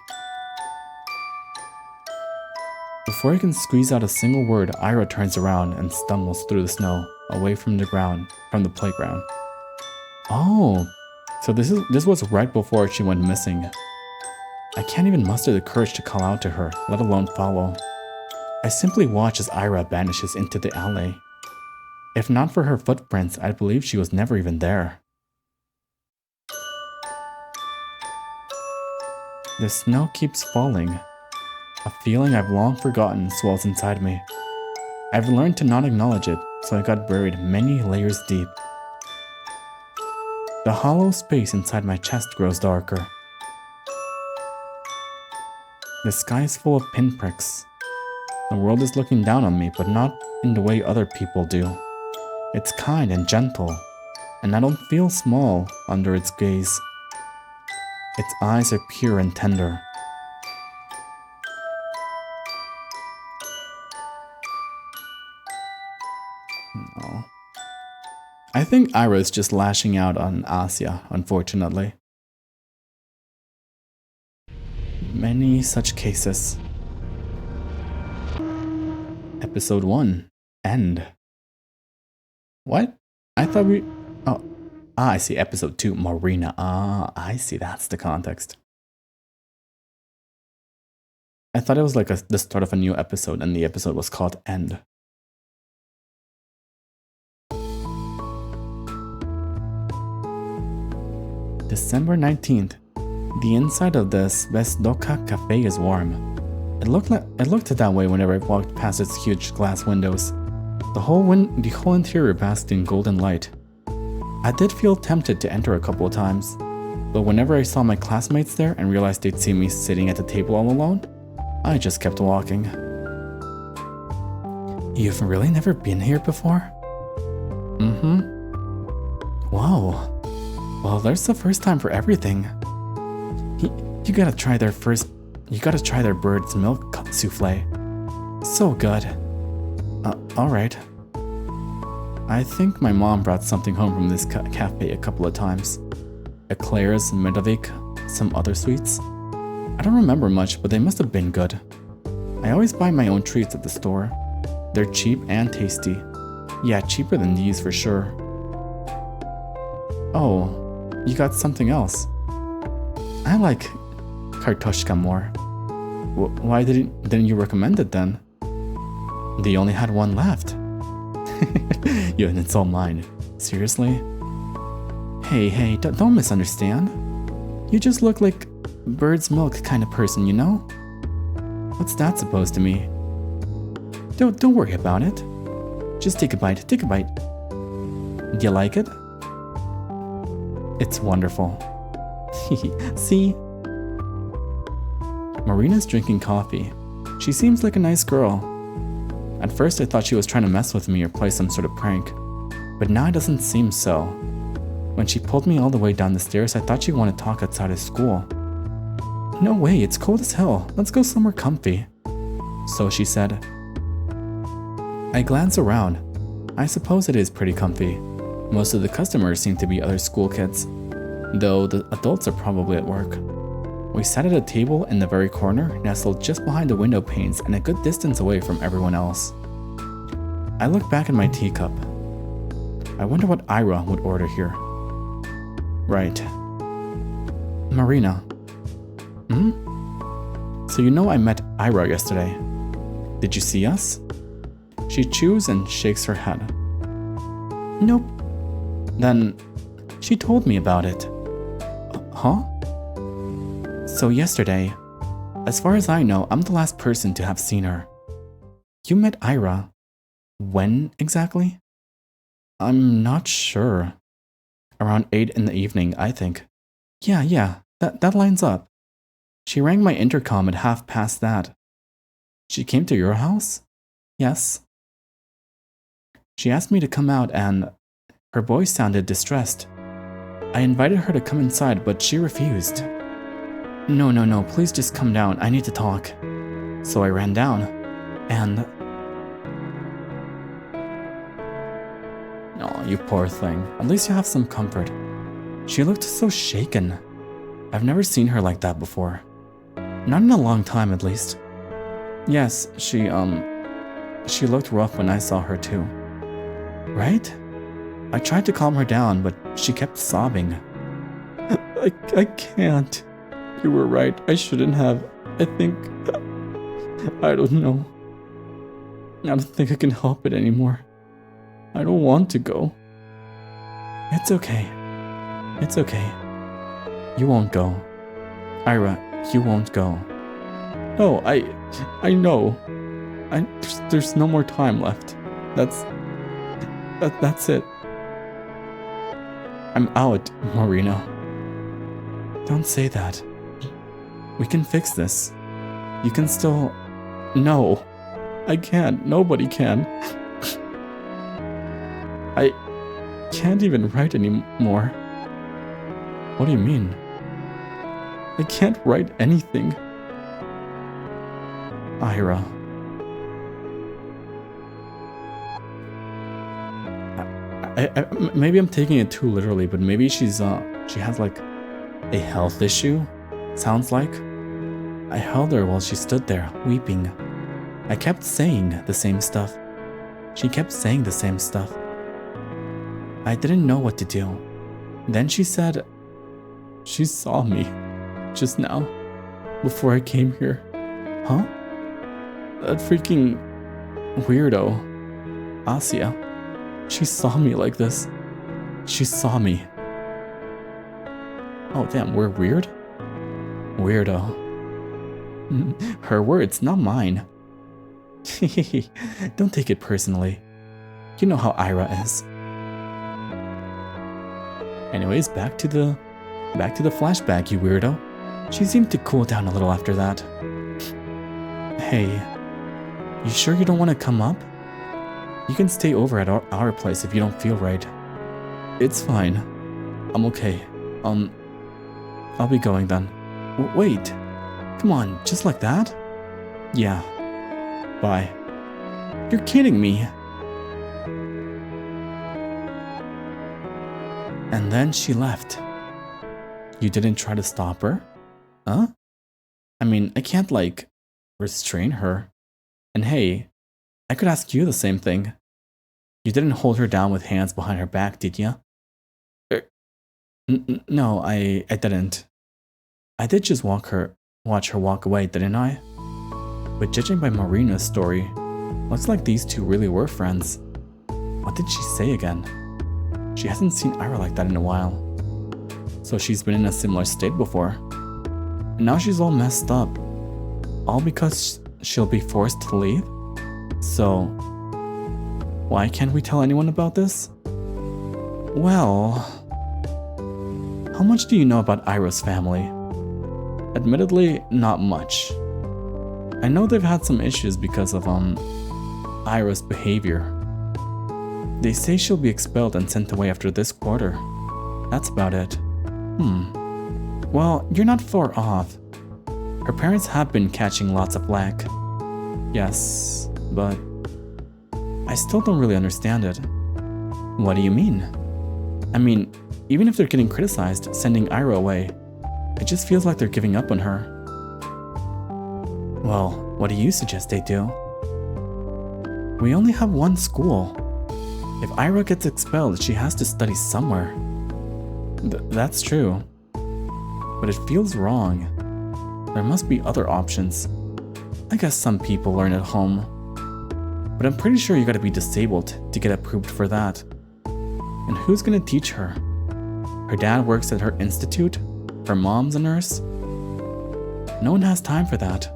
Before I can squeeze out a single word, Ira turns around and stumbles through the snow, away from the playground. Oh, so this was right before she went missing. I can't even muster the courage to call out to her, let alone follow. I simply watch as Ira vanishes into the alley. If not for her footprints, I'd believe she was never even there. The snow keeps falling. A feeling I've long forgotten swells inside me. I've learned to not acknowledge it, so I got buried many layers deep. The hollow space inside my chest grows darker. The sky is full of pinpricks. The world is looking down on me, but not in the way other people do. It's kind and gentle, and I don't feel small under its gaze. Its eyes are pure and tender. No. I think Ira is just lashing out on Asya, unfortunately. Many such cases. Episode 1. End. What? I thought we... Oh. I see. Episode 2. Marina. I see. That's the context. I thought it was like the start of a new episode, and the episode was called End. December 19th. The inside of this Z.A.T.O cafe is warm. It looked that way whenever I walked past its huge glass windows. The whole interior basked in golden light. I did feel tempted to enter a couple of times, but whenever I saw my classmates there and realized they'd see me sitting at the table all alone, I just kept walking. You've really never been here before? Mm-hmm. Wow. Well, there's the first time for everything. You gotta try their bird's milk souffle. So good. Alright. I think my mom brought something home from this cafe a couple of times. Eclairs, medovik, some other sweets. I don't remember much, but they must have been good. I always buy my own treats at the store. They're cheap and tasty. Yeah, cheaper than these for sure. Oh, you got something else. I like kartoshka more. Why didn't you recommend it then? They only had one left. Yeah, and it's all mine. Seriously? Hey, don't misunderstand. You just look like bird's milk kind of person, you know? What's that supposed to mean? Don't worry about it. Just take a bite. Do you like it? It's wonderful. See? Marina's drinking coffee. She seems like a nice girl. At first I thought she was trying to mess with me or play some sort of prank, but now it doesn't seem so. When she pulled me all the way down the stairs, I thought she wanted to talk outside of school. No way, it's cold as hell. Let's go somewhere comfy. So she said. I glance around. I suppose it is pretty comfy. Most of the customers seem to be other school kids, though the adults are probably at work. We sat at a table in the very corner, nestled just behind the window panes and a good distance away from everyone else. I look back at my teacup. I wonder what Ira would order here. Right. Marina. So you know I met Ira yesterday. Did you see us? She chews and shakes her head. Nope. Then she told me about it. Huh? So yesterday, As far as I know, I'm the last person to have seen her. You met Ira. When exactly? I'm not sure. Around 8 in the evening, I think. Yeah, that lines up. She rang my intercom at 1:30 that. She came to your house? Yes. She asked me to come out and her voice sounded distressed. I invited her to come inside, but she refused. No, please just come down. I need to talk. So I ran down, and... Oh, you poor thing. At least you have some comfort. She looked so shaken. I've never seen her like that before. Not in a long time, at least. Yes, she looked rough when I saw her too. Right? I tried to calm her down, but she kept sobbing. I can't. You were right. I shouldn't have. I don't know. I don't think I can help it anymore. I don't want to go. It's okay. It's okay. You won't go. Ira, you won't go. No, I know. There's no more time left. That's it. I'm out, Marina. Don't say that. We can fix this. You can still... No. I can't. Nobody can. I can't even write anymore. What do you mean? I can't write anything. Ira. Maybe I'm taking it too literally, but maybe she has like a health issue, sounds like. I held her while she stood there, weeping. I kept saying the same stuff. She kept saying the same stuff. I didn't know what to do. Then she said, she saw me just now, before I came here. Huh? That freaking weirdo, Asia. She saw me like this. She saw me. Oh damn, we're weird? Weirdo. Her words, not mine. Don't take it personally. You know how Ira is. Anyways, back to the flashback, you weirdo. She seemed to cool down a little after that. Hey, you sure you don't want to come up? You can stay over at our place if you don't feel right. It's fine. I'm okay. I'll be going then. Wait. Come on, just like that? Yeah. Bye. You're kidding me. And then she left. You didn't try to stop her? Huh? I mean, I can't, like, restrain her. And hey, I could ask you the same thing. You didn't hold her down with hands behind her back, did ya? No, I didn't. I did just watch her walk away, didn't I? But judging by Marina's story, looks like these two really were friends. What did she say again? She hasn't seen Ira like that in a while. So she's been in a similar state before. And now she's all messed up. All because she'll be forced to leave? So, why can't we tell anyone about this? Well, how much do you know about Ira's family? Admittedly, not much. I know they've had some issues because of, Ira's behavior. They say she'll be expelled and sent away after this quarter. That's about it. Well, you're not far off. Her parents have been catching lots of flack. Yes, but I still don't really understand it. What do you mean? I mean, even if they're getting criticized, sending Ira away, it just feels like they're giving up on her. Well, what do you suggest they do? We only have one school. If Ira gets expelled, she has to study somewhere. That's true. But it feels wrong. There must be other options. I guess some people learn at home. But I'm pretty sure you gotta be disabled to get approved for that. And who's gonna teach her? Her dad works at her institute? Her mom's a nurse? No one has time for that.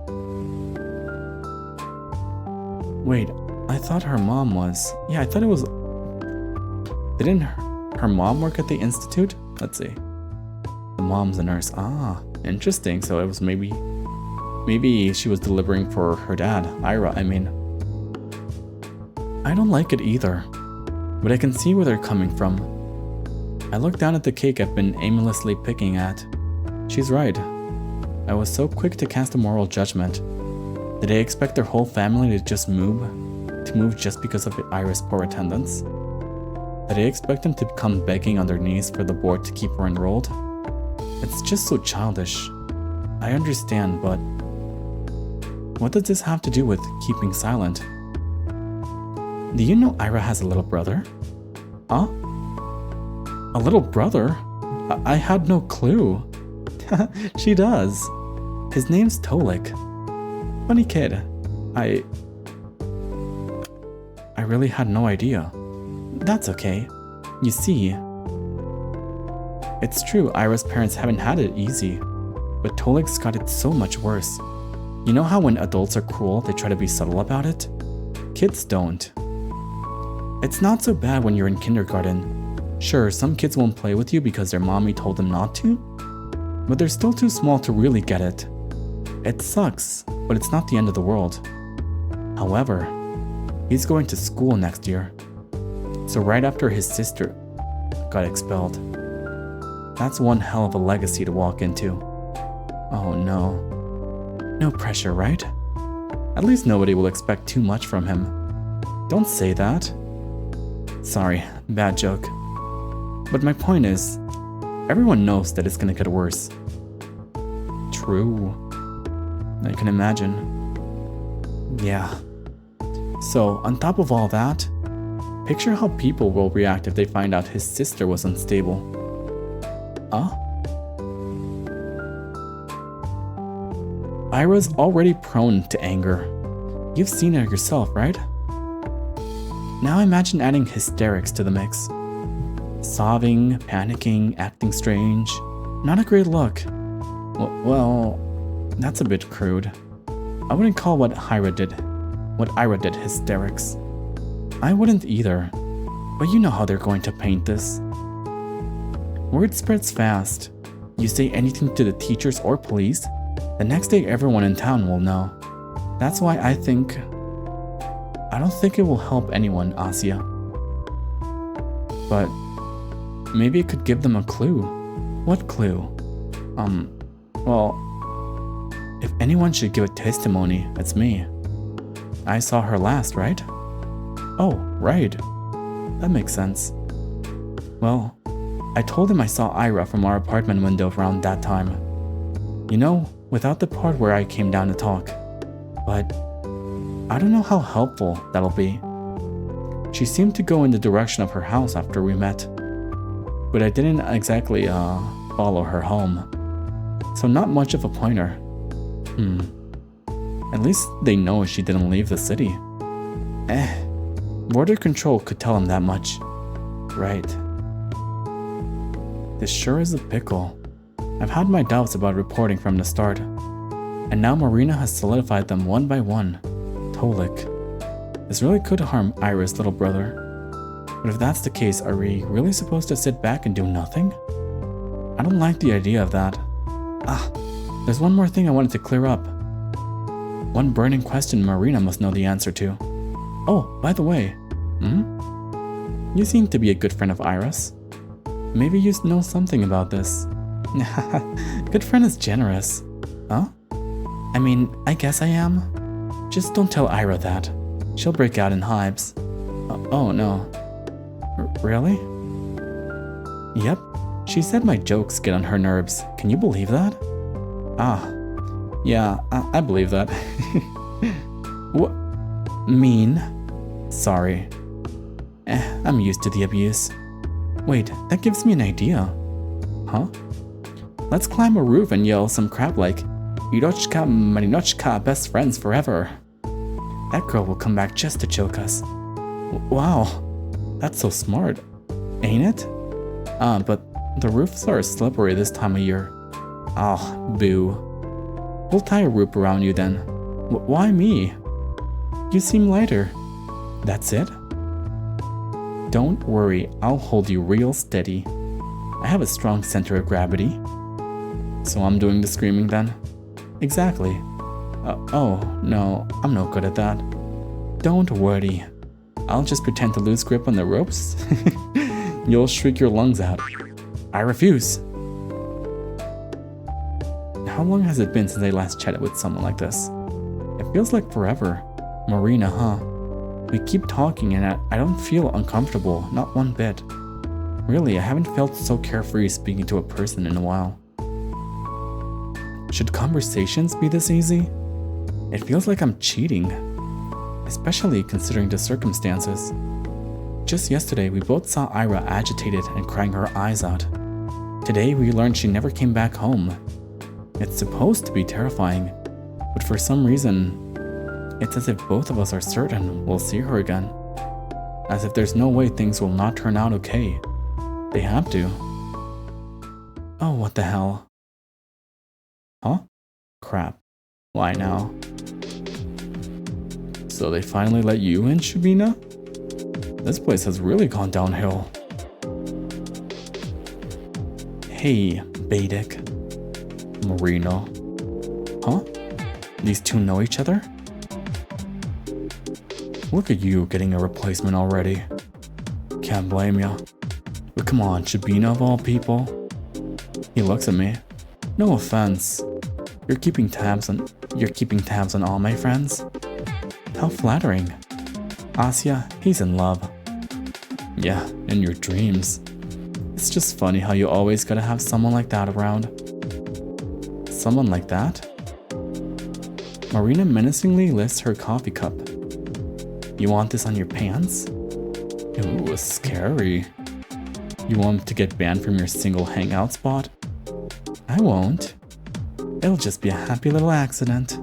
Wait, I thought her mom was... Yeah, I thought it was... Didn't her mom work at the institute? Let's see. The mom's a nurse. Ah, interesting. So it was maybe she was delivering for her dad, Ira, I mean. I don't like it either, but I can see where they're coming from. I look down at the cake I've been aimlessly picking at. She's right. I was so quick to cast a moral judgment. Did they expect their whole family to just move just because of Ira's poor attendance? Did they expect them to come begging on their knees for the board to keep her enrolled? It's just so childish. I understand, but what does this have to do with keeping silent? Do you know Ira has a little brother? Huh? A little brother? I had no clue. She does. His name's Tolik. Funny kid. I really had no idea. That's okay. You see, it's true Ira's parents haven't had it easy, but Tolik's got it so much worse. You know how when adults are cruel, they try to be subtle about it? Kids don't. It's not so bad when you're in kindergarten. Sure, some kids won't play with you because their mommy told them not to, but they're still too small to really get it. It sucks, but it's not the end of the world. However, he's going to school next year. So right after his sister got expelled. That's one hell of a legacy to walk into. Oh no. No pressure, right? At least nobody will expect too much from him. Don't say that. Sorry, bad joke. But my point is, everyone knows that it's gonna get worse. True. I can imagine. Yeah. So, on top of all that, picture how people will react if they find out his sister was unstable. Huh? Ira's already prone to anger. You've seen her yourself, right? Now imagine adding hysterics to the mix. Sobbing, panicking, acting strange. Not a great look. Well, that's a bit crude. I wouldn't call what Ira did hysterics. I wouldn't either, but you know how they're going to paint this. Word spreads fast. You say anything to the teachers or police, the next day everyone in town will know. That's why I don't think it will help anyone, Asya. But maybe it could give them a clue. What clue? Well, if anyone should give a testimony, it's me. I saw her last, right? Oh, right. That makes sense. Well, I told him I saw Ira from our apartment window around that time. You know, without the part where I came down to talk. But I don't know how helpful that'll be. She seemed to go in the direction of her house after we met. But I didn't exactly follow her home. So not much of a pointer. At least they know she didn't leave the city. Border control could tell him that much. Right. This sure is a pickle. I've had my doubts about reporting from the start. And now Marina has solidified them one by one. Tolik. This really could harm Ira's little brother. But if that's the case, are we really supposed to sit back and do nothing? I don't like the idea of that. There's one more thing I wanted to clear up. One burning question Marina must know the answer to. Oh, by the way, you seem to be a good friend of Ira's. Maybe you know something about this. Good friend is generous. Huh? I mean, I guess I am. Just don't tell Ira that. She'll break out in hives. Oh no. Really? Yep. She said my jokes get on her nerves. Can you believe that? Yeah, I believe that. What? Mean? Sorry. I'm used to the abuse. Wait, that gives me an idea. Huh? Let's climb a roof and yell some crap like, Irochka Marinochka, best friends forever. That girl will come back just to choke us. Wow, that's so smart, ain't it? But the roofs are slippery this time of year. Boo. We'll tie a rope around you then. Why me? You seem lighter. That's it? Don't worry, I'll hold you real steady. I have a strong center of gravity. So I'm doing the screaming then? Exactly. Oh, no, I'm no good at that. Don't worry. I'll just pretend to lose grip on the ropes. You'll shriek your lungs out. I refuse. How long has it been since I last chatted with someone like this? It feels like forever. Marina, huh? We keep talking and I don't feel uncomfortable, not one bit. Really, I haven't felt so carefree speaking to a person in a while. Should conversations be this easy? It feels like I'm cheating, especially considering the circumstances. Just yesterday, we both saw Ira agitated and crying her eyes out. Today, we learned she never came back home. It's supposed to be terrifying, but for some reason, it's as if both of us are certain we'll see her again. As if there's no way things will not turn out okay. They have to. Oh, what the hell? Huh? Crap. Why now? So they finally let you in, Shubina? This place has really gone downhill. Hey, Badik. Marino. Huh? These two know each other? Look at you getting a replacement already. Can't blame ya. But come on, Shubina of all people. He looks at me. No offense. You're keeping tabs on all my friends? How flattering. Asya, he's in love. Yeah, in your dreams. It's just funny how you always gotta have someone like that around. Someone like that? Marina menacingly lifts her coffee cup. You want this on your pants? Ooh, scary. You want to get banned from your single hangout spot? I won't. It'll just be a happy little accident.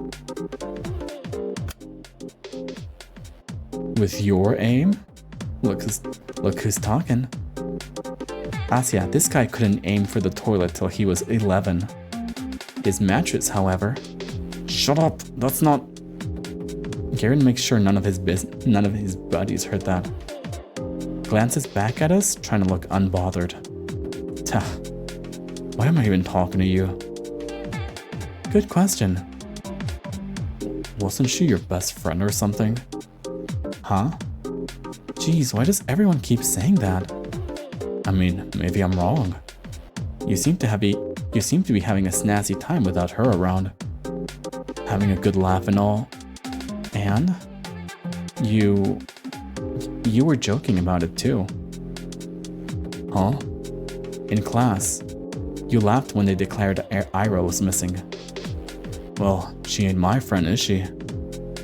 With your aim? Look who's talking. Asya, this guy couldn't aim for the toilet till he was 11. His mattress, however. Shut up, that's not... Garen makes sure none of his buddies heard that. Glances back at us, trying to look unbothered. Tah. Why am I even talking to you? Good question. Wasn't she your best friend or something? Huh? Jeez, why does everyone keep saying that? I mean, maybe I'm wrong. You seem to be having a snazzy time without her around. Having a good laugh and all. And? You were joking about it too. Huh? In class, you laughed when they declared Ira was missing. Well, she ain't my friend, is she?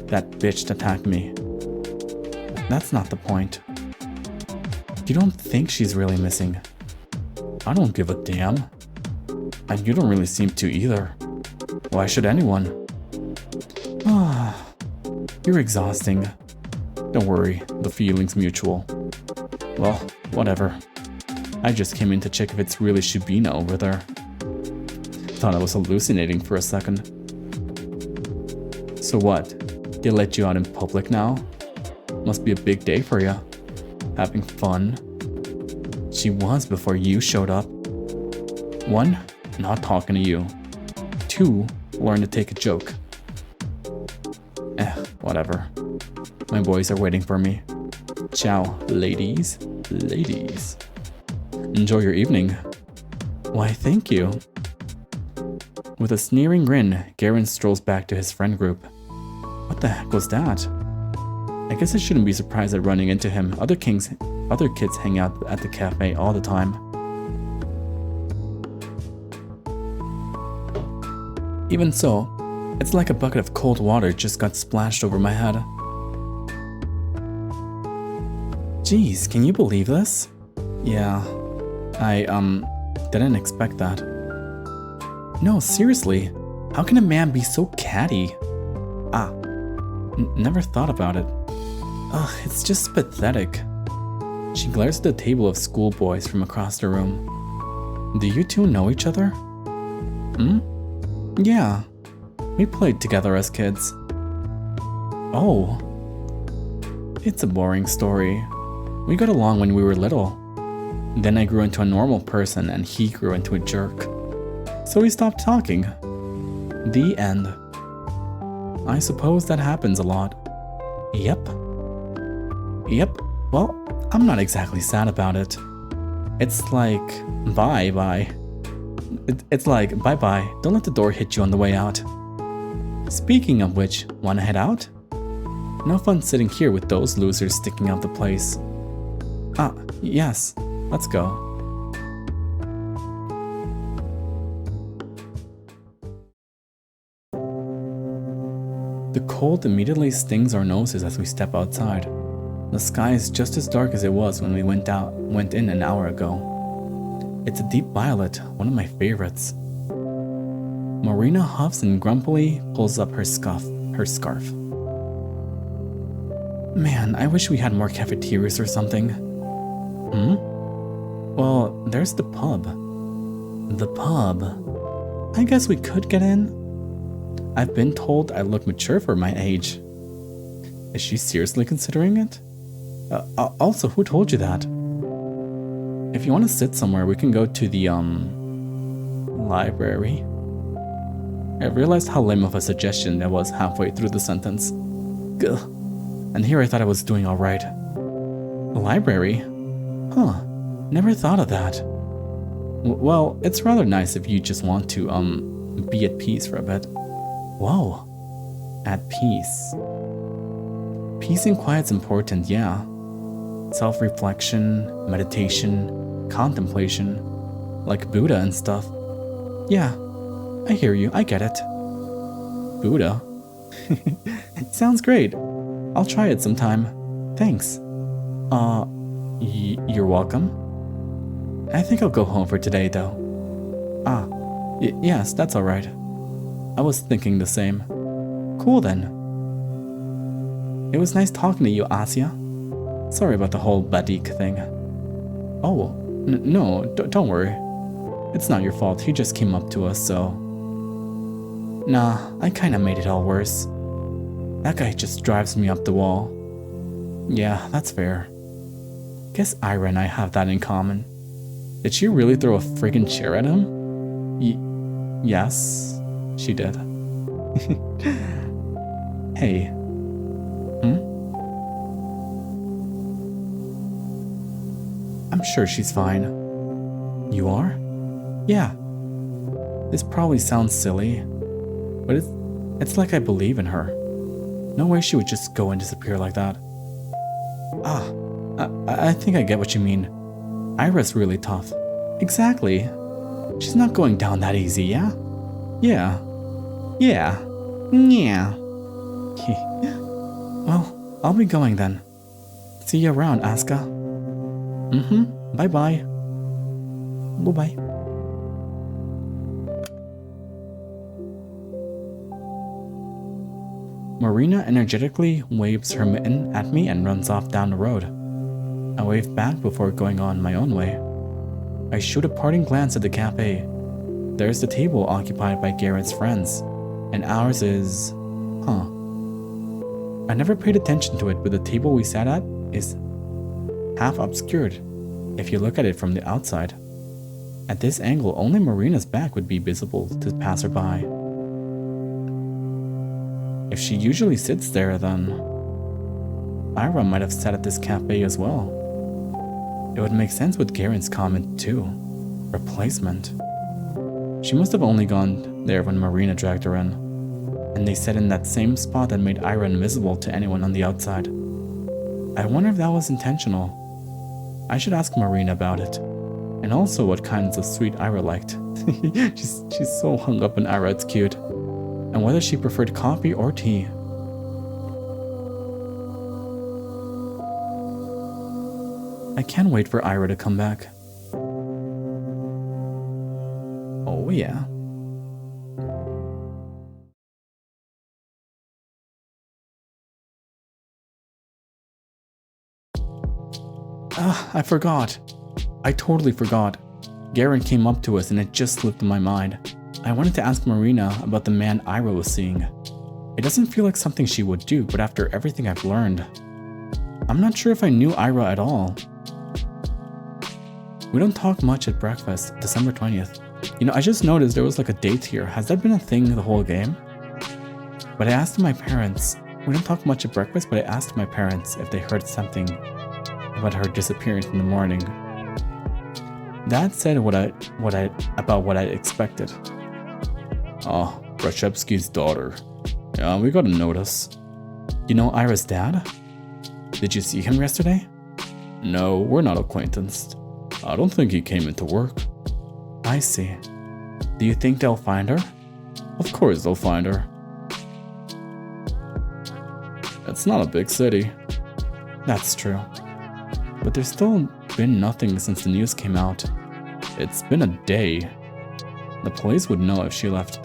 That bitch attacked me. That's not the point. You don't think she's really missing. I don't give a damn. And you don't really seem to either. Why should anyone? Ah, you're exhausting. Don't worry, the feeling's mutual. Well, whatever. I just came in to check if it's really Shubina over there. Thought I was hallucinating for a second. So what? They let you out in public now? Must be a big day for you. Having fun? She was before you showed up. 1, not talking to you. 2, learn to take a joke. Whatever. My boys are waiting for me. Ciao, ladies. Ladies. Enjoy your evening. Why, thank you. With a sneering grin, Garen strolls back to his friend group. What the heck was that? I guess I shouldn't be surprised at running into him. Other kids hang out at the cafe all the time. Even so, it's like a bucket of cold water just got splashed over my head. Jeez, can you believe this? Yeah, I, didn't expect that. No, seriously, how can a man be so catty? Never thought about it. Ugh, it's just pathetic. She glares at the table of schoolboys from across the room. Do you two know each other? Yeah. We played together as kids. Oh. It's a boring story. We got along when we were little. Then I grew into a normal person and he grew into a jerk. So we stopped talking. The end. I suppose that happens a lot. Yep. Well, I'm not exactly sad about it. It's like, bye-bye. It's like, bye-bye, don't let the door hit you on the way out. Speaking of which, wanna head out? No fun sitting here with those losers sticking out the place. Ah, yes, let's go. The cold immediately stings our noses as we step outside. The sky is just as dark as it was when we went in an hour ago. It's a deep violet, one of my favorites. Marina huffs and grumpily pulls up her scarf. Man, I wish we had more cafeterias or something. Well, there's the pub. The pub. I guess we could get in. I've been told I look mature for my age. Is she seriously considering it? Also, who told you that? If you want to sit somewhere, we can go to the, library. I realized how lame of a suggestion that was halfway through the sentence. Gah. And here I thought I was doing alright. A library? Huh. Never thought of that. Well, it's rather nice if you just want to, be at peace for a bit. Whoa. At peace. Peace and quiet's important, yeah. Self-reflection, meditation, contemplation, like Buddha and stuff. Yeah, I hear you, I get it. Buddha? Sounds great. I'll try it sometime. Thanks. You're welcome. I think I'll go home for today, though. Ah, yes, that's alright. I was thinking the same. Cool then. It was nice talking to you, Asya. Sorry about the whole Badik thing. Oh, no, don't worry. It's not your fault, he just came up to us, so... Nah, I kinda made it all worse. That guy just drives me up the wall. Yeah, that's fair. Guess Ira and I have that in common. Did she really throw a friggin' chair at him? Yes, she did. Hey. I'm sure she's fine. You are? Yeah. This probably sounds silly, but it's like I believe in her. No way she would just go and disappear like that. Ah, I think I get what you mean. Ira's really tough. Exactly. She's not going down that easy, yeah? Yeah. Yeah. Well, I'll be going then. See you around, Asuka. Bye-bye. Bye-bye. Marina energetically waves her mitten at me and runs off down the road. I wave back before going on my own way. I shoot a parting glance at the cafe. There's the table occupied by Garrett's friends, and ours is... I never paid attention to it, but the table we sat at is half obscured if you look at it from the outside. At this angle, only Marina's back would be visible to passerby. If she usually sits there, then Ira might have sat at this cafe as well. It would make sense with Garen's comment too. Replacement. She must have only gone there when Marina dragged her in, and they sat in that same spot that made Ira invisible to anyone on the outside. I wonder if that was intentional. I should ask Marina about it, and also what kinds of sweet Ira liked. she's so hung up on Ira, it's cute. And whether she preferred coffee or tea. I can't wait for Ira to come back. Oh yeah. I forgot. I totally forgot. Garen came up to us and it just slipped in my mind. I wanted to ask Marina about the man Ira was seeing. It doesn't feel like something she would do, but after everything I've learned, I'm not sure if I knew Ira at all. We don't talk much at breakfast, December 20th. You know, I just noticed there was like a date here. Has that been a thing the whole game? But I asked my parents. We don't talk much at breakfast, but I asked my parents if they heard something about her disappearance in the morning. Dad said what I expected. Oh, Rashevsky's daughter. Yeah, we got a notice. You know Ira's dad? Did you see him yesterday? No, we're not acquaintanced. I don't think he came into work. I see. Do you think they'll find her? Of course they'll find her. It's not a big city. That's true. But there's still been nothing since the news came out. It's been a day. The police would know if she left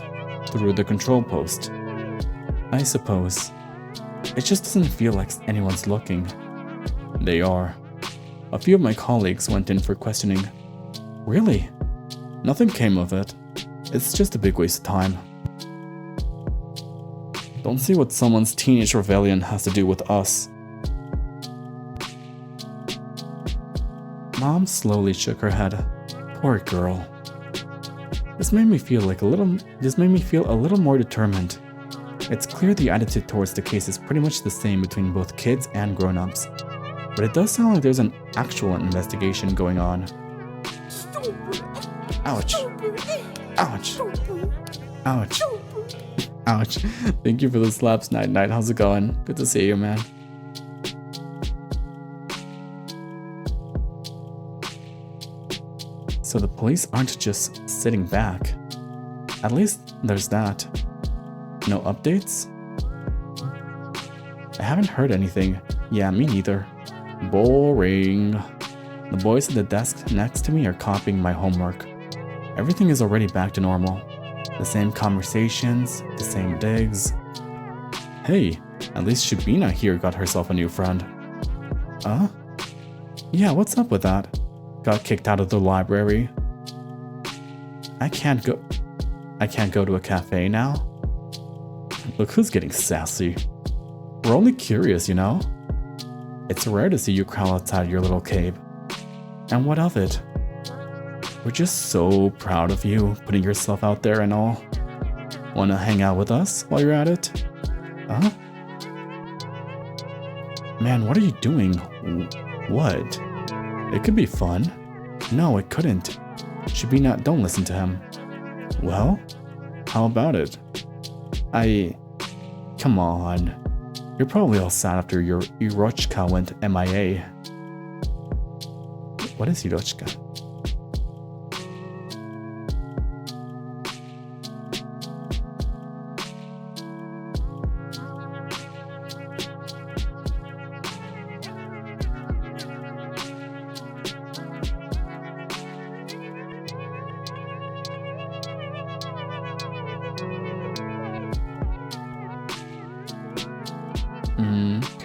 through the control post. I suppose. It just doesn't feel like anyone's looking. They are. A few of my colleagues went in for questioning. Really? Nothing came of it. It's just a big waste of time. Don't see what someone's teenage rebellion has to do with us. Mom slowly shook her head. Poor girl. This made me feel a little more determined. It's clear the attitude towards the case is pretty much the same between both kids and grown-ups. But it does sound like there's an actual investigation going on. Ouch. Ouch. Ouch. Ouch. Thank you for the slaps, Night Night. How's it going? Good to see you, man. So the police aren't just sitting back. At least there's that. No updates? I haven't heard anything. Yeah, me neither. Boring. The boys at the desk next to me are copying my homework. Everything is already back to normal. The same conversations, the same digs. Hey, at least Shabina here got herself a new friend. Yeah, what's up with that? Got kicked out of the library. I can't go to a cafe now? Look who's getting sassy. We're only curious, you know? It's rare to see you crawl outside your little cave. And what of it? We're just so proud of you, putting yourself out there and all. Wanna hang out with us while you're at it? Huh? Man, what are you doing? What? It could be fun. No, it couldn't. Shabina, don't listen to him. Well, how about it? Come on. You're probably all sad after your Irochka went MIA. What is Irochka?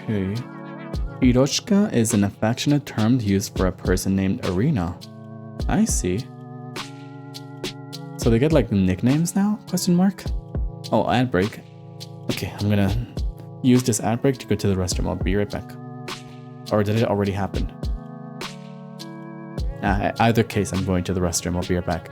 Okay. Irochka is an affectionate term used for a person named Irina. I see. So they get like nicknames now? Question mark? Oh, ad break. Okay, I'm gonna use this ad break to go to the restroom. I'll be right back. Or did it already happen? Either case, I'm going to the restroom. I'll be right back.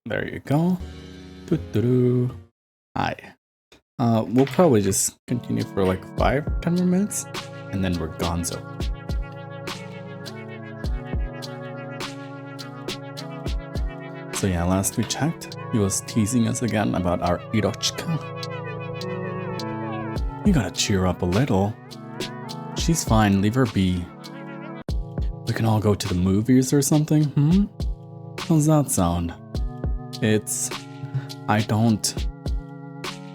There you go. Doo-doo-doo. Hi. We'll probably just continue for like 5-10 more minutes, and then we're gonzo. So yeah, last we checked, he was teasing us again about our Irochika. You gotta cheer up a little. She's fine, leave her be. We can all go to the movies or something, How's that sound? I don't...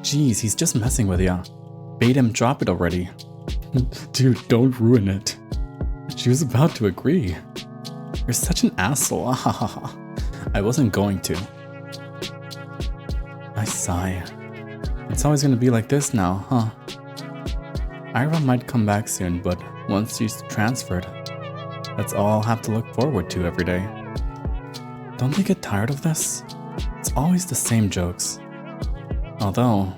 Jeez, he's just messing with ya. Bait him, drop it already. Dude, don't ruin it. She was about to agree. You're such an asshole, I wasn't going to. I sigh. It's always gonna be like this now, huh? Ira might come back soon, but once she's transferred, that's all I'll have to look forward to every day. Don't they get tired of this? It's always the same jokes. Although,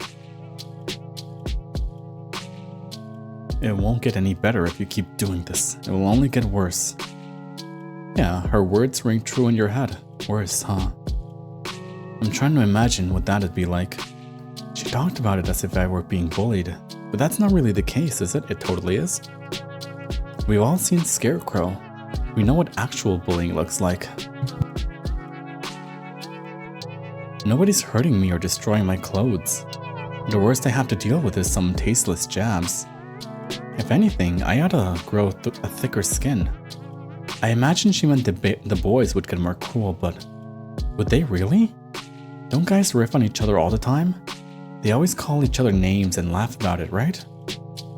it won't get any better if you keep doing this. It will only get worse. Yeah, her words ring true in your head. Worse, huh? I'm trying to imagine what that'd be like. She talked about it as if I were being bullied, but that's not really the case, is it? It totally is. We've all seen Scarecrow. We know what actual bullying looks like. Nobody's hurting me or destroying my clothes. The worst I have to deal with is some tasteless jabs. If anything, I ought to grow a thicker skin. I imagine she meant the boys would get more cruel, but would they really? Don't guys riff on each other all the time? They always call each other names and laugh about it, right?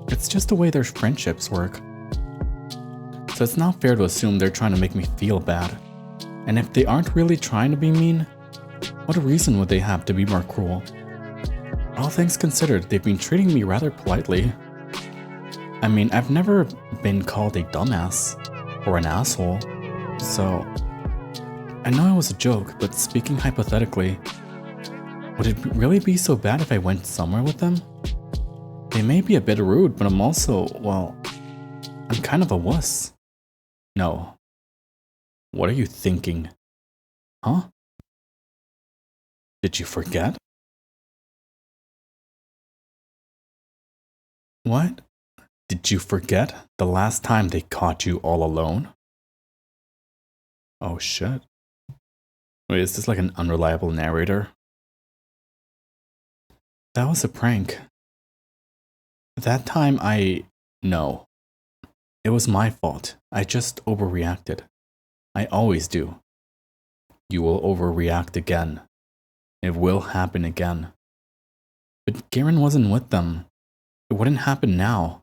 It's just the way their friendships work. So it's not fair to assume they're trying to make me feel bad. And if they aren't really trying to be mean, what reason would they have to be more cruel? All things considered, they've been treating me rather politely. I mean, I've never been called a dumbass or an asshole, so I know it was a joke, but speaking hypothetically, would it really be so bad if I went somewhere with them? They may be a bit rude, but I'm also, well, I'm kind of a wuss. No. What are you thinking? Huh? Did you forget? What? Did you forget the last time they caught you all alone? Oh shit. Wait, is this like an unreliable narrator? That was a prank. That time No. It was my fault. I just overreacted. I always do. You will overreact again. It will happen again. But Garen wasn't with them. It wouldn't happen now.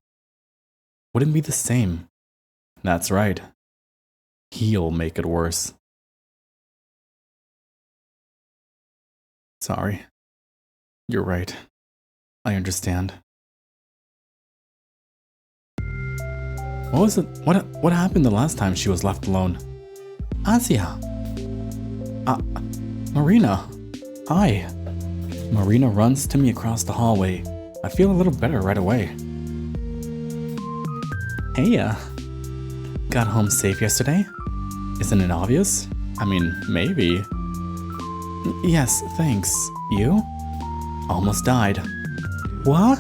Wouldn't be the same. That's right. He'll make it worse. Sorry. You're right. I understand. What was it? What happened the last time she was left alone? Asia! Marina! Hi! Marina runs to me across the hallway. I feel a little better right away. Hey, got home safe yesterday? Isn't it obvious? I mean, maybe. Yes, thanks. You? Almost died. What?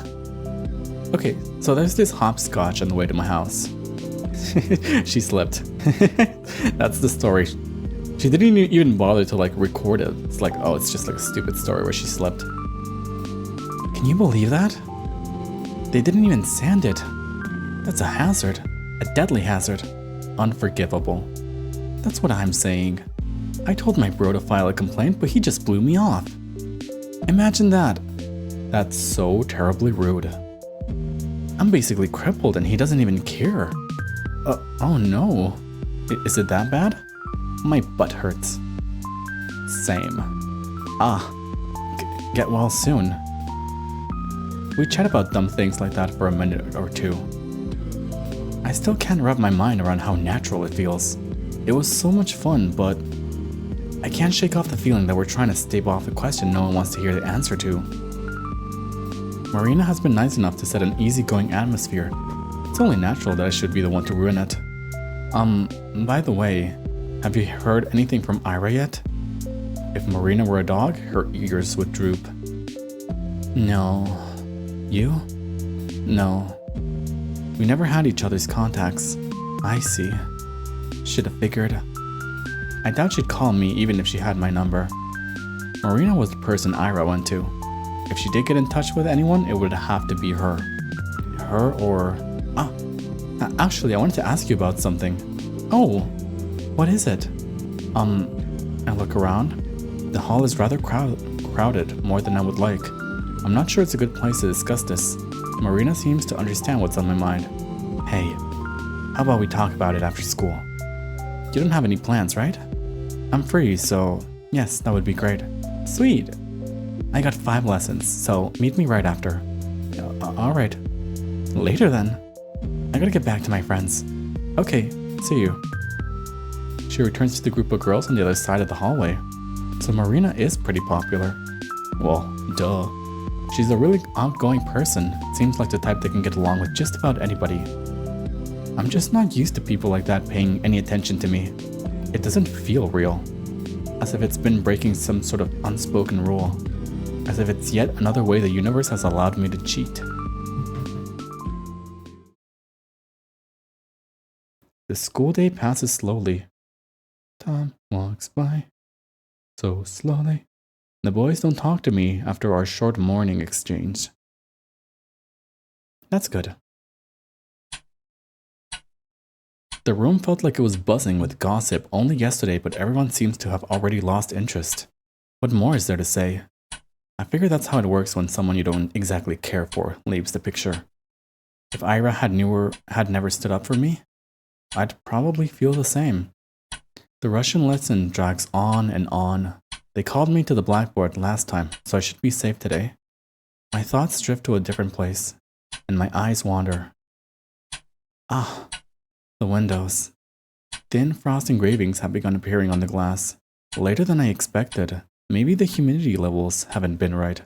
Okay, so there's this hopscotch on the way to my house. She slipped. That's the story. She didn't even bother to like record it. It's like, oh, it's just like a stupid story where she slipped. Can you believe that? They didn't even sand it. That's a hazard. A deadly hazard. Unforgivable. That's what I'm saying. I told my bro to file a complaint, but he just blew me off. Imagine that. That's so terribly rude. I'm basically crippled and he doesn't even care. Oh no. Is it that bad? My butt hurts. Same. Get well soon. We chat about dumb things like that for a minute or two. I still can't wrap my mind around how natural it feels. It was so much fun, but I can't shake off the feeling that we're trying to stave off a question no one wants to hear the answer to. Marina has been nice enough to set an easygoing atmosphere. It's only natural that I should be the one to ruin it. By the way, have you heard anything from Ira yet? If Marina were a dog, her ears would droop. No. You? No. We never had each other's contacts. I see. Should have figured. I doubt she'd call me even if she had my number. Marina was the person Ira went to. If she did get in touch with anyone, it would have to be her. Her or... Actually, I wanted to ask you about something. Oh, what is it? I look around. The hall is rather crowded, more than I would like. I'm not sure it's a good place to discuss this. Marina seems to understand what's on my mind. Hey, how about we talk about it after school? You don't have any plans, right? I'm free, so yes, that would be great. Sweet. I got 5 lessons, so meet me right after. Alright. Later then. I gotta get back to my friends. Okay, see you. She returns to the group of girls on the other side of the hallway. So Marina is pretty popular. Well, duh. She's a really outgoing person. Seems like the type that can get along with just about anybody. I'm just not used to people like that paying any attention to me. It doesn't feel real. As if it's been breaking some sort of unspoken rule. As if it's yet another way the universe has allowed me to cheat. The school day passes slowly. Time walks by so slowly. The boys don't talk to me after our short morning exchange. That's good. The room felt like it was buzzing with gossip only yesterday, but everyone seems to have already lost interest. What more is there to say? I figure that's how it works when someone you don't exactly care for leaves the picture. If Ira had never stood up for me, I'd probably feel the same. The Russian lesson drags on and on. They called me to the blackboard last time, so I should be safe today. My thoughts drift to a different place, and my eyes wander. The windows. Thin frost engravings have begun appearing on the glass. Later than I expected. Maybe the humidity levels haven't been right.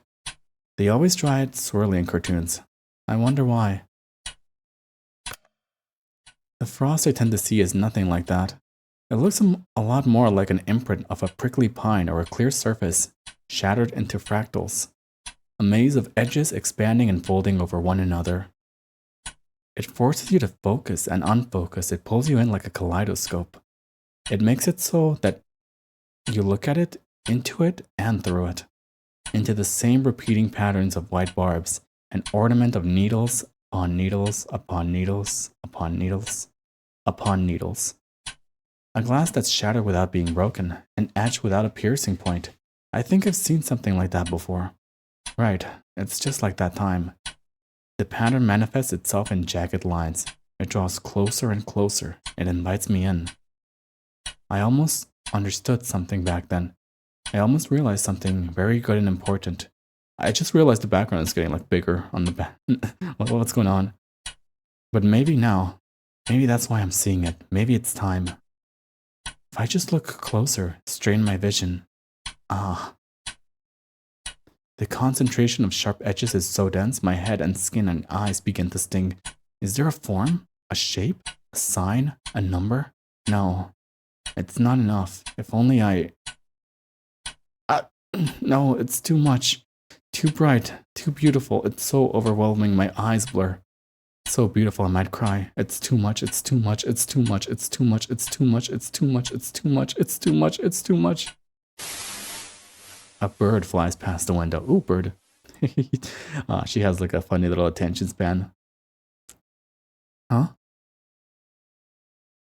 They always dry it swirly in cartoons. I wonder why. The frost I tend to see is nothing like that. It looks a lot more like an imprint of a prickly pine or a clear surface, shattered into fractals. A maze of edges expanding and folding over one another. It forces you to focus and unfocus. It pulls you in like a kaleidoscope. It makes it so that you look at it, into it, and through it. Into the same repeating patterns of white barbs, an ornament of needles upon needles upon needles upon needles upon needles. A glass that's shattered without being broken, an edge without a piercing point. I think I've seen something like that before. Right, it's just like that time. The pattern manifests itself in jagged lines. It draws closer and closer. It invites me in. I almost understood something back then. I almost realized something very good and important. I just realized the background is getting like bigger on the back. What's going on? But maybe now, maybe that's why I'm seeing it. Maybe it's time. If I just look closer, strain my vision. The concentration of sharp edges is so dense, my head and skin and eyes begin to sting. Is there a form? A shape? A sign? A number? No. It's not enough. If only No, it's too much. Too bright. Too beautiful. It's so overwhelming, my eyes blur. So beautiful I might cry. It's too much, it's too much, it's too much, it's too much, it's too much, it's too much, it's too much, it's too much, it's too much. A bird flies past the window. Ooh, bird. She has like a funny little attention span. Huh?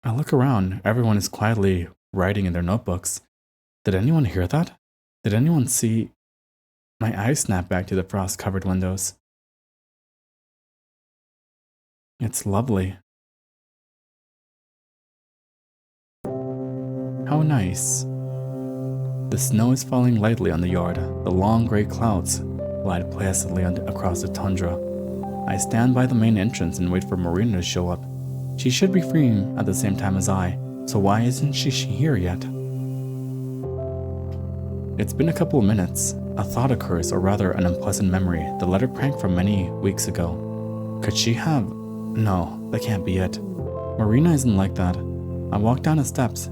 I look around. Everyone is quietly writing in their notebooks. Did anyone hear that? Did anyone see? My eyes snap back to the frost-covered windows. It's lovely. How nice. The snow is falling lightly on the yard. The long gray clouds glide placidly across the tundra. I stand by the main entrance and wait for Marina to show up. She should be free at the same time as I, so why isn't she here yet? It's been a couple of minutes. A thought occurs, or rather an unpleasant memory, the letter prank from many weeks ago. Could she have... No, that can't be it. Marina isn't like that. I walk down the steps.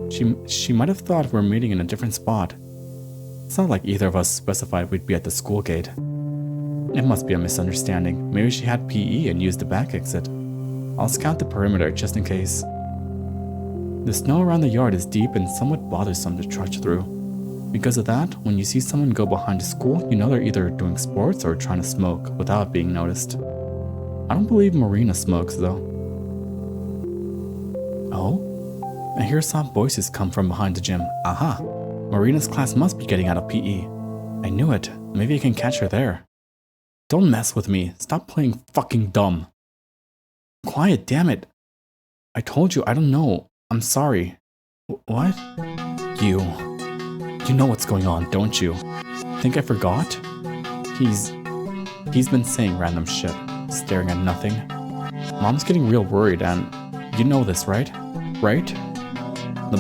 She might have thought we're meeting in a different spot. It's not like either of us specified we'd be at the school gate. It must be a misunderstanding. Maybe she had PE and used the back exit. I'll scout the perimeter just in case. The snow around the yard is deep and somewhat bothersome to trudge through. Because of that, when you see someone go behind the school, you know they're either doing sports or trying to smoke without being noticed. I don't believe Marina smokes though. Oh? I hear soft voices come from behind the gym. Aha! Marina's class must be getting out of PE. I knew it. Maybe I can catch her there. Don't mess with me. Stop playing fucking dumb. Quiet, damn it. I told you I don't know. I'm sorry. What? You know what's going on, don't you? Think I forgot? He's been saying random shit, staring at nothing. Mom's getting real worried and you know this, right? Right? The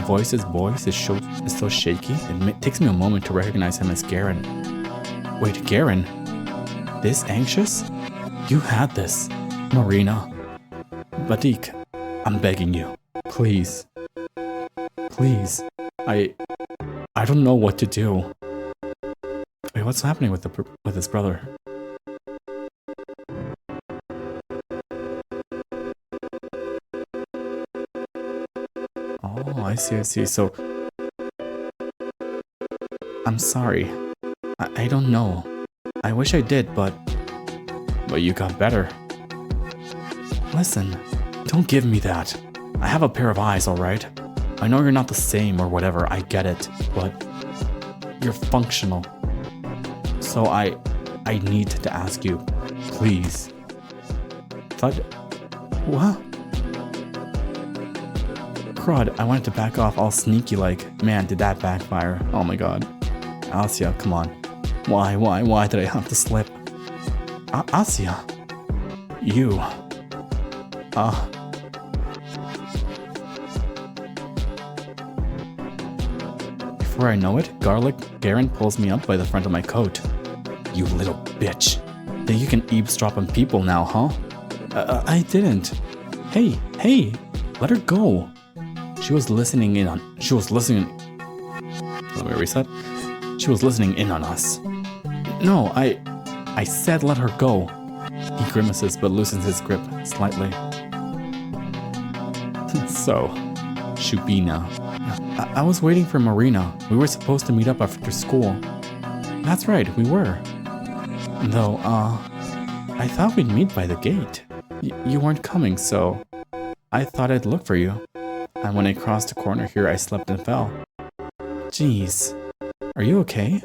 voice's voice is so shaky, it takes me a moment to recognize him as Garen. Wait, Garen? This anxious? You had this. Marina. Batik, I'm begging you. Please. Please. I don't know what to do. Wait, what's happening with his brother? Oh, I see. So, I'm sorry. I don't know. I wish I did, but you got better. Listen, don't give me that. I have a pair of eyes, alright? I know you're not the same or whatever, I get it, but you're functional. So I need to ask you, please. What? Crud, I wanted to back off all sneaky like, man, did that backfire? Oh my god. Asya, come on. Why did I have to slip? Asya. You. Before I know it, Garen pulls me up by the front of my coat. You little bitch. Think you can eavesdrop on people now, huh? I didn't. Hey, let her go. She was listening in. Let me reset. She was listening in on us. No, I said let her go. He grimaces but loosens his grip slightly. So, Shubina. I was waiting for Marina. We were supposed to meet up after school. That's right, we were. Though, I thought we'd meet by the gate. You weren't coming, so I thought I'd look for you. And when I crossed the corner here, I slipped and fell. Jeez. Are you okay?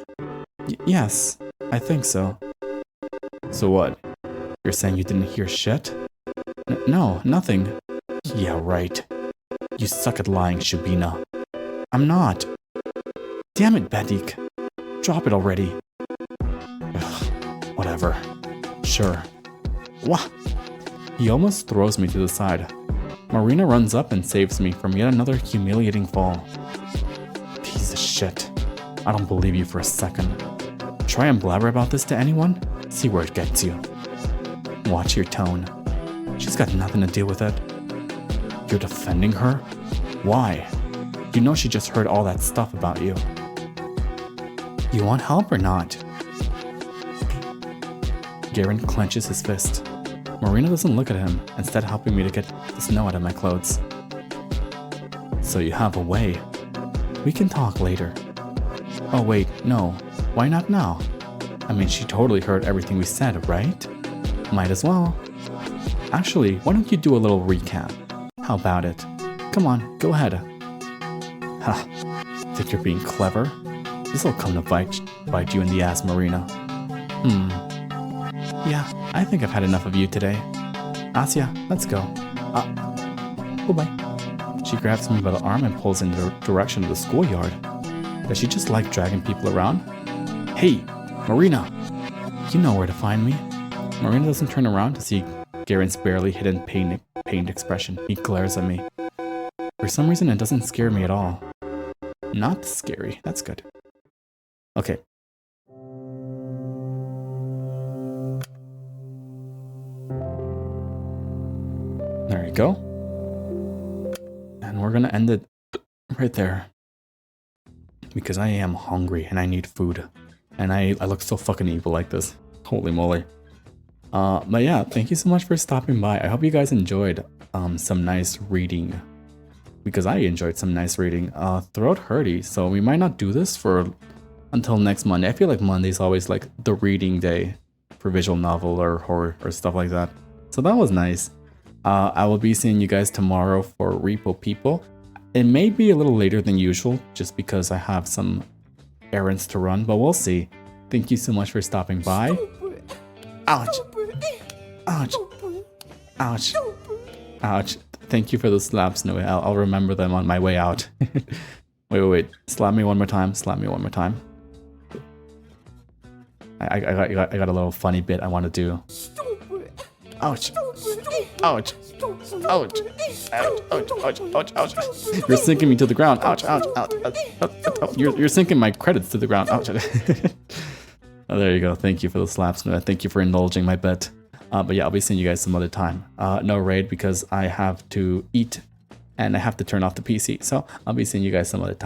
Yes, I think so. So what? You're saying you didn't hear shit? No, nothing. Yeah, right. You suck at lying, Shubina. I'm not. Damn it, Badik. Drop it already. Ugh, whatever. Sure. Wah! He almost throws me to the side. Marina runs up and saves me from yet another humiliating fall. Piece of shit. I don't believe you for a second. Try and blabber about this to anyone? See where it gets you. Watch your tone. She's got nothing to do with it. You're defending her? Why? You know she just heard all that stuff about you. You want help or not? Garen clenches his fist. Marina doesn't look at him, instead helping me to get the snow out of my clothes. So you have a way. We can talk later. Oh wait, no. Why not now? I mean, she totally heard everything we said, right? Might as well. Actually, why don't you do a little recap? How about it? Come on, go ahead. Ha, think you're being clever? This'll come to bite you in the ass, Marina. Yeah, I think I've had enough of you today. Asya, let's go. Goodbye. She grabs me by the arm and pulls in the direction of the schoolyard. Does she just like dragging people around? Hey, Marina! You know where to find me. Marina doesn't turn around to see Garen's barely hidden pained expression. He glares at me. For some reason, it doesn't scare me at all. Not scary. That's good. Okay. There you go. And we're gonna end it right there. because I am hungry and I need food. And I look so fucking evil like this. Holy moly. But yeah, thank you so much for stopping by. I hope you guys enjoyed some nice reading. Because I enjoyed some nice reading. Throat hurty, so we might not do this for until next Monday. I feel like Monday's always like the reading day for visual novel or horror or stuff like that. So that was nice. I will be seeing you guys tomorrow for Repo People. It may be a little later than usual just because I have some errands to run, but we'll see. Thank you so much for stopping by. Ouch! Ouch! Ouch! Ouch! Thank you for the slaps, Noe. I'll remember them on my way out. Wait. Slap me one more time. Slap me one more time. I got a little funny bit I want to do. Ouch! Ouch! Ouch! Ouch! You're sinking me to the ground. Ouch! You're sinking my credits to the ground. Ouch! Oh, there you go. Thank you for the slaps, Noe. Thank you for indulging my bet. But yeah, I'll be seeing you guys some other time. No raid because I have to eat and I have to turn off the PC. So I'll be seeing you guys some other time.